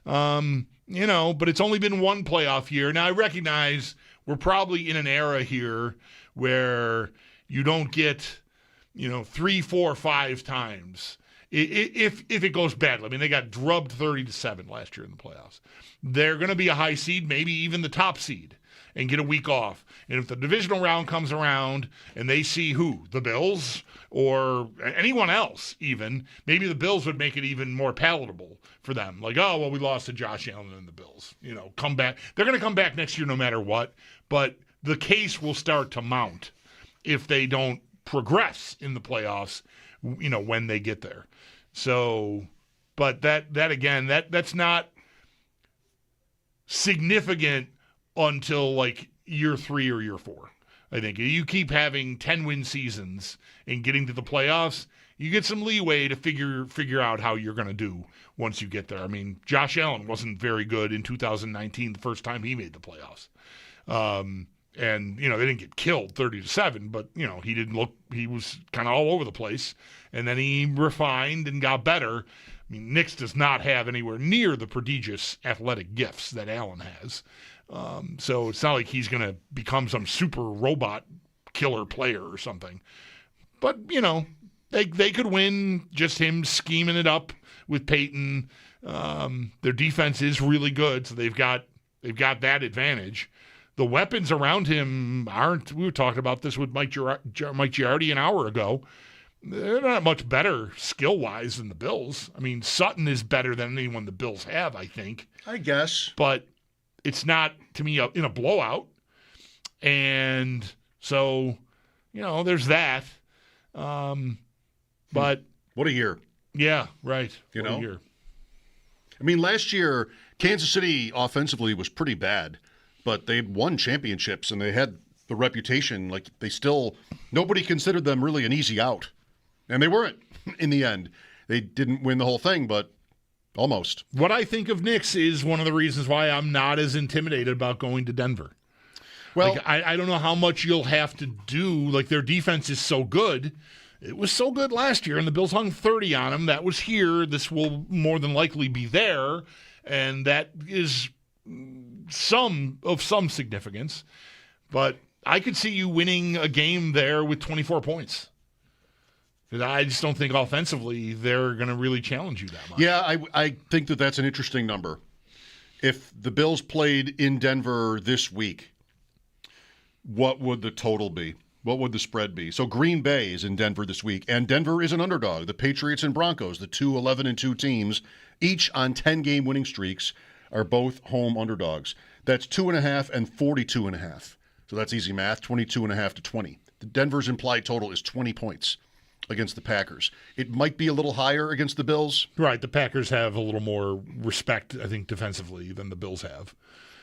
But it's only been one playoff year. Now, I recognize we're probably in an era here where you don't get 3, 4, 5 times. If it goes badly. I mean, they got drubbed 30-7 last year in the playoffs. They're going to be a high seed, maybe even the top seed, and get a week off. And if the divisional round comes around and they see who? The Bills or anyone else even, maybe the Bills would make it even more palatable for them. Like, oh, well, we lost to Josh Allen and the Bills. Come back. They're going to come back next year no matter what. But the case will start to mount if they don't progress in the playoffs, when they get there. So, but that again, that's not significant until like year 3 or year 4. I think you keep having 10-win seasons and getting to the playoffs, you get some leeway to figure out how you're going to do once you get there. I mean, Josh Allen wasn't very good in 2019, the first time he made the playoffs. And, they didn't get killed 30-7, but, he was kind of all over the place. And then he refined and got better. I mean, Nix does not have anywhere near the prodigious athletic gifts that Allen has. So it's not like he's going to become some super robot killer player or something. But, they could win just him scheming it up with Peyton. Their defense is really good, so they've got that advantage. The weapons around him aren't. We were talking about this with Mike Giardi an hour ago. They're not much better skill-wise than the Bills. I mean, Sutton is better than anyone the Bills have, I think. I guess. But it's not, to me, in a blowout. And so, there's that. But what a year. Yeah, right. What a year. I mean, last year, Kansas City offensively was pretty bad. But they won championships, and they had the reputation. Like, nobody considered them really an easy out. And they weren't in the end. They didn't win the whole thing, but almost. What I think of Nix is one of the reasons why I'm not as intimidated about going to Denver. Well, I don't know how much you'll have to do. Like, their defense is so good. It was so good last year, and the Bills hung 30 on them. That was here. This will more than likely be there. And that is some significance, but I could see you winning a game there with 24 points. Because I just don't think offensively they're going to really challenge you that much. Yeah, I think that's an interesting number. If the Bills played in Denver this week, what would the total be? What would the spread be? So Green Bay is in Denver this week, and Denver is an underdog. The Patriots and Broncos, the two 11-2 teams, each on 10-game winning streaks, are both home underdogs. That's 2.5 and 42.5. So that's easy math, 22.5 to 20. The Denver's implied total is 20 points against the Packers. It might be a little higher against the Bills. Right. The Packers have a little more respect, I think, defensively than the Bills have.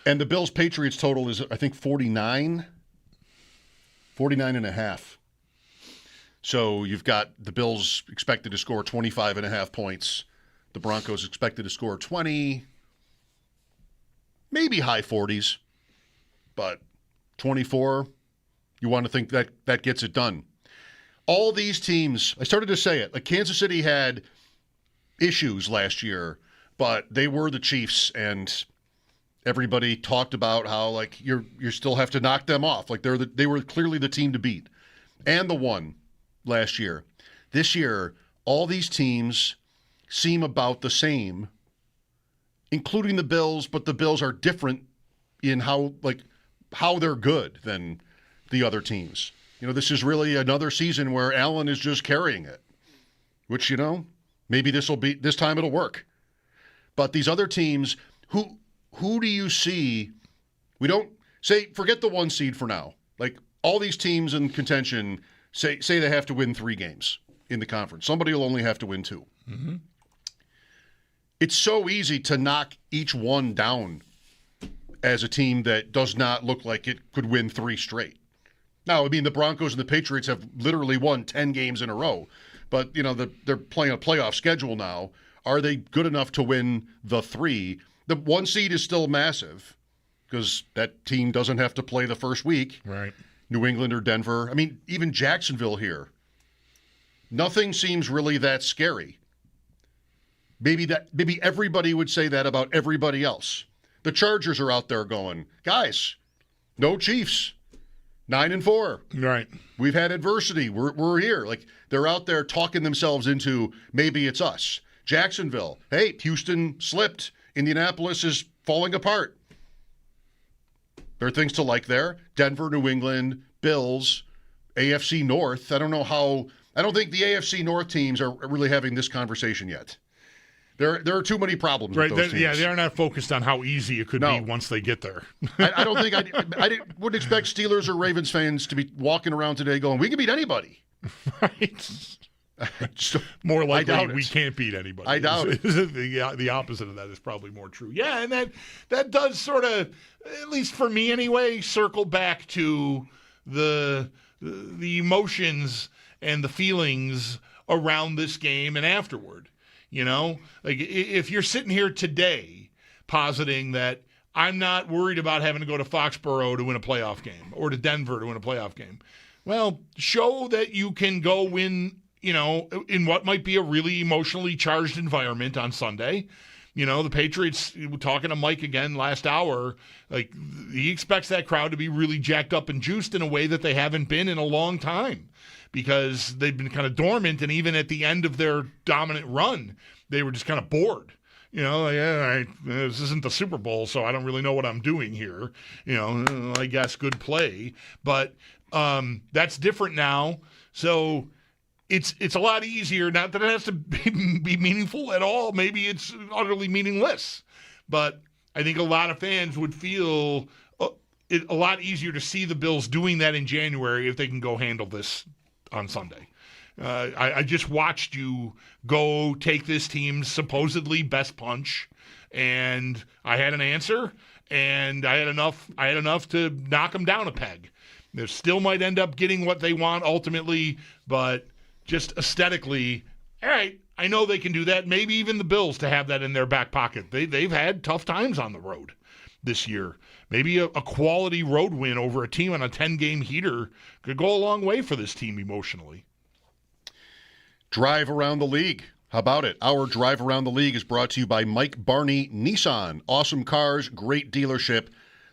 And the Bills-Patriots total is, I think, 49 and a half. So you've got the Bills expected to score 25 and a half points. The Broncos expected to score 20, maybe high 40s, but 24, you want to think that gets it done. All these teams, I started to say it, like Kansas City had issues last year, but they were the Chiefs, and everybody talked about how like you still have to knock them off. Like they were clearly the team to beat, and the one last year. This year, all these teams seem about the same, including the Bills, but the Bills are different in how they're good than the other teams. This is really another season where Allen is just carrying it, which, maybe this time it'll work. But these other teams, who do you see? We don't say, forget the 1 seed for now. Like all these teams in contention say they have to win 3 games in the conference. Somebody will only have to win 2. Mm-hmm. It's so easy to knock each one down as a team that does not look like it could win 3 straight. Now, I mean, the Broncos and the Patriots have literally won 10 games in a row, but they're playing a playoff schedule now. Are they good enough to win the 3? The 1 seed is still massive because that team doesn't have to play the first week. Right. New England or Denver. I mean, even Jacksonville here. Nothing seems really that scary. Maybe everybody would say that about everybody else. The Chargers are out there going, guys, no Chiefs. 9-4. Right. We've had adversity. We're here. Like they're out there talking themselves into maybe it's us. Jacksonville. Hey, Houston slipped. Indianapolis is falling apart. There are things to like there. Denver, New England, Bills, AFC North. I don't think the AFC North teams are really having this conversation yet. There are too many problems with those teams. Yeah, they are not focused on how easy it could be once they get there. I don't think wouldn't expect Steelers or Ravens fans to be walking around today going, we can beat anybody. Right. More likely we can't beat anybody. I doubt it. The opposite of that is probably more true. Yeah, and that does sort of, at least for me anyway, circle back to the emotions and the feelings around this game and afterward. Like if you're sitting here today positing that I'm not worried about having to go to Foxborough to win a playoff game or to Denver to win a playoff game, well, show that you can go win, in what might be a really emotionally charged environment on Sunday. The Patriots, talking to Mike again last hour, like he expects that crowd to be really jacked up and juiced in a way that they haven't been in a long time. Because they've been kind of dormant, and even at the end of their dominant run, they were just kind of bored. This isn't the Super Bowl, so I don't really know what I'm doing here. I guess good play. But that's different now. So it's a lot easier. Not that it has to be meaningful at all. Maybe it's utterly meaningless. But I think a lot of fans would feel it a lot easier to see the Bills doing that in January if they can go handle this on Sunday. I just watched you go take this team's supposedly best punch, and I had an answer, and I had enough to knock them down a peg. They still might end up getting what they want ultimately, but just aesthetically, all right, I know they can do that. Maybe even the Bills to have that in their back pocket. They've had tough times on the road this year. Maybe a quality road win over a team on a 10-game heater could go a long way for this team emotionally. Drive around the league. How about it? Our Drive Around the League is brought to you by Mike Barney Nissan. Awesome cars, great dealership,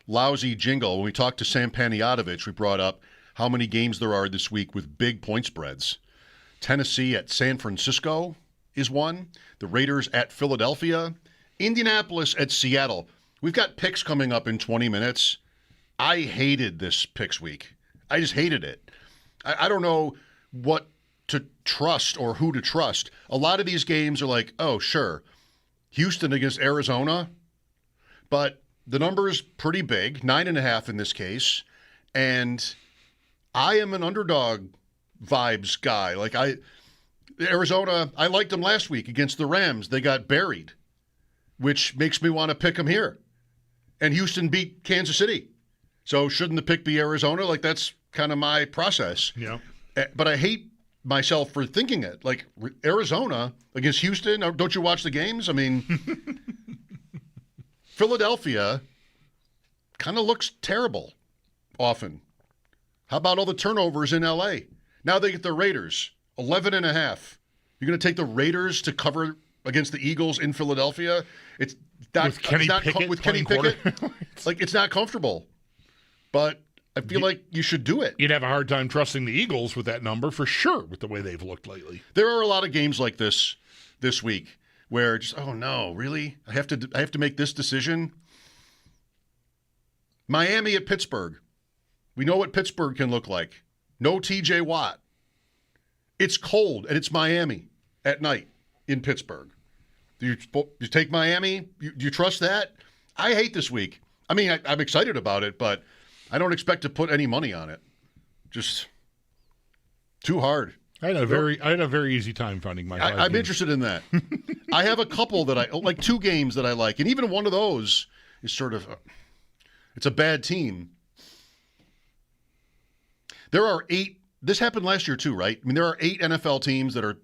lousy jingle. When we talked to Sam Panayovich, we brought up how many games there are this week with big point spreads. Tennessee at San Francisco is one. The Raiders at Philadelphia. Indianapolis at Seattle. We've got picks coming up in 20 minutes. I hated this picks week. I just hated it. I don't know what to trust or who to trust. A lot of these games are like, oh, sure, Houston against Arizona, but the number is pretty big, 9.5 in this case, and I am an underdog vibes guy. Like Arizona, I liked them last week against the Rams. They got buried, which makes me want to pick them here. And Houston beat Kansas City. So shouldn't the pick be Arizona? Like, that's kind of my process. Yeah. But I hate myself for thinking it. Like, Arizona against Houston, don't you watch the games? I mean, Philadelphia kind of looks terrible often. How about all the turnovers in L.A.? Now they get the Raiders, 11.5. You're going to take the Raiders to cover against the Eagles in Philadelphia? It's not with Kenny Pickett. Like, it's not comfortable. But I feel like you should do it. You'd have a hard time trusting the Eagles with that number for sure, with the way they've looked lately. There are a lot of games like this week where just, oh no, really? I have to make this decision. Miami at Pittsburgh. We know what Pittsburgh can look like. No TJ Watt. It's cold and it's Miami at night in Pittsburgh. Do you take Miami? Do you trust that? I hate this week. I mean, I'm excited about it, but I don't expect to put any money on it. Just too hard. I had a very easy time finding my. I'm interested in that. I have a couple that I like, 2 games that I like, and even one of those is sort of it's a bad team. There are 8. This happened last year too, right? I mean, there are 8 NFL teams that are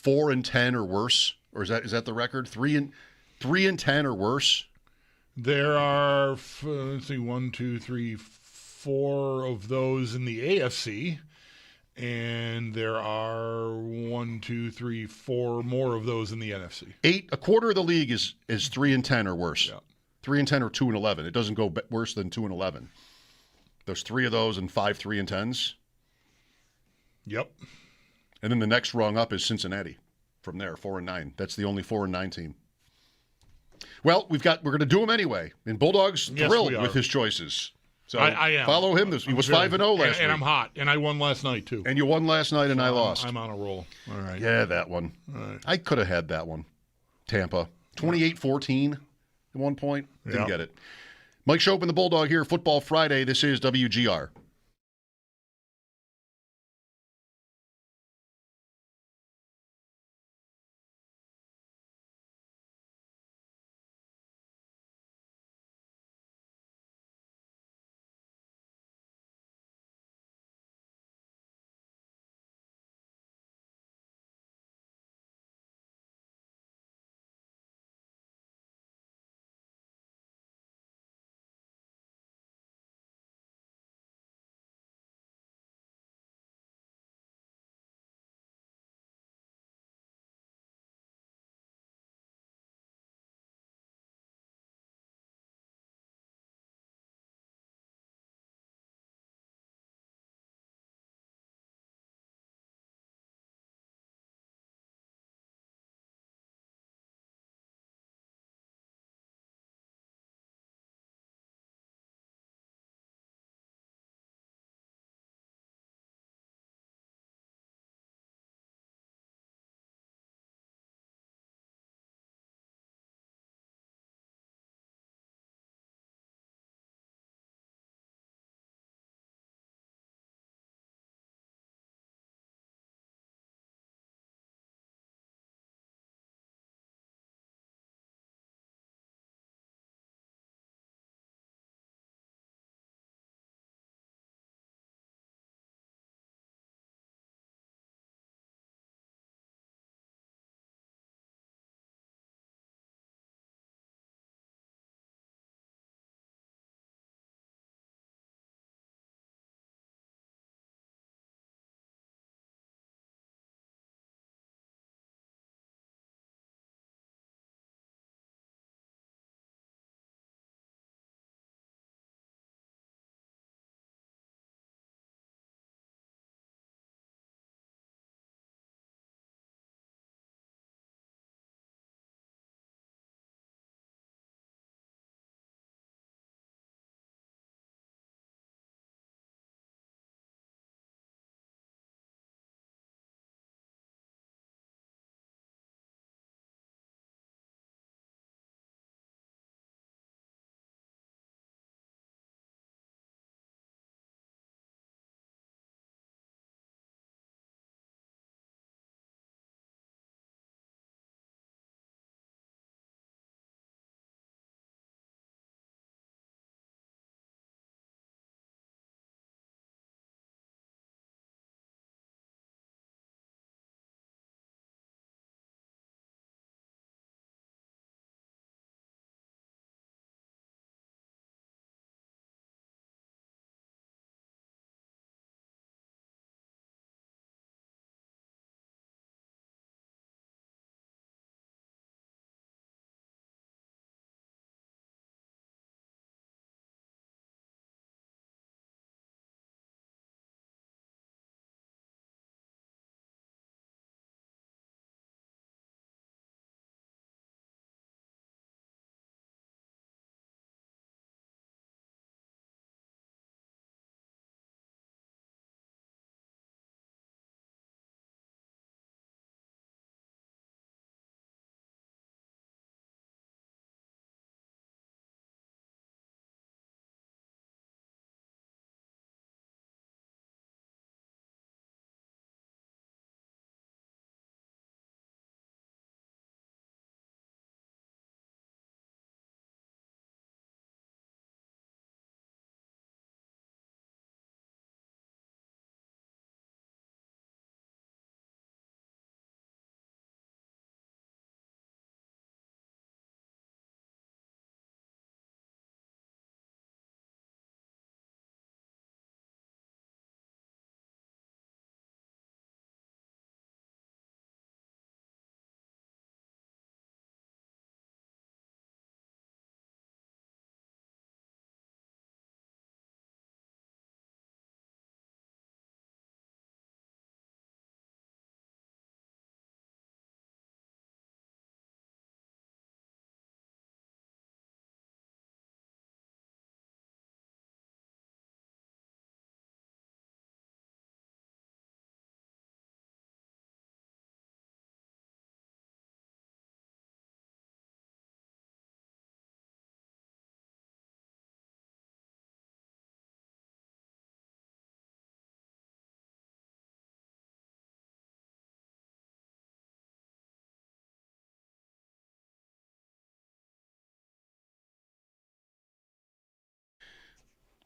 4-10 or worse, or is that the record? 3-10 or worse. There are, let's see, 1, 2, 3, 4 of those in the AFC, and there are 1, 2, 3, 4 more of those in the NFC. A quarter of the league is 3-10 or worse. Yeah. 3-10 or 2-11. It doesn't go worse than 2-11. There's 3 of those and 5 3-10s. Yep. And then the next rung up is Cincinnati. From there, 4-9. That's the only 4-9 team. Well, we're going to do them anyway. And Bulldog's thrilled with his choices. So I am. Follow him. He was 5-0 last week. And I'm hot. And I won last night, too. And you won last night, and I lost. I'm on a roll. All right. Yeah, that one. All right. I could have had that one. Tampa. 28-14 at one point. Didn't get it. Mike Schopp and the Bulldog here. Football Friday. This is WGR.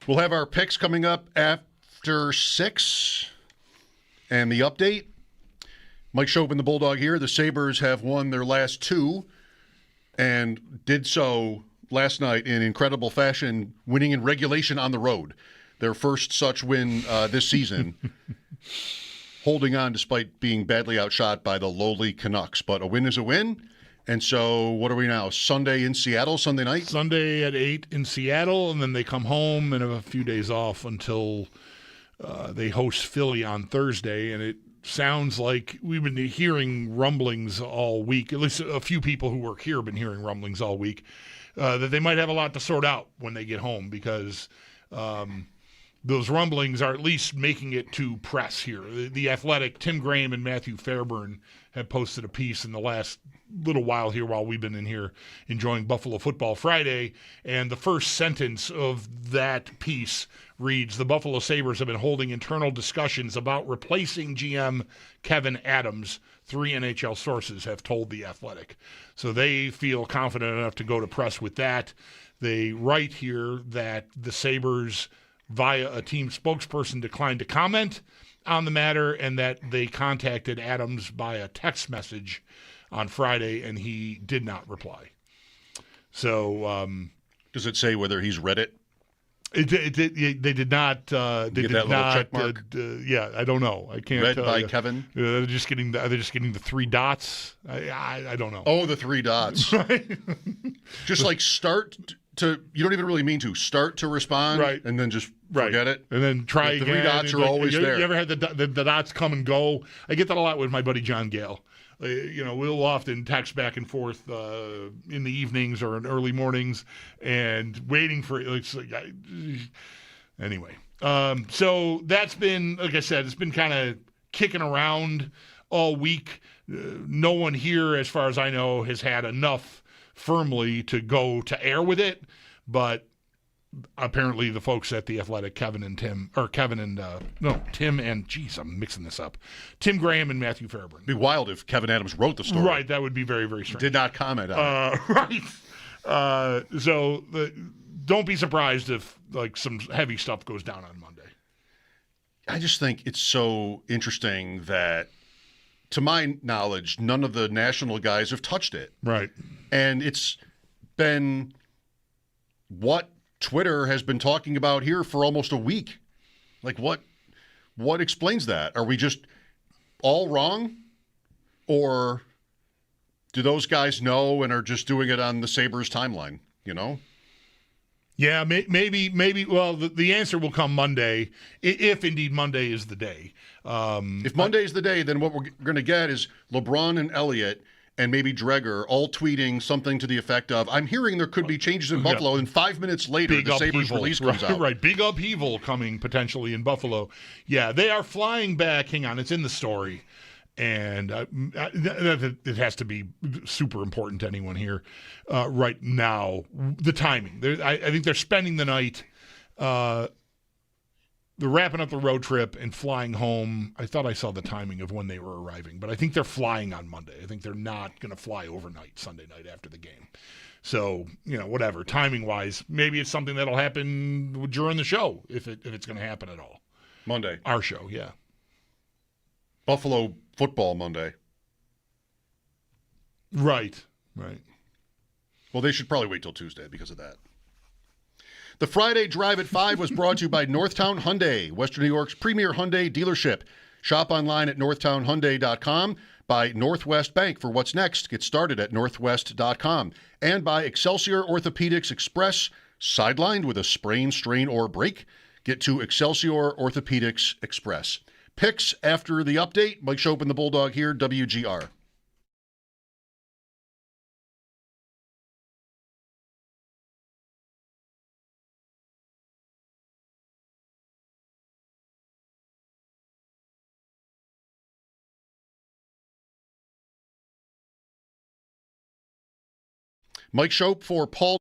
We'll have our picks coming up after 6 and the update. Mike Schopp and the Bulldog here. The Sabres have won their last 2 and did so last night in incredible fashion, winning in regulation on the road. Their first such win this season, holding on despite being badly outshot by the lowly Canucks. But a win is a win. And so what are we now? Sunday in Seattle, Sunday night? Sunday at 8 in Seattle, and then they come home and have a few days off until they host Philly on Thursday. And it sounds like we've been hearing rumblings all week, at least a few people who work here have been hearing rumblings all week, that they might have a lot to sort out when they get home because those rumblings are at least making it to press here. The Athletic, Tim Graham and Matthew Fairburn have posted a piece in the last little while here while we've been in here enjoying Buffalo Football Friday, and the first sentence of that piece reads, the Buffalo Sabres have been holding internal discussions about replacing GM Kevyn Adams, 3 NHL sources have told The Athletic. So they feel confident enough to go to press with that. They write here that the Sabres, via a team spokesperson, declined to comment on the matter and that they contacted Adams by a text message on Friday, and he did not reply. So, does it say whether he's read it? They did not. They Get did that little not. check mark? Yeah, I don't know. I can't. Read tell by you. Kevin. They're just getting. Are they just getting the 3 dots? I don't know. Oh, the 3 dots. Just like start to. You don't even really mean to start to respond, right? And then just forget it, and then try the again. 3 dots are always there. You ever had the dots come and go? I get that a lot with my buddy John Gale. We'll often text back and forth in the evenings or in early mornings, and waiting for anyway. So that's been, like I said, it's been kind of kicking around all week. No one here, as far as I know, has had enough firmly to go to air with it, but apparently the folks at The Athletic, Tim Graham and Matthew Fairburn. It'd be wild if Kevyn Adams wrote the story. Right, that would be very, very strange. Did not comment on it. Right. So don't be surprised if some heavy stuff goes down on Monday. I just think it's so interesting that, to my knowledge, none of the national guys have touched it. Right. And it's been what Twitter has been talking about here for almost a week. Like, what explains that? Are we just all wrong? Or do those guys know and are just doing it on the Sabres timeline, Yeah, maybe. Well, the answer will come Monday, if indeed Monday is the day. If Monday is the day, then what we're going to get is LeBron and Elliott and maybe Dreger all tweeting something to the effect of, I'm hearing there could be changes in Buffalo, and 5 minutes later, the Sabres release comes out. Right, big upheaval coming potentially in Buffalo. Yeah, they are flying back. Hang on, it's in the story. And it has to be super important to anyone here right now. The timing. I think they're spending the night. They're wrapping up the road trip and flying home. I thought I saw the timing of when they were arriving, but I think they're flying on Monday. I think they're not going to fly overnight Sunday night after the game. So, whatever. Timing-wise, maybe it's something that'll happen during the show, if it's going to happen at all. Monday. Our show, yeah. Buffalo football Monday. Right. Well, they should probably wait till Tuesday because of that. The Friday Drive at 5 was brought to you by Northtown Hyundai, Western New York's premier Hyundai dealership. Shop online at northtownhyundai.com. By Northwest Bank for what's next. Get started at northwest.com. And by Excelsior Orthopedics Express. Sidelined with a sprain, strain, or break? Get to Excelsior Orthopedics Express. Picks after the update. Mike Schopp and the Bulldog here, WGR. Mike Schopp for Paul.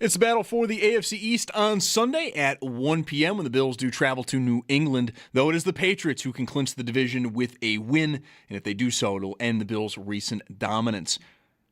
It's the battle for the AFC East on Sunday at 1 p.m. when the Bills do travel to New England, though it is the Patriots who can clinch the division with a win, and if they do so, it'll end the Bills' recent dominance.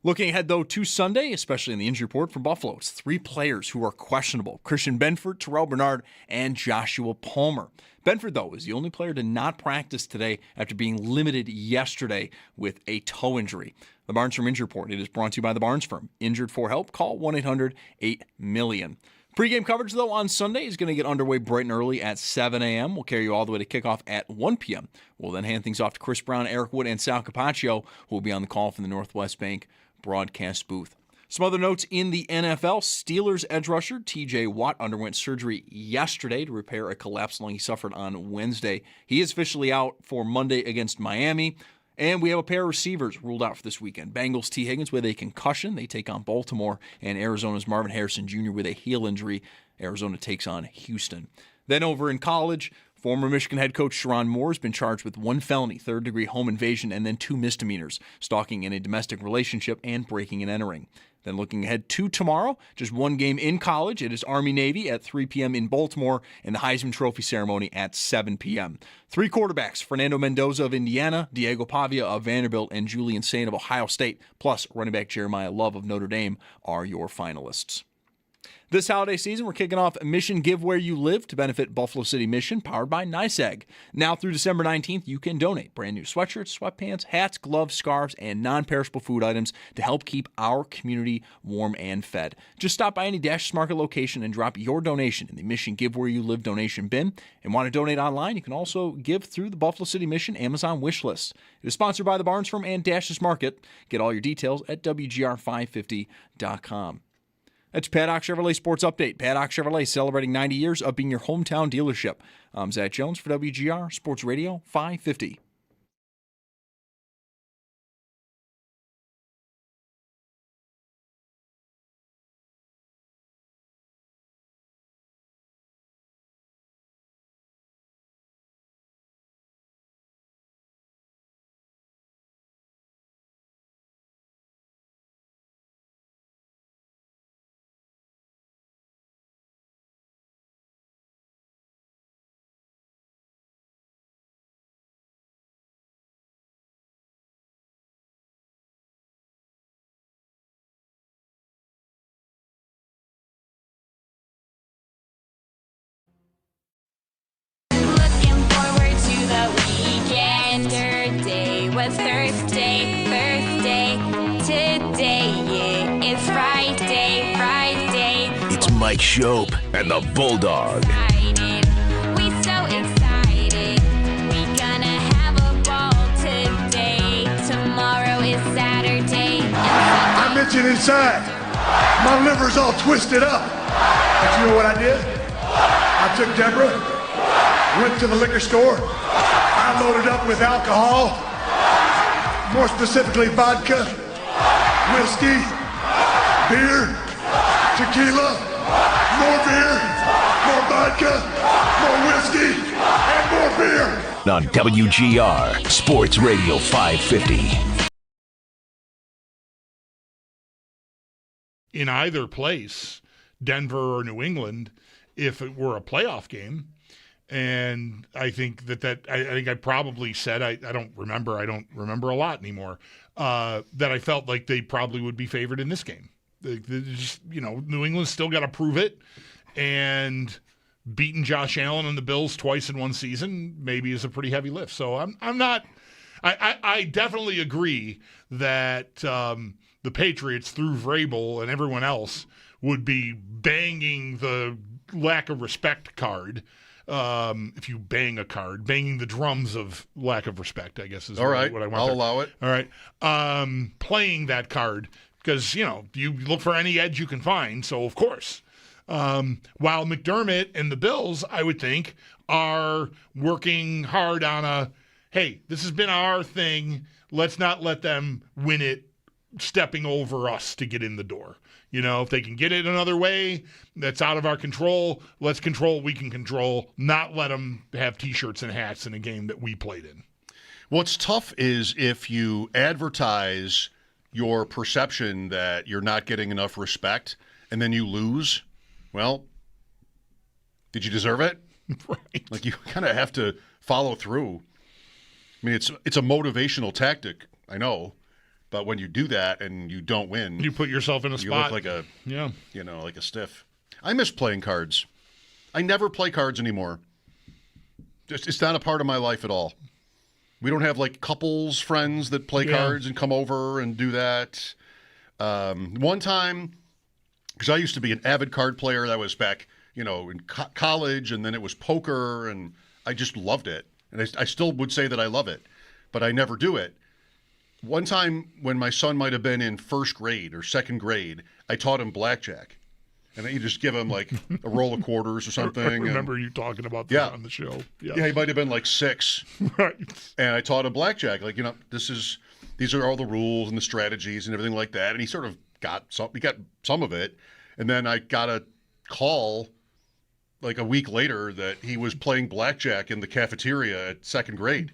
Looking ahead, though, to Sunday, especially in the injury report from Buffalo, it's 3 players who are questionable: Christian Benford, Terrell Bernard, and Joshua Palmer. Benford, though, is the only player to not practice today after being limited yesterday with a toe injury. The Barnes Firm Injury Report, it is brought to you by the Barnes Firm. Injured for help? Call 1-800-8-MILLION. Pre-game coverage, though, on Sunday is going to get underway bright and early at 7 a.m. We'll carry you all the way to kickoff at 1 p.m. We'll then hand things off to Chris Brown, Eric Wood, and Sal Capaccio, who will be on the call from the Northwest Bank broadcast booth. Some other notes in the NFL. Steelers edge rusher T.J. Watt underwent surgery yesterday to repair a collapsed lung he suffered on Wednesday. He is officially out for Monday against Miami. And we have a pair of receivers ruled out for this weekend. Bengals T. Higgins with a concussion. They take on Baltimore. And Arizona's Marvin Harrison Jr. with a heel injury. Arizona takes on Houston. Then over in college, former Michigan head coach Sherrone Moore has been charged with 1 felony, third-degree home invasion, and then 2 misdemeanors, stalking in a domestic relationship and breaking and entering. Then looking ahead to tomorrow, just 1 game in college. It is Army-Navy at 3 p.m. in Baltimore and the Heisman Trophy ceremony at 7 p.m. 3 quarterbacks, Fernando Mendoza of Indiana, Diego Pavia of Vanderbilt, and Julian Sain of Ohio State, plus running back Jeremiah Love of Notre Dame are your finalists. This holiday season, we're kicking off Mission Give Where You Live to benefit Buffalo City Mission, powered by NYSEG. Now through December 19th, you can donate brand new sweatshirts, sweatpants, hats, gloves, scarves, and non-perishable food items to help keep our community warm and fed. Just stop by any Dash's Market location and drop your donation in the Mission Give Where You Live donation bin. And want to donate online, you can also give through the Buffalo City Mission Amazon wish list. It is sponsored by the Barnes Firm and Dash's Market. Get all your details at WGR550.com. That's Paddock Chevrolet Sports Update. Paddock Chevrolet celebrating 90 years of being your hometown dealership. I'm Zach Jones for WGR Sports Radio 550. Thursday. Today it's Friday. It's Mike Schopp and the Bulldog. We so excited. We gonna have a ball today. Tomorrow is Saturday. I'm itching inside. My liver's all twisted up. But you know what I did? I took Deborah, went to the liquor store. I loaded up with alcohol, more specifically vodka, whiskey, beer, tequila, more beer, more vodka, more whiskey, and more beer. On WGR Sports Radio 550. In either place, Denver or New England, if it were a playoff game. And I think I think I probably said, I don't remember a lot anymore, that I felt like they probably would be favored in this game. New England's still got to prove it, and beating Josh Allen and the Bills twice in one season maybe is a pretty heavy lift. So I definitely agree that the Patriots through Vrabel and everyone else would be banging the lack of respect card. If you bang a card, banging the drums of lack of respect, I guess is all right. What I want. I'll allow it. All right. Playing that card because, you look for any edge you can find. So, of course, while McDermott and the Bills, I would think, are working hard on hey, this has been our thing. Let's not let them win it stepping over us to get in the door. If they can get it another way that's out of our control, let's control what we can control, not let them have T-shirts and hats in a game that we played in. What's tough is if you advertise your perception that you're not getting enough respect and then you lose, well, did you deserve it? Right. Like, you kind of have to follow through. I mean, it's a motivational tactic, I know, but when you do that and you don't win, you put yourself in a you spot. look like yeah, like a stiff. I miss playing cards. I never play cards anymore. It's not a part of my life at all. We don't have like couples friends that play cards and come over and do that. One time, because I used to be an avid card player, that was back, in college, and then it was poker, and I just loved it. And I still would say that I love it, but I never do it. One time when my son might have been in first grade or second grade, I taught him blackjack. And then you just give him like a roll of quarters or something. I remember you talking about that on the show. Yeah, he might have been like 6. Right. And I taught him blackjack. Like, these are all the rules and the strategies and everything like that. And he sort of got some of it. And then I got a call like a week later that he was playing blackjack in the cafeteria at second grade.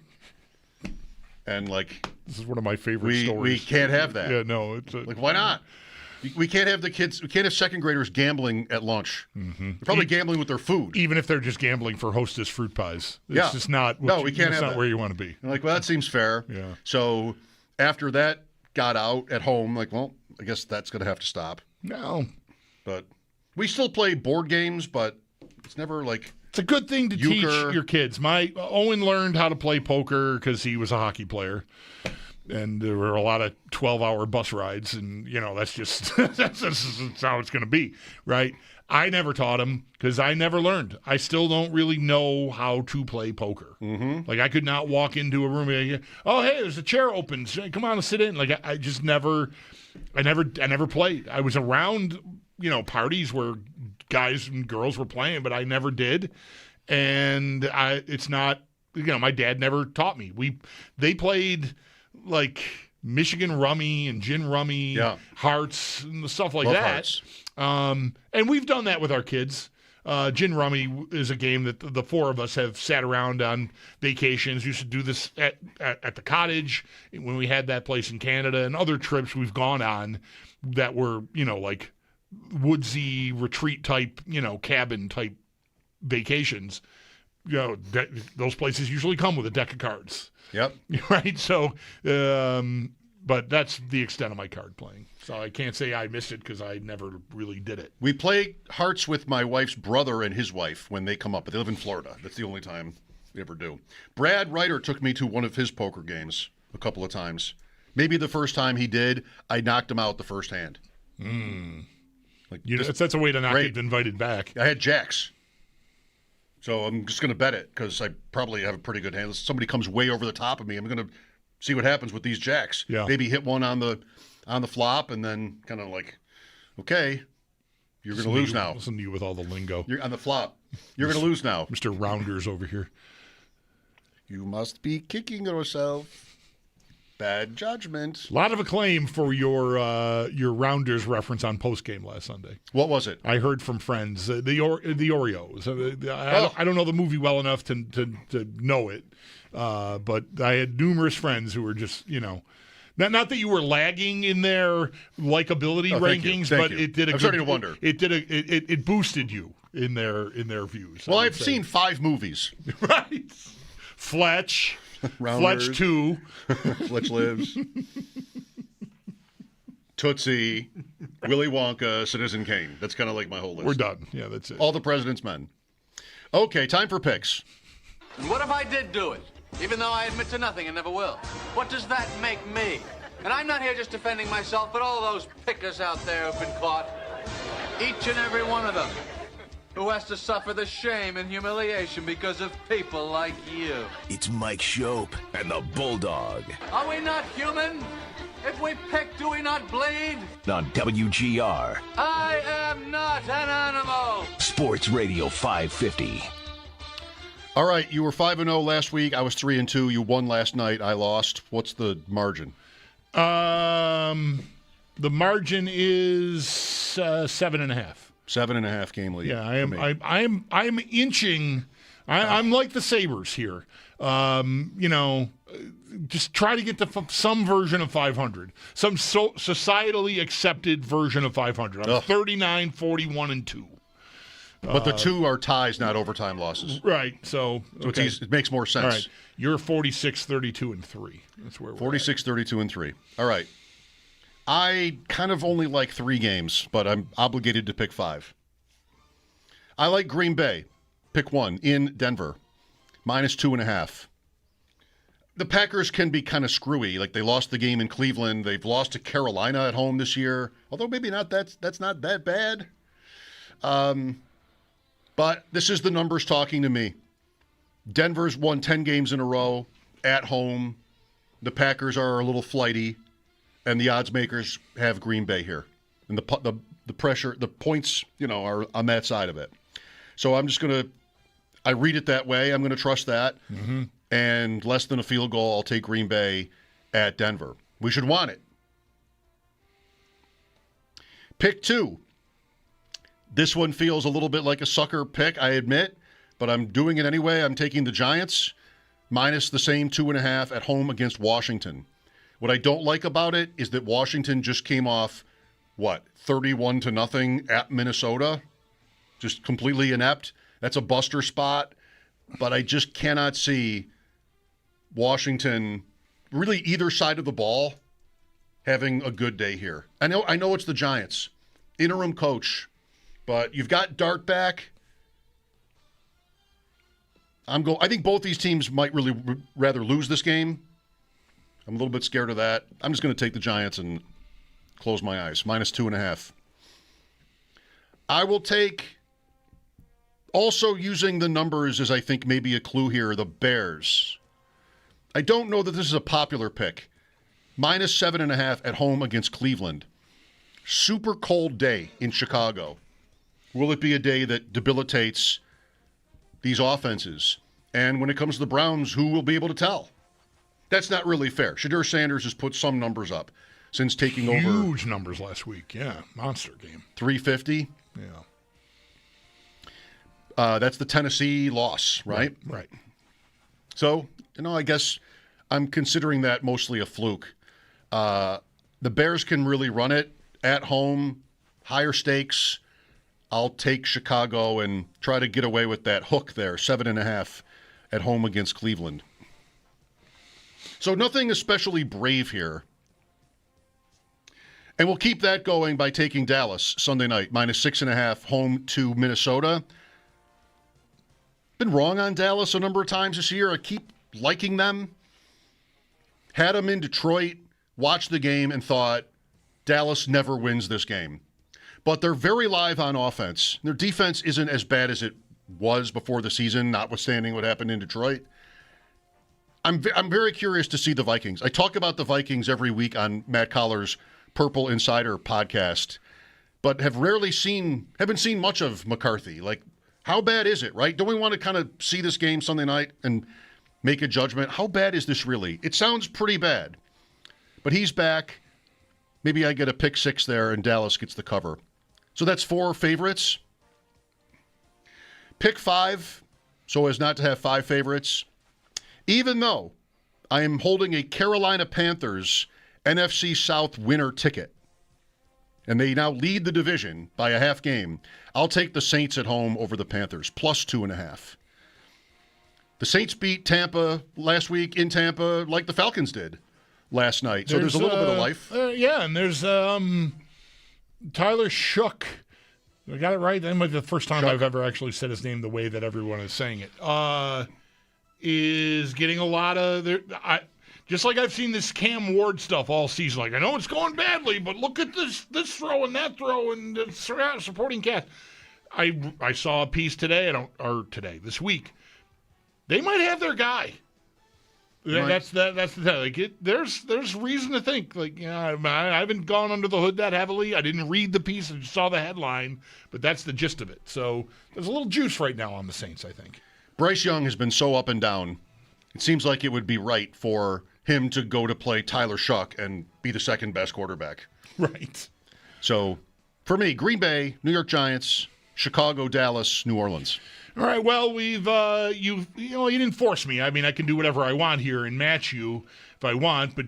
And like, this is one of my favorite stories. We can't have that. Yeah, no. Like, why not? We can't have the kids. We can't have second graders gambling at lunch. Mm-hmm. They're probably gambling with their food, even if they're just gambling for Hostess fruit pies. It's just not. No, we can't have have not that. Where you want to be. I'm like, well, that seems fair. Yeah. So after that got out at home, like, well, I guess that's going to have to stop. No, but we still play board games, but it's never like. It's a good thing to teach your kids. My Owen learned how to play poker because he was a hockey player. And there were a lot of 12-hour bus rides, and, that's just that's how it's going to be, right? I never taught him because I never learned. I still don't really know how to play poker. Mm-hmm. Like, I could not walk into a room and oh, hey, there's a chair open. Come on and sit in. Like, I just never played. I was around, parties where guys and girls were playing, but I never did. And it's not, my dad never taught me. They played like Michigan rummy and gin rummy, hearts and stuff like Love that. Hearts. And we've done that with our kids. Gin rummy is a game that the four of us have sat around on vacations. Used to do this at the cottage when we had that place in Canada, and other trips we've gone on that were, like woodsy retreat type, cabin type vacations. Those places usually come with a deck of cards. Yep. Right. So, but that's the extent of my card playing. So I can't say I missed it because I never really did it. We play hearts with my wife's brother and his wife when they come up, but they live in Florida. That's the only time we ever do. Brad Ryder took me to one of his poker games a couple of times. Maybe the first time he did, I knocked him out the first hand. Like that's a way to not get invited back. I had jacks. So I'm just going to bet it because I probably have a pretty good hand. If somebody comes way over the top of me, I'm going to see what happens with these jacks. Yeah. Maybe hit one on the flop and then kind of like, okay, you're going to lose now. Listen to you with all the lingo. You're on the flop. You're going to lose now. Mr. Rounders over here. You must be kicking yourself. Bad judgment. A lot of acclaim for your Rounders reference on Postgame last Sunday. What was it? I heard from friends the Oreos. I don't know the movie well enough to know it, but I had numerous friends who were just not that you were lagging in their likability rankings, Thank but you. it did. I'm starting to wonder. It boosted you in their views. Well, I've seen 5 movies. Right. Fletch. Rounders. Fletch 2. Fletch Lives. Tootsie. Willy Wonka. Citizen Kane. That's kind of like my whole list. We're done. Yeah, that's it. All the President's Men. Okay, time for picks. And what if I did do it? Even though I admit to nothing and never will. What does that make me? And I'm not here just defending myself, but all those pickers out there who've been caught. Each and every one of them. Who has to suffer the shame and humiliation because of people like you. It's Mike Schopp and the Bulldog. Are we not human? If we pick, do we not bleed? On WGR. I am not an animal. Sports Radio 550. All right, you were 5-0 last week. I was 3-2. You won last night. I lost. What's the margin? The margin is 7.5. 7.5 game lead. Yeah, I'm inching. I'm like the Sabres here. just try to get to some version of 500, some societally accepted version of 500. I'm 39, 41, and 2. But the 2 are ties, not overtime losses. Right. So okay. It makes more sense. All right. You're 46, 32, and 3. That's where we're 46, 32, and 3. All right. I kind of only like 3 games, but I'm obligated to pick 5. I like Green Bay. Pick 1 in Denver. -2.5. The Packers can be kind of screwy. Like, they lost the game in Cleveland. They've lost to Carolina at home this year. Although maybe not that's not that bad. But this is the numbers talking to me. Denver's won 10 games in a row at home. The Packers are a little flighty, and the odds makers have Green Bay here. And the pressure, the points, are on that side of it. So I'm just going to, I read it that way. I'm going to trust that. Mm-hmm. And less than a field goal, I'll take Green Bay at Denver. We should want it. Pick 2. This one feels a little bit like a sucker pick, I admit, but I'm doing it anyway. I'm taking the Giants minus the same 2.5 at home against Washington. What I don't like about it is that Washington just came off, 31-0 at Minnesota? Just completely inept. That's a buster spot, but I just cannot see Washington, really either side of the ball, having a good day here. I know it's the Giants. Interim coach. But you've got Dart back. I think both these teams might really rather lose this game. I'm a little bit scared of that. I'm just going to take the Giants and close my eyes. -2.5. I will take, also using the numbers as I think maybe a clue here, the Bears. I don't know that this is a popular pick. -7.5 at home against Cleveland. Super cold day in Chicago. Will it be a day that debilitates these offenses? And when it comes to the Browns, who will be able to tell? That's not really fair. Shadur Sanders has put some numbers up since taking over. Huge numbers last week. Yeah, monster game. 350. Yeah. That's the Tennessee loss, right? Right. So, I guess I'm considering that mostly a fluke. The Bears can really run it at home, higher stakes. I'll take Chicago and try to get away with that hook there, 7.5 at home against Cleveland. So nothing especially brave here. And we'll keep that going by taking Dallas Sunday night, -6.5 home to Minnesota. Been wrong on Dallas a number of times this year. I keep liking them. Had them in Detroit, watched the game, and thought, Dallas never wins this game. But they're very live on offense. Their defense isn't as bad as it was before the season, notwithstanding what happened in Detroit. I'm very curious to see the Vikings. I talk about the Vikings every week on Matt Collar's Purple Insider podcast, but haven't seen much of McCarthy. Like, how bad is it, right? Don't we want to kind of see this game Sunday night and make a judgment? How bad is this really? It sounds pretty bad. But he's back. Maybe I get a pick 6 there and Dallas gets the cover. So that's 4 favorites. Pick 5, so as not to have 5 favorites. Even though I am holding a Carolina Panthers NFC South winner ticket, and they now lead the division by a half game, I'll take the Saints at home over the Panthers, +2.5. The Saints beat Tampa last week in Tampa like the Falcons did last night. So there's a little bit of life. Yeah, and there's Tyler Shook. I got it right. That might be the first time I've ever actually said his name the way that everyone is saying it. Is getting a lot of just like I've seen this Cam Ward stuff all season. Like, I know it's going badly, but look at this throw and that throw and the supporting cast. I saw a piece today, this week. They might have their guy. Right. That's the thing. Like, there's reason to think. Like, I haven't gone under the hood that heavily. I didn't read the piece. I just saw the headline, but that's the gist of it. So there's a little juice right now on the Saints, I think. Bryce Young has been so up and down. It seems like it would be right for him to go to play Tyler Shook and be the second best quarterback. Right. So for me, Green Bay, New York Giants, Chicago, Dallas, New Orleans. All right. Well, we've you didn't force me. I mean, I can do whatever I want here and match you if I want, but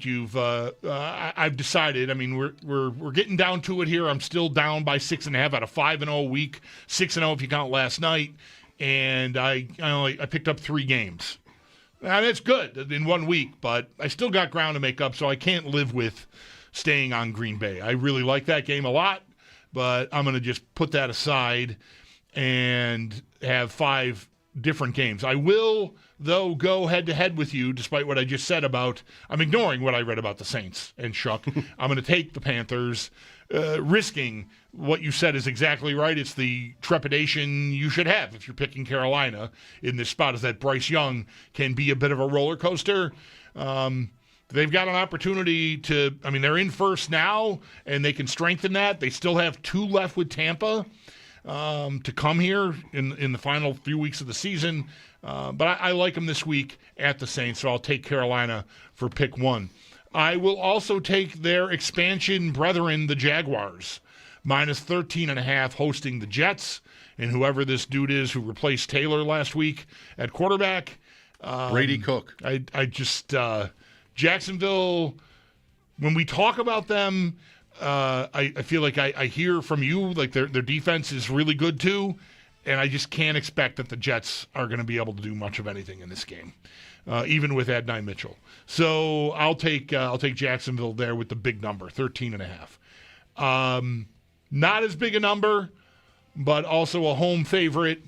I've decided. I mean, we're getting down to it here. I'm still down by 6.5 out of 5-0 week, 6-0 if you count last night, and I picked up 3 games. Now, that's good in 1 week, but I still got ground to make up, so I can't live with staying on Green Bay. I really like that game a lot, but I'm going to just put that aside and have 5 different games. I will, though, go head-to-head with you, despite what I just said about – I'm ignoring what I read about the Saints and Schuck. I'm going to take the Panthers, risking what you said is exactly right. It's the trepidation you should have if you're picking Carolina in this spot, is that Bryce Young can be a bit of a roller coaster. They've got an opportunity to – I mean, they're in first now, and they can strengthen that. They still have 2 left with Tampa to come here in the final few weeks of the season. But I like them this week at the Saints, so I'll take Carolina for pick 1. I will also take their expansion brethren, the Jaguars, minus 13.5, hosting the Jets. And whoever this dude is who replaced Taylor last week at quarterback. Brady Cook. I just Jacksonville, when we talk about them, I feel like I hear from you like their defense is really good too, and I just can't expect that the Jets are going to be able to do much of anything in this game, even with Adonai Mitchell. So I'll take Jacksonville there with the big number, 13.5. Not as big a number, but also a home favorite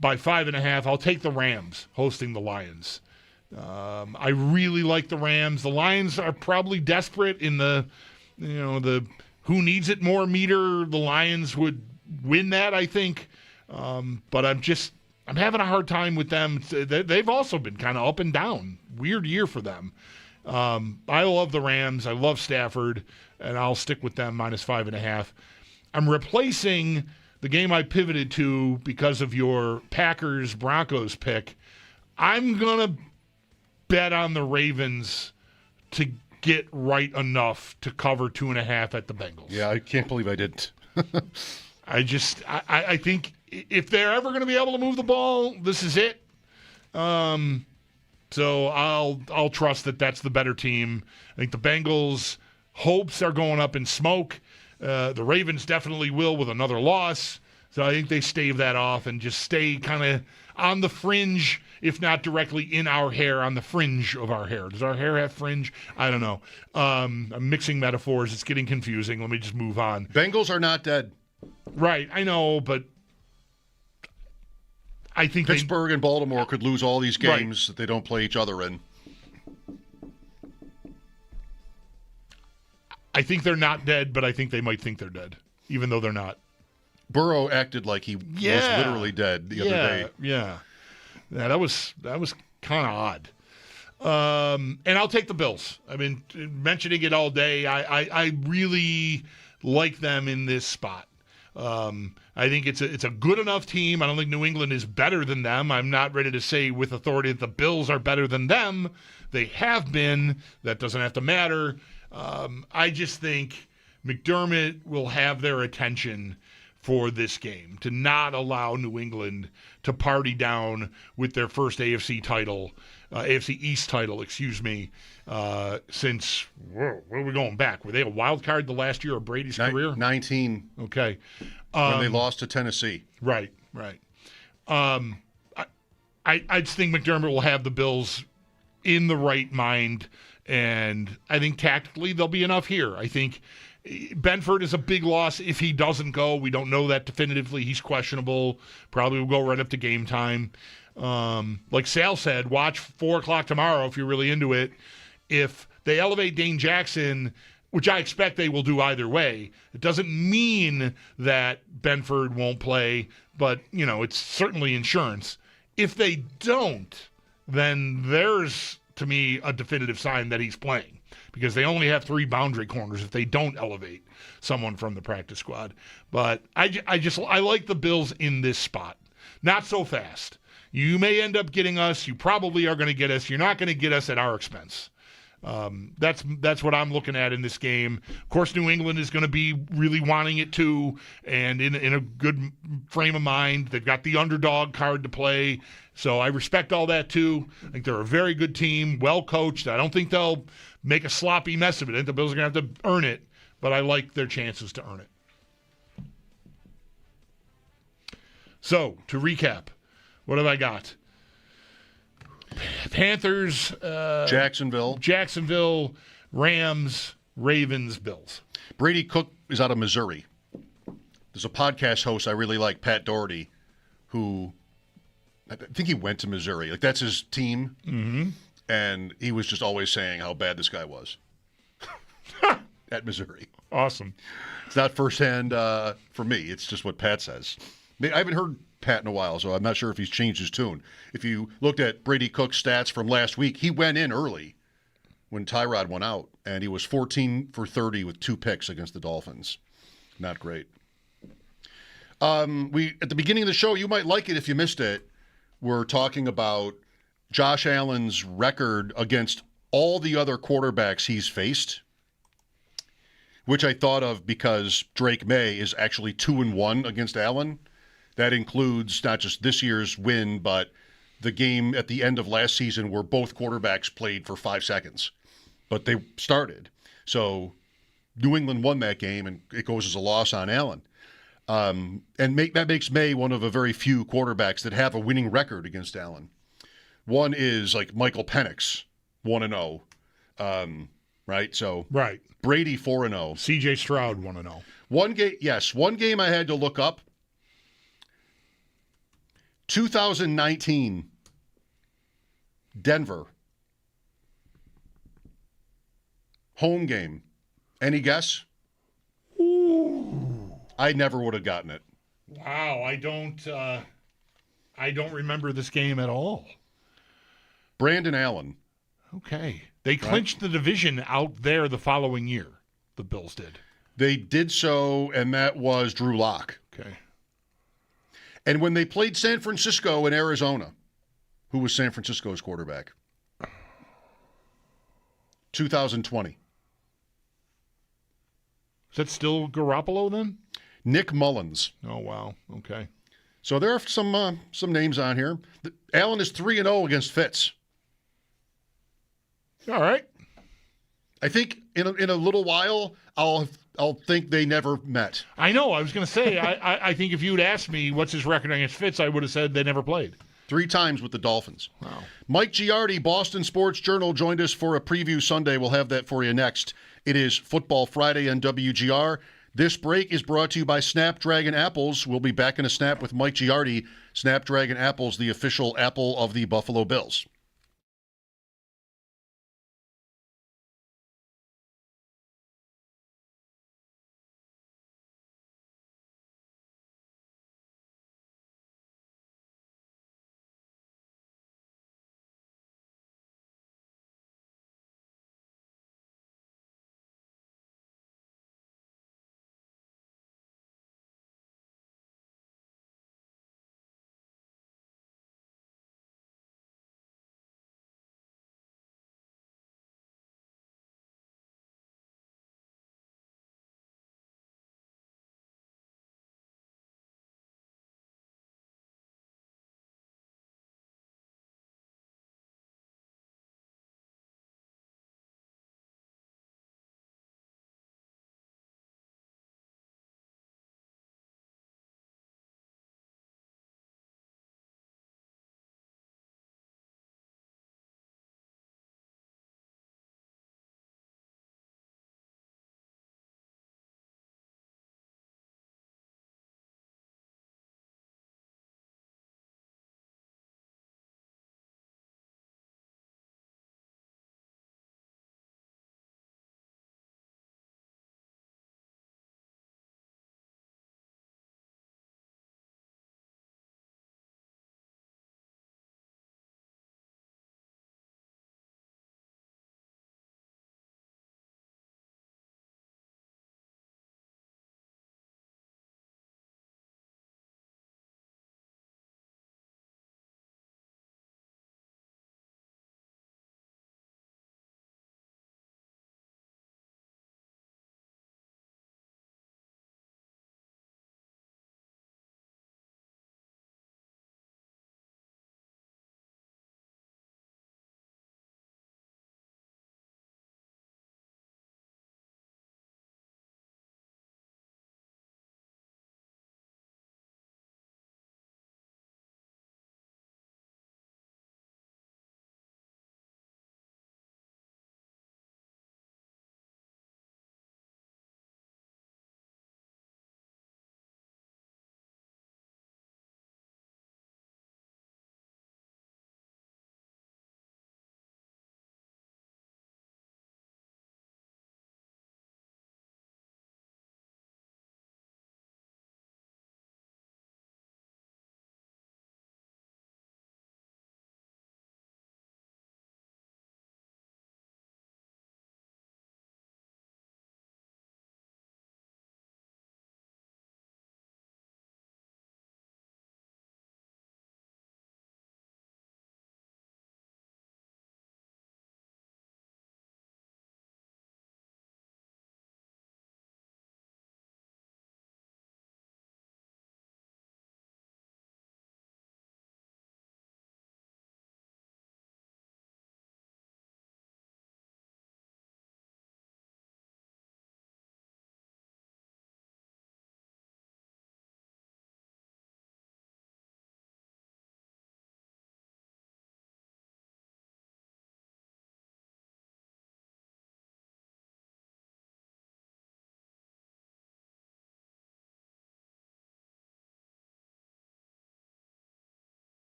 by 5.5. I'll take the Rams hosting the Lions. I really like the Rams. The Lions are probably desperate in the who needs it more meter. The Lions would win that, I think. But I'm having a hard time with them. They've also been kind of up and down. Weird year for them. I love the Rams. I love Stafford, and I'll stick with them minus 5.5. I'm replacing the game I pivoted to because of your Packers-Broncos pick. I'm going to bet on the Ravens to get right enough to cover 2.5 at the Bengals. Yeah, I can't believe I didn't. I think if they're ever going to be able to move the ball, this is it. So I'll trust that that's the better team. I think the Bengals' hopes are going up in smoke. The Ravens definitely will with another loss. So I think they stave that off and just stay kind of on the fringe, if not directly in our hair, on the fringe of our hair. Does our hair have fringe? I don't know. I'm mixing metaphors. It's getting confusing. Let me just move on. Bengals are not dead. Right, I know, but I think Pittsburgh and Baltimore could lose all these games that they don't play each other in. I think they're not dead, but I think they might think they're dead, even though they're not. Burrow acted like he was literally dead the other day. Yeah, that was kind of odd. And I'll take the Bills. I mean, mentioning it all day, I really like them in this spot. I think it's a good enough team. I don't think New England is better than them. I'm not ready to say with authority that the Bills are better than them. They have been. That doesn't have to matter. I just think McDermott will have their attention for this game, to not allow New England to party down with their first AFC East title, since, where are we going back? Were they a wild card the last year of Brady's career? 19. Okay. When they lost to Tennessee. Right. I just think McDermott will have the Bills in the right mind, and I think tactically there'll be enough here. I think Benford is a big loss if he doesn't go. We don't know that definitively. He's questionable. Probably will go right up to game time. Like Sal said, watch 4 o'clock tomorrow if you're really into it. If they elevate Dane Jackson, which I expect they will do either way, it doesn't mean that Benford won't play, but, it's certainly insurance. If they don't, then there's, to me, a definitive sign that he's playing, because they only have 3 boundary corners if they don't elevate someone from the practice squad. But I like the Bills in this spot. Not so fast. You may end up getting us. You probably are going to get us. You're not going to get us at our expense. That's what I'm looking at in this game. Of course, New England is going to be really wanting it too, and in a good frame of mind. They've got the underdog card to play, so I respect all that too. I think they're a very good team, well coached. I don't think they'll make a sloppy mess of it. I think the Bills are going to have to earn it, but I like their chances to earn it. So, to recap, what have I got? Panthers, Jacksonville, Rams, Ravens, Bills. Brady Cook is out of Missouri. There's a podcast host I really like, Pat Doherty, who I think he went to Missouri. Like, that's his team. Mm-hmm. And he was just always saying how bad this guy was at Missouri. Awesome. It's not firsthand for me. It's just what Pat says. I haven't heard Pat in a while, so I'm not sure if he's changed his tune. If you looked at Brady Cook's stats from last week, he went in early when Tyrod went out, and he was 14 for 30 with 2 picks against the Dolphins. Not great. We at the beginning of the show, you might like it if you missed it, we're talking about Josh Allen's record against all the other quarterbacks he's faced, which I thought of because Drake May is actually 2-1 against Allen. That includes not just this year's win, but the game at the end of last season where both quarterbacks played for 5 seconds, but they started. So New England won that game, and it goes as a loss on Allen. That makes May one of a very few quarterbacks that have a winning record against Allen. One is like Michael Penix, 1-0, right? So right. Brady 4-0. C.J. Stroud 1-0. One game I had to look up. 2019, Denver. Home game. Any guess? Ooh. I never would have gotten it. Wow, I don't remember this game at all. Brandon Allen. Okay. They clinched the division out there the following year, the Bills did. They did so, and that was Drew Lock. Okay. And when they played San Francisco and Arizona, who was San Francisco's quarterback? 2020. Is that still Garoppolo then? Nick Mullins. Oh, wow. Okay. So there are some names on here. Allen is 3-0 against Fitz. All right. I think in a little while, I'll think they never met. I know. I was going to say, I think if you'd asked me what's his record against Fitz, I would have said they never played. 3 times with the Dolphins. Wow. Mike Giardi, Boston Sports Journal, joined us for a preview Sunday. We'll have that for you next. It is Football Friday on WGR. This break is brought to you by Snapdragon Apples. We'll be back in a snap with Mike Giardi. Snapdragon Apples, the official apple of the Buffalo Bills.